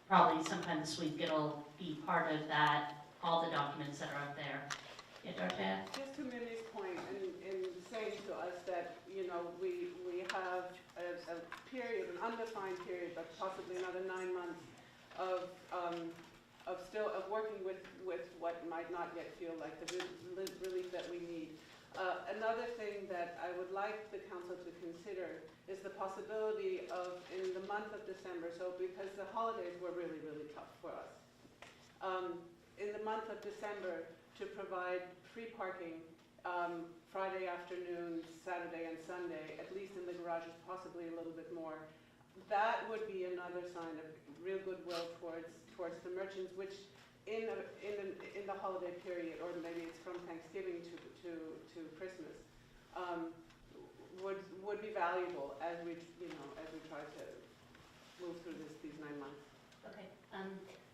probably sometime this week it'll be part of that, all the documents that are up there. Yeah, Dorothea?
Just to Minnie's point, in saying to us that, you know, we have a period, an undefined period, but possibly another 9 months of working with what might not yet feel like the relief that we need. Another thing that I would like the council to consider is the possibility of, in the month of December, so because the holidays were really, really tough for us, in the month of December, to provide free parking Friday afternoons, Saturday and Sunday, at least in the garages, possibly a little bit more. That would be another sign of real goodwill towards the merchants, which in the holiday period, or maybe it's from Thanksgiving to Christmas, would be valuable as we try to move through these 9 months.
Okay.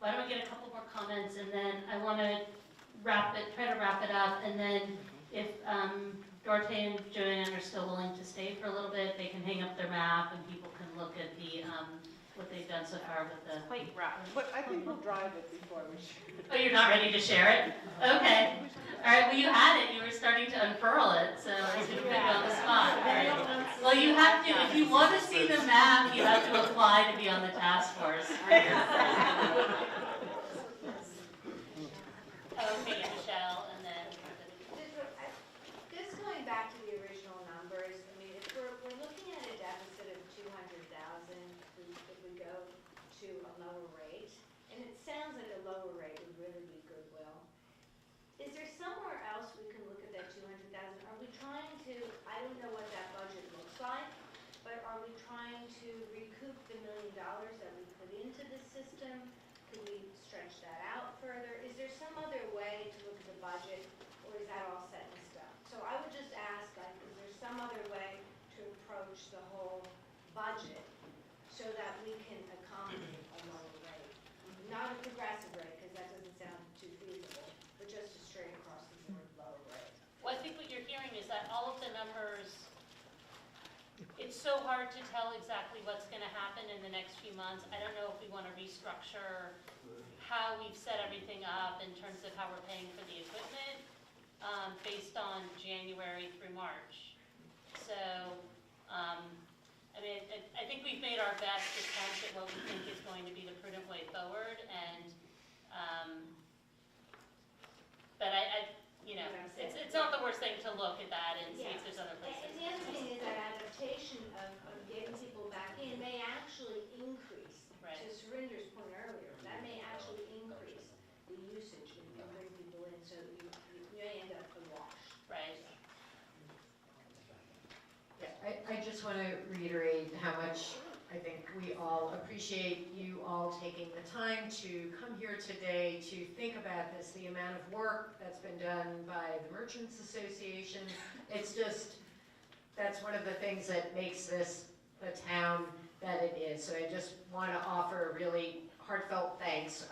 Why don't we get a couple more comments, and then I want to try to wrap it up, and then if Dorothea and Joanne are still willing to stay for a little bit, they can hang up their map and people can look at the what they've done so far with the.
Quite rough.
But I think we'll drive it before we share it.
Oh, you're not ready to share it? Okay. All right. Well, you had it. You were starting to unfurl it, so I was going to put you on the spot. All right. Well, you have to. If you want to see the map, you have to apply to be on the task force. Okay, Michelle, and then.
Just going back to the original numbers, I mean, if we're looking at a deficit of 200,000 if we go to a lower rate, and it sounds like a lower rate would really be goodwill. Is there somewhere else we can look at that 200,000? Are we trying to, I don't know what that budget looks like, but are we trying to recoup the $1 million that we put into the system? Could we stretch that out further? Is there some other way to look at the budget, or is that all set in stone? So I would just ask, like, is there some other way to approach the whole budget so that we can accommodate a lower rate? Not a progressive rate, because that doesn't sound too feasible, but just a straight across the board lower rate.
Well, I think what you're hearing is that all of the numbers, it's so hard to tell exactly what's going to happen in the next few months. I don't know if we want to restructure how we've set everything up in terms of how we're paying for the equipment based on January through March. So, I mean, I think we've made our best attempt at what we think is going to be the prudent way forward, and but you know, it's not the worst thing to look at that and see if there's other places.
And the other thing is that adaptation of getting people back in may actually increase, to Surinder's point earlier, that may actually increase the usage if you bring people in, so you may end up a wash.
Right.
I just want to reiterate how much I think we all appreciate you all taking the time to come here today to think about this, the amount of work that's been done by the Merchants Association. It's just, that's one of the things that makes this the town that it is. So I just want to offer a really heartfelt thanks.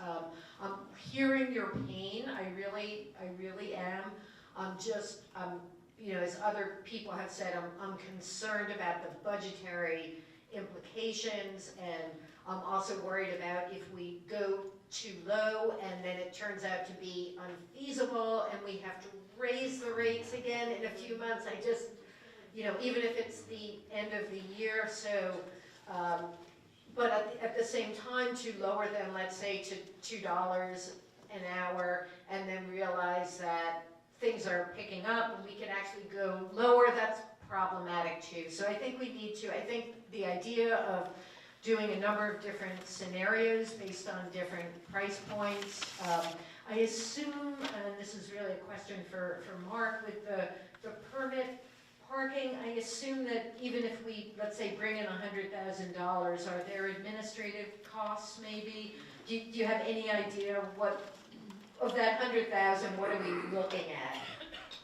I'm hearing your pain, I really am. You know, as other people have said, I'm concerned about the budgetary implications, and I'm also worried about if we go too low and then it turns out to be unfeasible and we have to raise the rates again in a few months. I just, you know, even if it's the end of the year, so, but at the same time, to lower them, let's say, to $2 an hour, and then realize that things are picking up and we can actually go lower, that's problematic too. So I think we need to, I think the idea of doing a number of different scenarios based on different price points. I assume, and this is really a question for Mark, with the permit parking, I assume that even if we, let's say, bring in $100,000, are there administrative costs maybe? Do you have any idea what, of that $100,000, what are we looking at?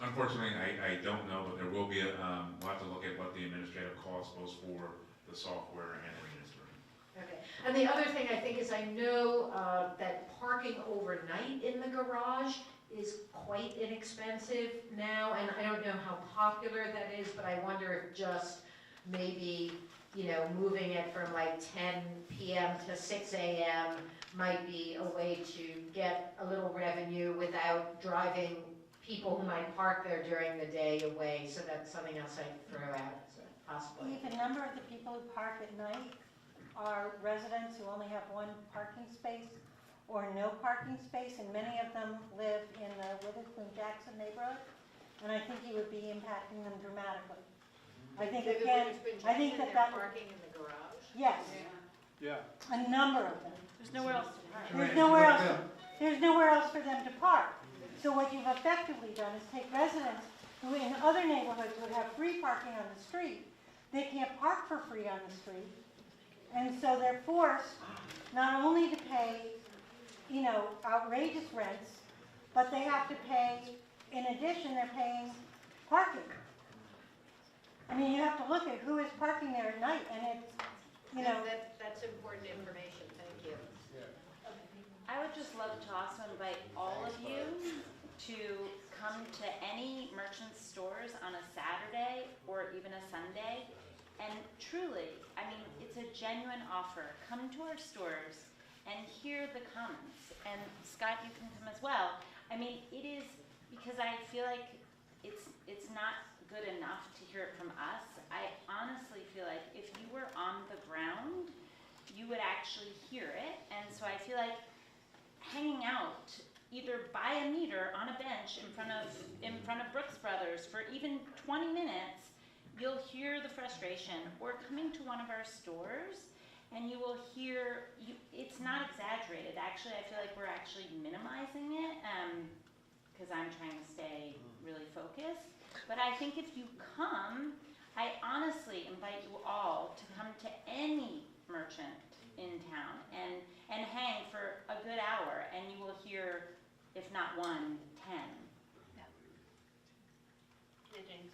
Unfortunately, I don't know, but there will be we'll have to look at what the administrative cost, both for the software and administering.
Okay. And the other thing I think is I know that parking overnight in the garage is quite inexpensive now, and I don't know how popular that is, but I wonder if just maybe, you know, moving it from like 10 p.m. to 6 a.m. might be a way to get a little revenue without driving people who might park there during the day away. So that's something else I'd throw out as a possibility.
Eve, a number of the people who park at night are residents who only have one parking space or no parking space, and many of them live in the Witherspoon-Jackson neighborhood, and I think you would be impacting them dramatically. I think again, I think that
Parking in the garage?
yes,
Yeah.
a number of them.
There's nowhere else to park.
There's nowhere else for them to park. So what you've effectively done is take residents who in other neighborhoods would have free parking on the street, they can't park for free on the street, and so they're forced not only to pay, you know, outrageous rents, but they have to pay, in addition, they're paying parking. I mean, you have to look at who is parking there at night, and it's, you know.
That's important information, thank you.
I would just love to also invite all of you to come to any merchant stores on a Saturday or even a Sunday. And truly, I mean, it's a genuine offer. Come to our stores and hear the comments. And Scott, you can come as well. I mean, it is, because I feel like it's not good enough to hear it from us. I honestly feel like if you were on the ground, you would actually hear it. And so I feel like hanging out either by a meter on a bench in front of Brooks Brothers for even 20 minutes, you'll hear the frustration. Or coming to one of our stores and you will hear, it's not exaggerated. Actually, I feel like we're actually minimizing it because I'm trying to stay really focused. But I think if you come, I honestly invite you all to come to any merchant in town and hang for a good hour, and you will hear, if not 1, 10.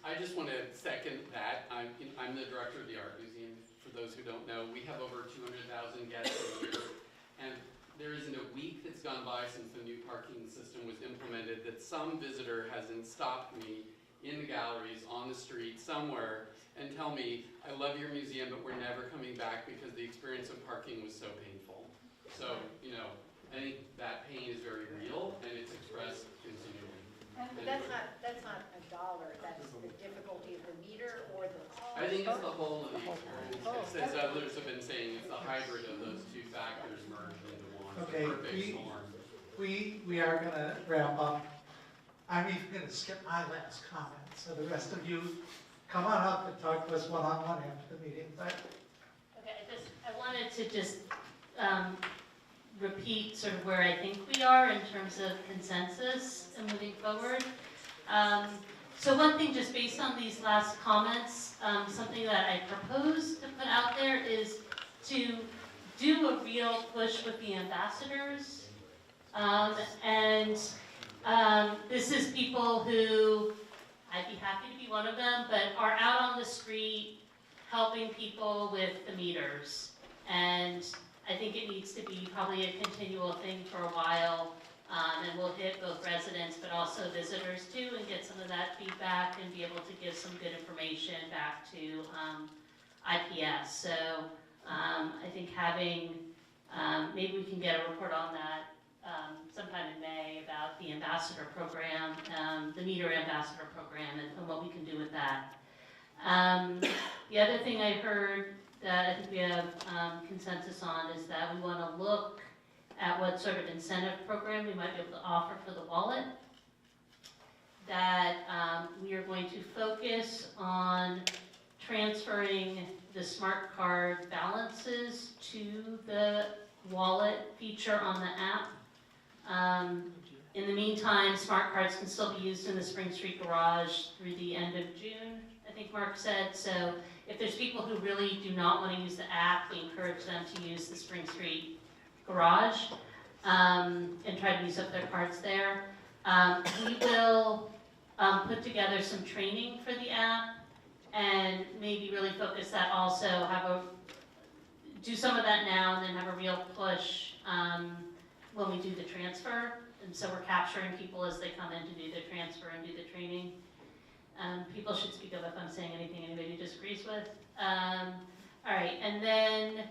I just want to second that. I'm the director of the Art Museum. For those who don't know, we have over 200,000 guests a year, and there isn't a week that's gone by since the new parking system was implemented that some visitor hasn't stopped me in the galleries, on the street, somewhere, and tell me, I love your museum, but we're never coming back because the experience of parking was so painful. So, you know, I think that pain is very real, and it's expressed continually.
But that's not a dollar, that's the difficulty of the meter or the cost.
I think it's the whole of the experience. As others have been saying, it's the hybrid of those two factors merged into one. It's
Okay,
the perfect storm.
we are gonna wrap up. I'm even gonna skip my last comment, so the rest of you come on up and talk to us one-on-one after the meeting. But
Okay, I wanted to just repeat sort of where I think we are in terms of consensus and moving forward. So one thing, just based on these last comments, something that I propose to put out there is to do a real push with the ambassadors. This is people who, I'd be happy to be one of them, but are out on the street helping people with the meters. And I think it needs to be probably a continual thing for a while, and we'll hit both residents but also visitors too, and get some of that feedback and be able to give some good information back to IPS. So I think having, maybe we can get a report on that sometime in May about the ambassador program, the meter ambassador program, and what we can do with that. The other thing I heard that I think we have consensus on is that we want to look at what sort of incentive program we might be able to offer for the wallet. That we are going to focus on transferring the smart card balances to the wallet feature on the app. In the meantime, smart cards can still be used in the Spring Street Garage through the end of June, I think Mark said. So if there's people who really do not want to use the app, we encourage them to use the Spring Street Garage and try to use up their cards there. We will put together some training for the app and maybe really focus that also, do some of that now and then have a real push when we do the transfer. And so we're capturing people as they come in to do the transfer and do the training. People should speak up if I'm saying anything anybody disagrees with. All right, and then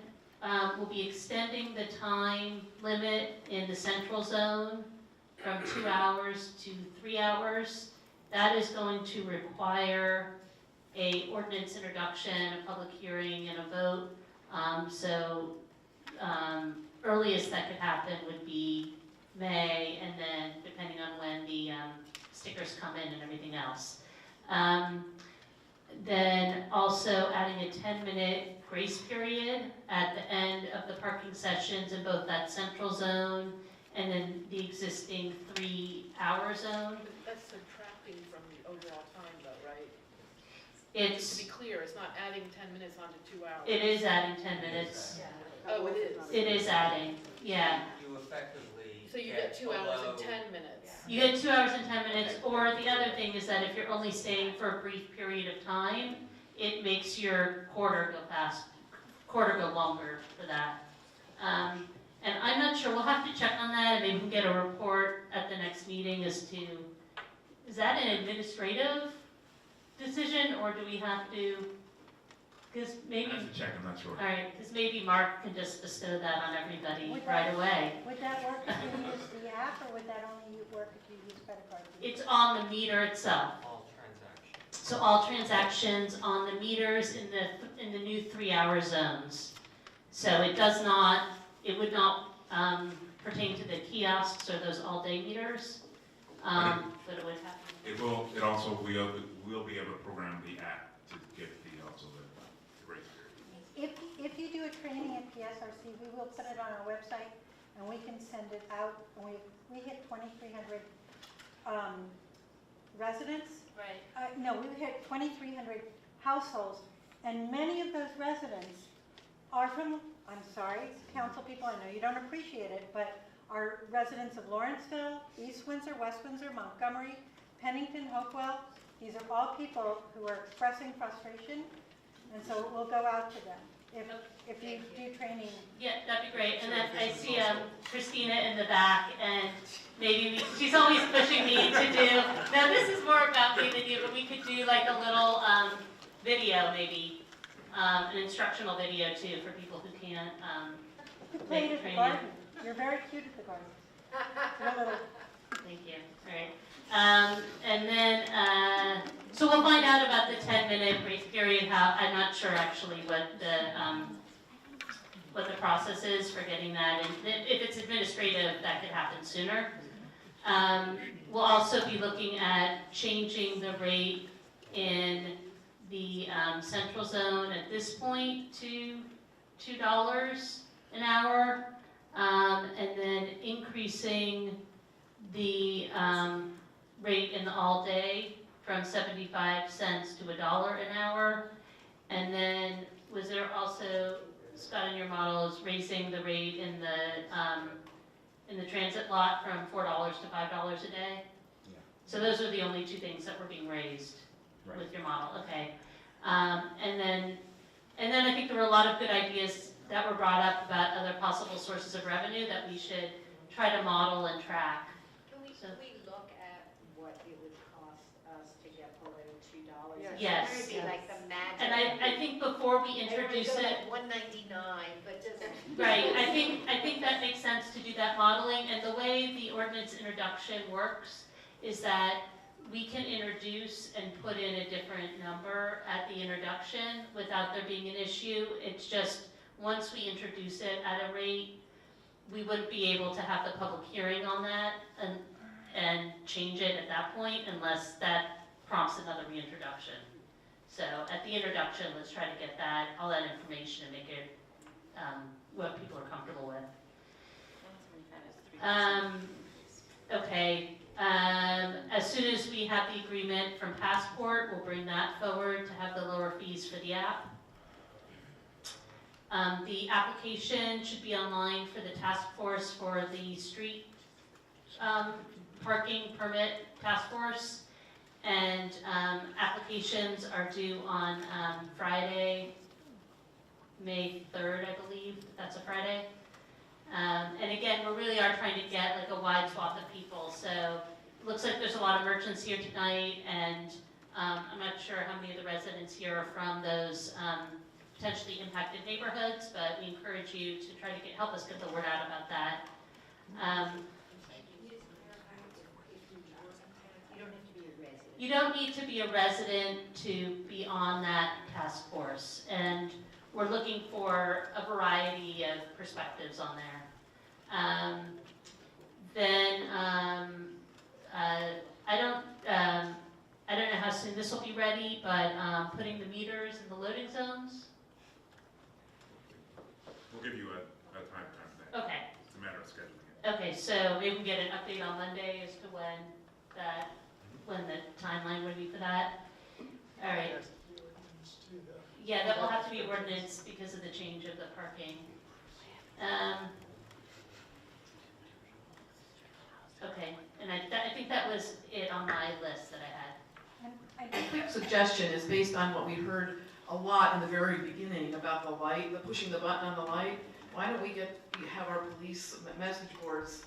we'll be extending the time limit in the central zone from 2 hours to 3 hours. That is going to require a ordinance introduction, a public hearing, and a vote. Earliest that could happen would be May, and then depending on when the stickers come in and everything else. Then also adding a 10-minute grace period at the end of the parking sessions in both that central zone and then the existing 3-hour zone.
That's subtracting from the overall time though, right?
It's,
To be clear, it's not adding 10 minutes onto 2 hours.
it is adding 10 minutes.
Oh, it is?
It is adding, yeah.
You effectively
So you get 2 hours and 10 minutes.
You get 2 hours and 10 minutes, or the other thing is that if you're only staying for a brief period of time, it makes your quarter go longer for that. And I'm not sure, we'll have to check on that, and maybe we can get a report at the next meeting as to, is that an administrative decision, or do we have to, because maybe.
I have to check, I'm not sure.
All right, because maybe Mark can just bestow that on everybody
Would
right
that-
away.
Would that work if you use the app, or would that only work if you use credit cards?
It's on the meter itself.
all transactions.
So all transactions on the meters in the new 3-hour zones. So it does not, it would not pertain to the kiosks or those all-day meters, but it would have.
It also, we'll be able to program the app to get also the grace period.
If you do a training at PSRC, we will put it on our website, and we can send it out, and we hit 2,300 residents.
Right.
No, we hit 2,300 households, and many of those residents are from, I'm sorry, council people, I know you don't appreciate it, but are residents of Lawrenceville, East Windsor, West Windsor, Montgomery, Pennington, Hopewell. These are all people who are expressing frustration, and so it will go out to them if you do training.
Yeah, that'd be great. And then I see Christina in the back, and maybe she's always pushing me to do. Now this is more about me than you, but we could do like a little video, maybe an instructional video too for people who can't.
You could play it at the garden. You're very cute at the garden. You're little.
Thank you. All right. And then, so we'll find out about the 10-minute grace period. I'm not sure actually what the process is for getting that. And if it's administrative, that could happen sooner. We'll also be looking at changing the rate in the central zone at this point to $2 an hour, and then increasing the rate in the all-day from 75 cents to $1 an hour. And then was there also, Scott, in your model, is raising the rate in the transit lot from $4 to $5 a day?
Yeah.
So those are the only two things that were being raised
Right.
with your model, okay. And then I think there were a lot of good ideas that were brought up about other possible sources of revenue that we should try to model and track.
Can we look at what it would cost us to get below $2?
Yes.
It's going to be like the magic.
And I think before we introduce it,
$1.99, but just.
right, I think that makes sense to do that modeling, and the way the ordinance introduction works is that we can introduce and put in a different number at the introduction without there being an issue. It's just, once we introduce it at a rate, we wouldn't be able to have the public hearing on that and change it at that point unless that prompts another reintroduction. So at the introduction, let's try to get all that information and make it what people are comfortable with. Okay. As soon as we have the agreement from Passport, we'll bring that forward to have the lower fees for the app. The application should be online for the task force for the street parking permit task force. And applications are due on Friday, May 3rd, I believe, that's a Friday. And again, we really are trying to get like a wide swath of people, so it looks like there's a lot of merchants here tonight, and I'm not sure how many of the residents here are from those potentially impacted neighborhoods, but we encourage you to try to help us get the word out about that. You don't need to be a resident to be on that task force, and we're looking for a variety of perspectives on there. I don't know how soon this will be ready, but putting the meters in the loading zones.
We'll give you a time for that.
Okay.
It's a matter of scheduling it.
Okay, so maybe we can get an update on Monday as to when the timeline would be for that. All right. Yeah, that will have to be ordinance because of the change of the parking. Okay, and I think that was it on my list that I had.
A quick suggestion is based on what we heard a lot in the very beginning about the light, the pushing the button on the light. Why don't we have our police message boards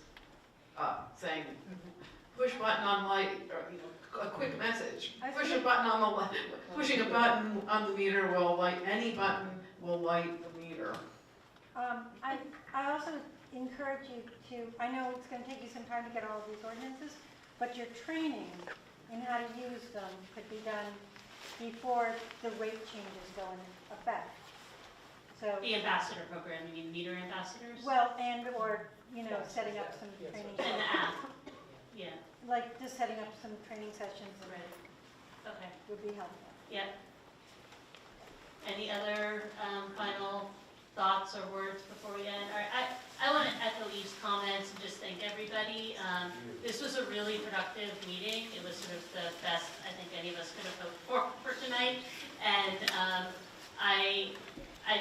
saying, push button on light, or, you know, a quick message. Push a button on the light, pushing a button on the meter will light, any button will light the meter.
I also encourage you to, I know it's gonna take you some time to get all of these ordinances, but your training in how to use them could be done before the rate changes go into effect. So
The ambassador program, you mean meter ambassadors?
well, or you know, setting up some training.
And the app, yeah,
Like just setting up some training sessions
okay,
would be helpful.
yep. Any other final thoughts or words before we end? All right, I want to echo Eve's comments and just thank everybody. This was a really productive meeting. It was sort of the best I think any of us could have hoped for tonight. And I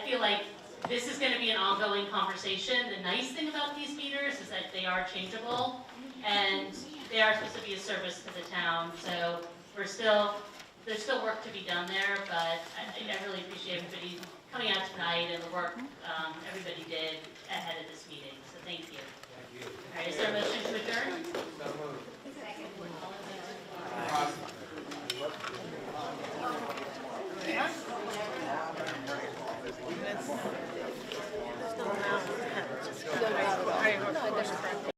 feel like this is going to be an ongoing conversation. The nice thing about these meters is that they are changeable and they are supposed to be a service to the town. So there's still work to be done there, but I really appreciate everybody coming out tonight and the work everybody did ahead of this meeting. So thank you.
Thank you.
All right, is there a motion to adjourn?
So moved.
Second.